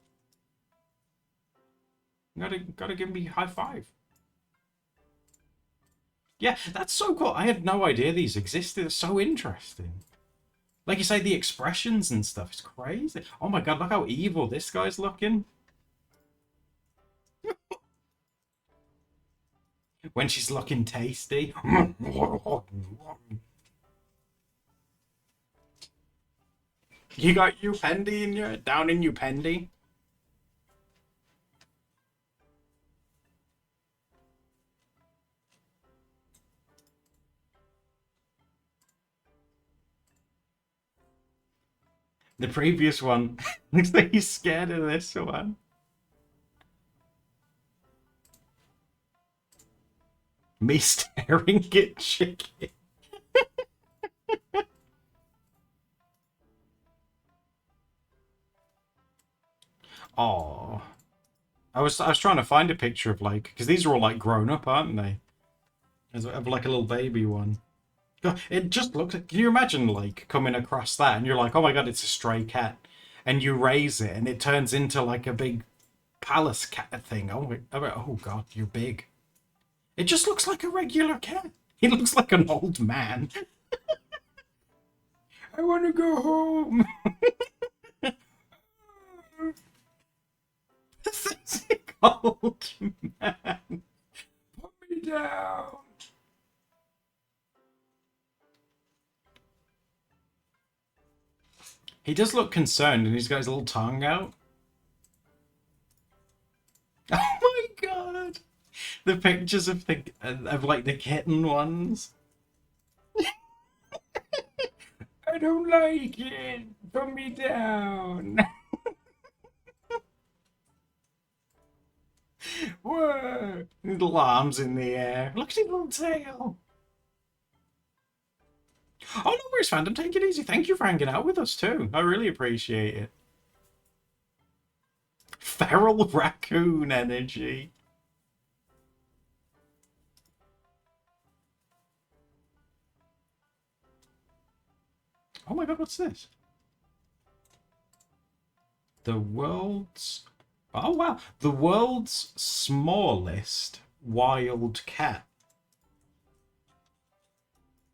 you gotta give me a high five. Yeah, that's so cool. I had no idea these existed. It's so interesting. Like you say, the expressions and stuff is crazy. Oh my god, look how evil this guy's looking. When she's looking tasty. You got you pendy in your down in you pendy. The previous one looks like he's scared of this one. Me staring at chicken. Oh, I was trying to find a picture of like because these are all like grown up, aren't they? There's like a little baby one. God, it just looks. Can you imagine like coming across that and you're like, oh my god, it's a stray cat, and you raise it and it turns into like a big palace cat thing. Oh god, you're big. It just looks like a regular cat. He looks like an old man. I want to go home. Pathetic old man. Put me down. He does look concerned and he's got his little tongue out. Oh my god. The pictures of like the kitten ones. I don't like it. Put me down. Whoa. Little arms in the air. Look at his little tail. Oh, no worries, fandom. Take it easy. Thank you for hanging out with us too. I really appreciate it. Feral raccoon energy. Oh my god, what's this? The world's... Oh wow. The world's smallest wild cat.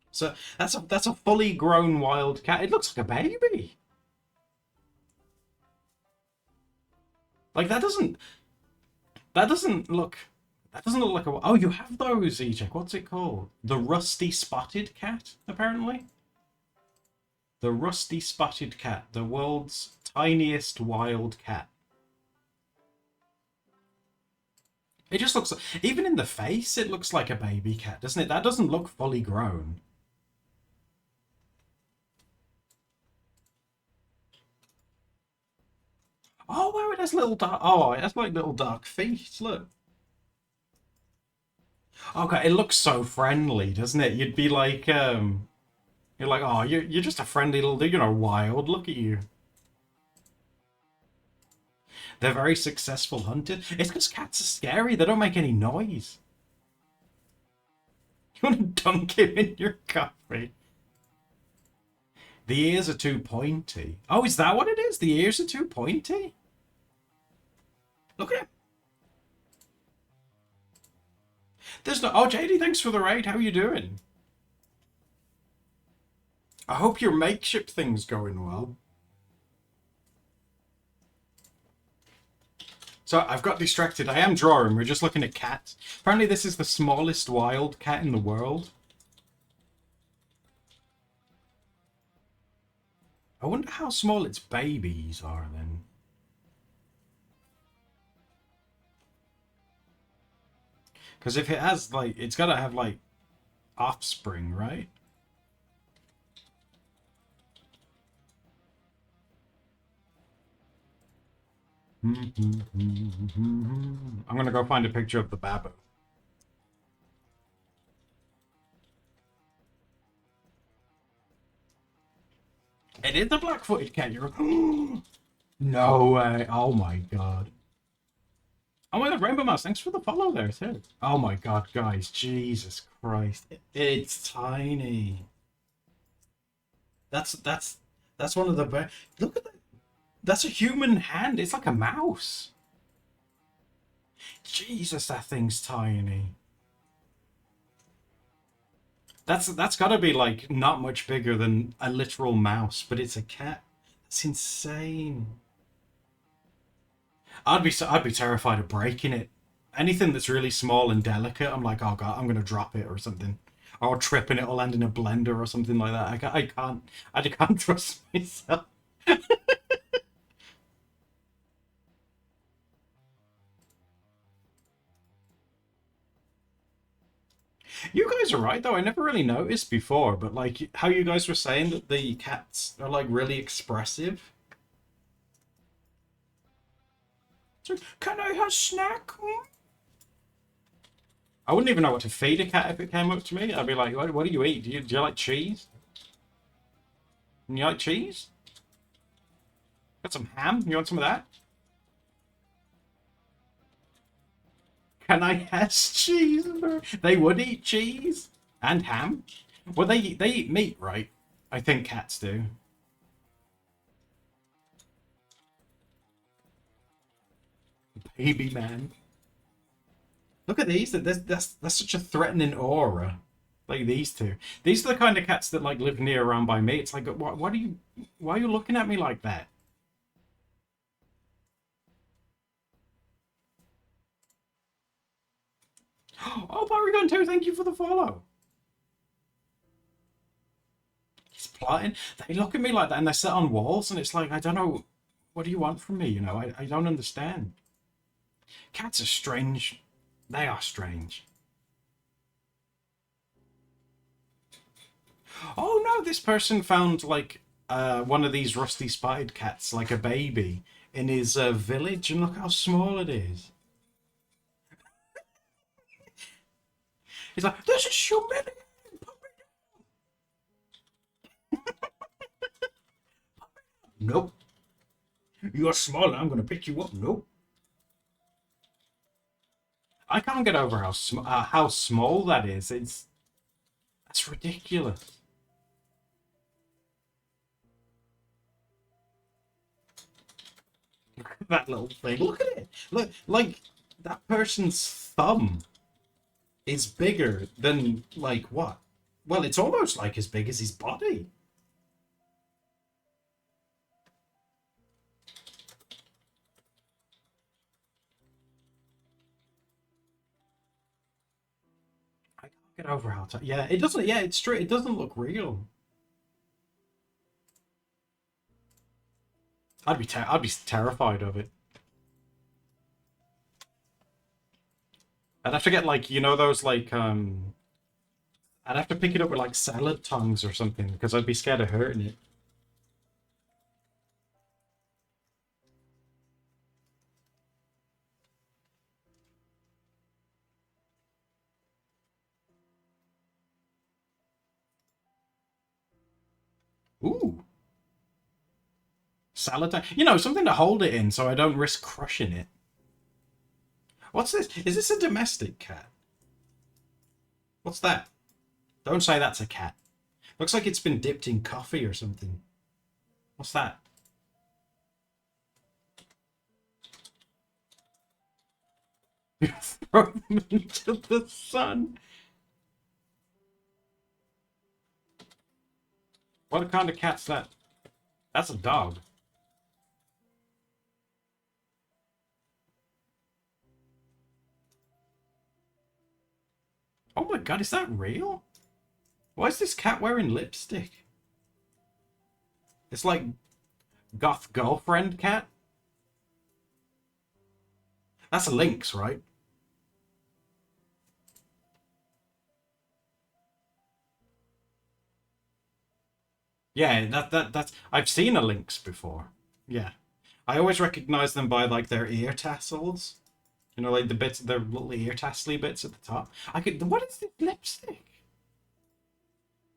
So that's a fully grown wild cat. It looks like a baby. Like that doesn't look like a... Oh, you have those, Ejek. What's it called? The rusty spotted cat, apparently. The rusty spotted cat, the world's tiniest wild cat. It just looks, even in the face, it looks like a baby cat, doesn't it? That doesn't look fully grown. Oh, wow, it has little dark, oh, it has like little dark feet, look. Okay, it looks so friendly, doesn't it? You'd be like, you're like, oh, you're just a friendly little dude, wild, look at you. They're very successful hunted. It's because cats are scary, they don't make any noise. You want to dunk him in your coffee? The ears are too pointy. Oh, is that what it is? The ears are too pointy? Look at it. There's no... Oh, JD, thanks for the raid. How are you doing? I hope your makeshift thing's going well. So I've got distracted. I am drawing. We're just looking at cats. Apparently this is the smallest wild cat in the world. I wonder how small its babies are then. Because if it has, like, it's got to have, like, offspring, right? I'm gonna go find a picture of the babu. It is the black-footed cat. You're no way. Oh my god. Oh my god, Rainbow Mouse, thanks for the follow there too. Oh my god, guys, Jesus Christ. It's tiny. That's one of the best. Look at that. That's a human hand. It's like a mouse. Jesus, that thing's tiny. That's got to be like not much bigger than a literal mouse, but it's a cat. That's insane. I'd be terrified of breaking it. Anything that's really small and delicate, I'm like, oh god, I'm gonna drop it or something, or trip and it'll land in a blender or something like that. I can't trust myself. You guys are right though. I never really noticed before, but like how you guys were saying that the cats are like really expressive. So, can I have snack? I wouldn't even know what to feed a cat if it came up to me. I'd be like, what do you eat? Do you like cheese? And you like cheese? Got some ham? You want some of that? Can I have cheese? They would eat cheese and ham. Well, they eat meat, right? I think cats do. Baby man. Look at these. That's such a threatening aura. Like these two. These are the kind of cats that like live near around by me. It's like, why are you looking at me like that? Oh, Porygon 2, thank you for the follow. He's plotting. They look at me like that and they sit on walls, and it's like, I don't know. What do you want from me? I don't understand. Cats are strange. They are strange. Oh no, this person found like one of these rusty spotted cats, like a baby, in his village, and look how small it is. He's like, this is humiliating. Nope. You're small and I'm going to pick you up. Nope. I can't get over how small that is. That's ridiculous. Look at that little thing. Look at it. Look, like that person's thumb is bigger than like what? Well, it's almost like as big as his body. I can't get over how. Yeah, it doesn't. Yeah, it's true. It doesn't look real. I'd be terrified of it. I'd have to get like those like I'd have to pick it up with like salad tongs or something because I'd be scared of hurting it. Ooh, salad tong. Something to hold it in so I don't risk crushing it. What's this? Is this a domestic cat? What's that? Don't say that's a cat. Looks like it's been dipped in coffee or something. What's that? Throw them into the sun. What kind of cat's that? That's a dog. Oh my god, is that real? Why is this cat wearing lipstick? It's like goth girlfriend cat. That's a lynx, right? Yeah, that's I've seen a lynx before. Yeah. I always recognize them by like their ear tassels. You know, like the bits, their little ear tassely bits at the top. I could. What is this lipstick?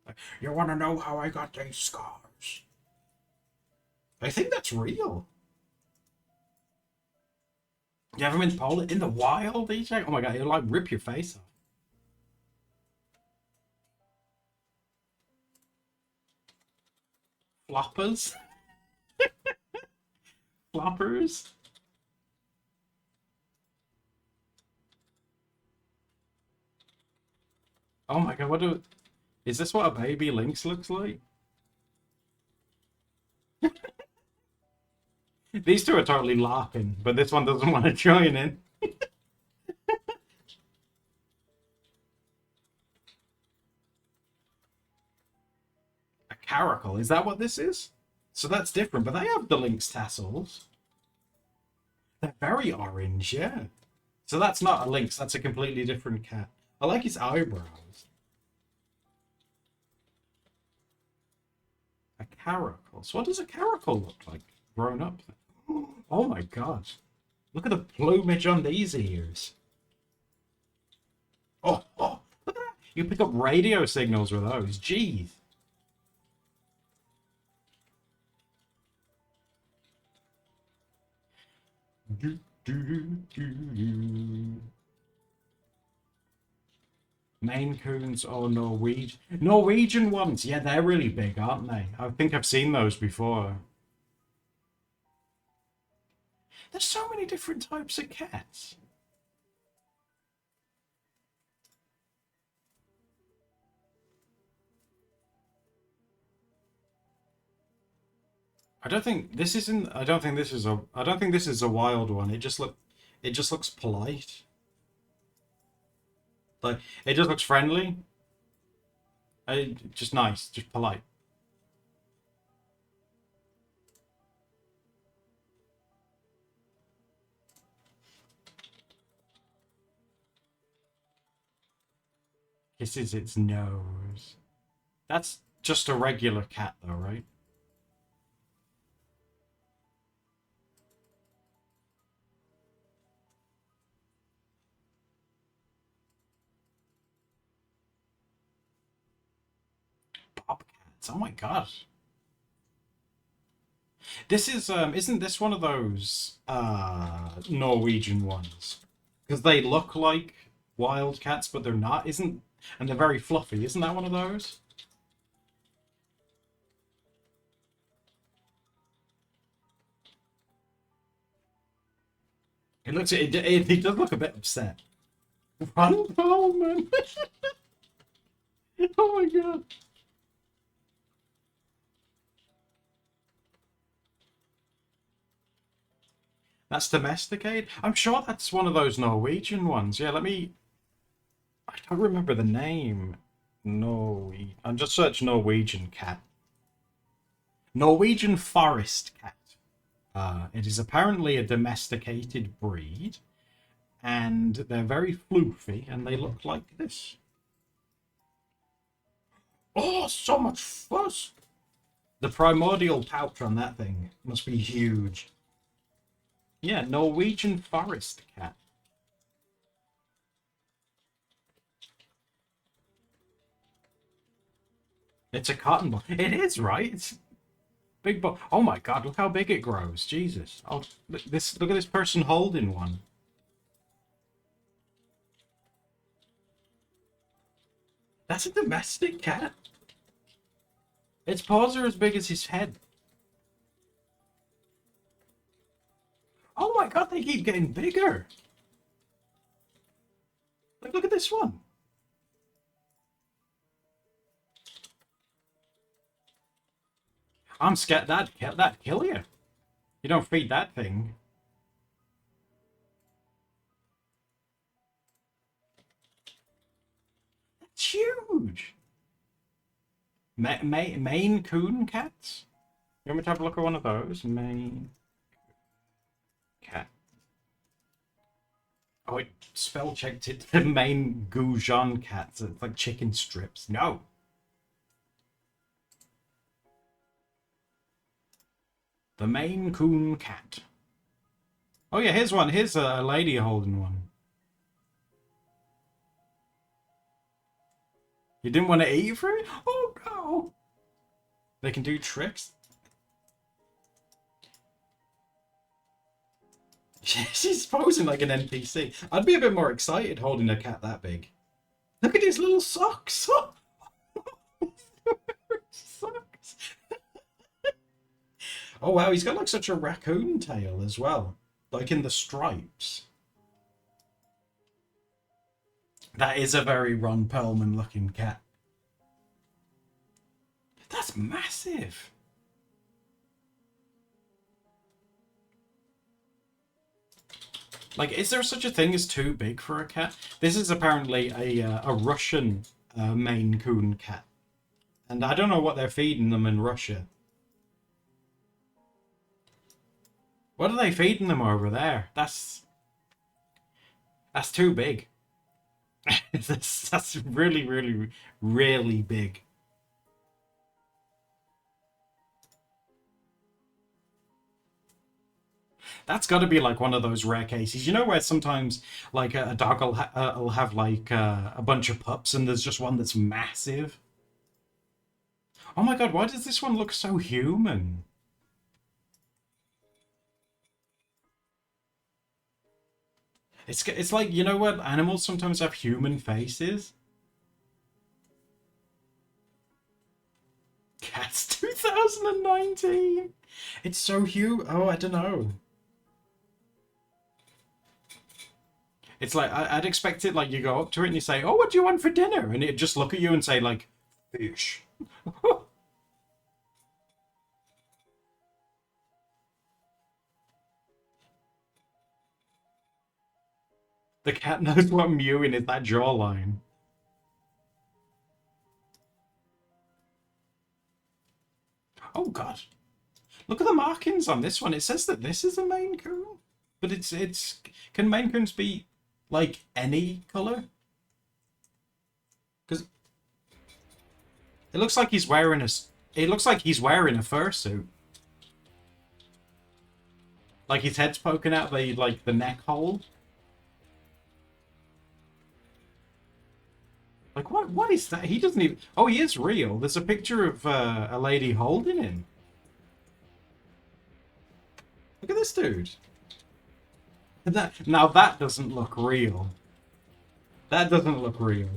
Like, you want to know how I got these scars? I think that's real. You ever been to Poland in the wild, DJ? Oh my god, it'll like rip your face off. Floppers, floppers. Oh my god, what do? Is this what a baby lynx looks like? These two are totally laughing, but this one doesn't want to join in. A caracal, is that what this is? So that's different, but they have the lynx tassels. They're very orange, yeah. So that's not a lynx, that's a completely different cat. I like his eyebrows. A caracal. So what does a caracal look like grown up? Oh my god. Look at the plumage on these ears. Oh, look at that. You pick up radio signals with those. Jeez. Do, do, do, do. Maine Coons or Norwegian? Norwegian ones. Yeah, they're really big, aren't they? I think I've seen those before. There's so many different types of cats. I don't think this isn't. I don't think this is a. I don't think this is a wild one. It just looks polite. Like it just looks friendly. Just nice, just polite. Kisses its nose. That's just a regular cat, though, right? Bobcats. Oh my god. This is isn't this one of those Norwegian ones? Because they look like wild cats, but they're not, isn't and they're very fluffy. Isn't that one of those? It does look a bit upset. Run, Coleman! Oh my god. That's domesticated? I'm sure that's one of those Norwegian ones. Yeah, let me. I don't remember the name. I'm just search Norwegian cat. Norwegian forest cat. It is apparently a domesticated breed, and they're very floofy, and they look like this. Oh, so much fuzz! The primordial pouch on that thing must be huge. Yeah, Norwegian forest cat. It's a cotton ball. It is, right? It's big ball. Oh my god, look how big it grows. Jesus. Oh, look at this person holding one. That's a domestic cat. Its paws are as big as his head. Oh my god, they keep getting bigger. Like, look at this one. I'm scared that'd kill you. You don't feed that thing. Maine Coon cats? You want me to have a look at one of those? Maine cat. Oh, it spell checked it to Maine Goujon cats. It's like chicken strips. No. The Maine Coon cat. Oh yeah, here's one. Here's a lady holding one. You didn't want to eat fruit? Oh no. They can do tricks. She's posing like an NPC. I'd be a bit more excited holding a cat that big. Look at his little socks. Socks. Oh wow, he's got like such a raccoon tail as well. Like in the stripes. That is a very Ron Perlman looking cat. That's massive. Like, is there such a thing as too big for a cat? This is apparently a Russian Maine Coon cat. And I don't know what they're feeding them in Russia. What are they feeding them over there? That's too big. That's really, really, really big. That's got to be like one of those rare cases, you know, where sometimes like a dog will have like a bunch of pups, and there's just one that's massive. Oh my god, why does this one look so human? It's like, you know what, animals sometimes have human faces. Cats 2019. It's so huge. Oh, I don't know. It's like I'd expect it like you go up to it and you say, "Oh, what do you want for dinner?" and it'd just look at you and say like, "Fish." The cat knows what mewing is. That jawline. Oh god, look at the markings on this one. It says that this is a Maine Coon, but it's can Maine Coons be like any color? Because it looks like he's wearing a. It looks like he's wearing a fursuit. Like his head's poking out the neck hole. Like what is that? He doesn't even. Oh, he is real. There's a picture of a lady holding him. Look at this dude. Now that doesn't look real. That doesn't look real.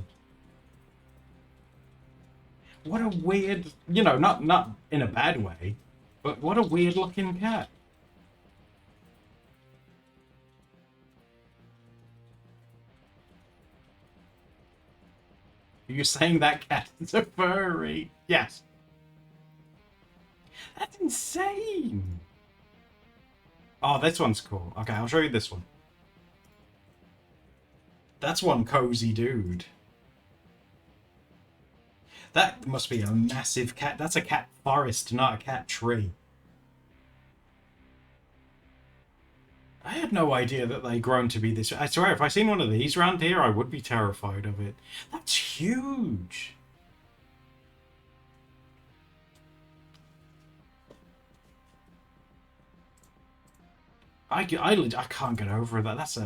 What a weird, you know, not in a bad way, but what a weird looking cat. Are you saying that cat is a furry? Yes. That's insane. Oh, this one's cool. Okay, I'll show you this one. That's one cozy dude. That must be a massive cat. That's a cat forest, not a cat tree. I had no idea that they grown to be this. I swear, if I seen one of these around here, I would be terrified of it. That's huge. I can't get over that.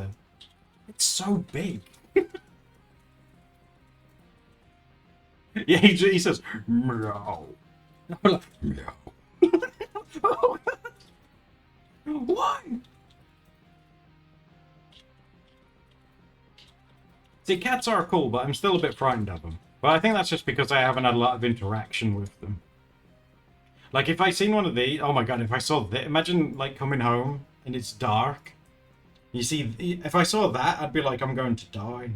It's so big. Yeah, he says meow. Meow. Oh, why? See, cats are cool, but I'm still a bit frightened of them. But I think that's just because I haven't had a lot of interaction with them. Like, if I seen one of these, oh my god, if I saw that, imagine, like, coming home and it's dark. You see, if I saw that, I'd be like, I'm going to die.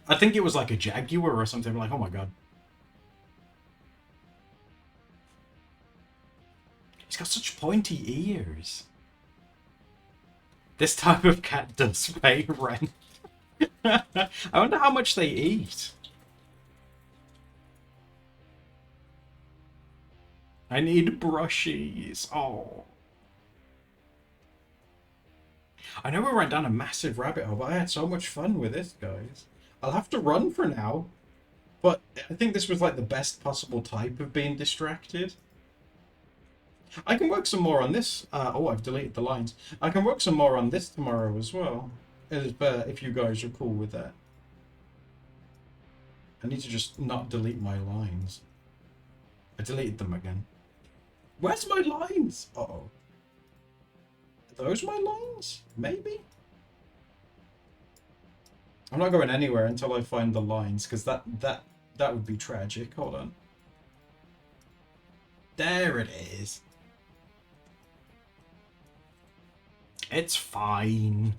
I think it was like a jaguar or something, like, oh my god. He's got such pointy ears. This type of cat does pay rent. I wonder how much they eat. I need brushies. Oh. I know we went down a massive rabbit hole, but I had so much fun with this, guys. I'll have to run for now, but I think this was like the best possible type of being distracted. I can work some more on this. Oh, I've deleted the lines. I can work some more on this tomorrow as well, if you guys are cool with that. I need to just not delete my lines. I deleted them again. Where's my lines? Uh-oh. Are those my lines? Maybe? I'm not going anywhere until I find the lines, because that would be tragic. Hold on. There it is. It's fine.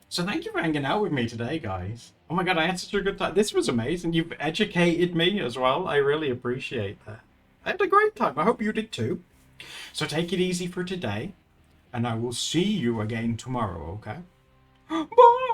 So thank you for hanging out with me today, guys. Oh my god, I had such a good time. This was amazing. You've educated me as well. I really appreciate that. I had a great time. I hope you did too. So take it easy for today, and I will see you again tomorrow, okay? Bye!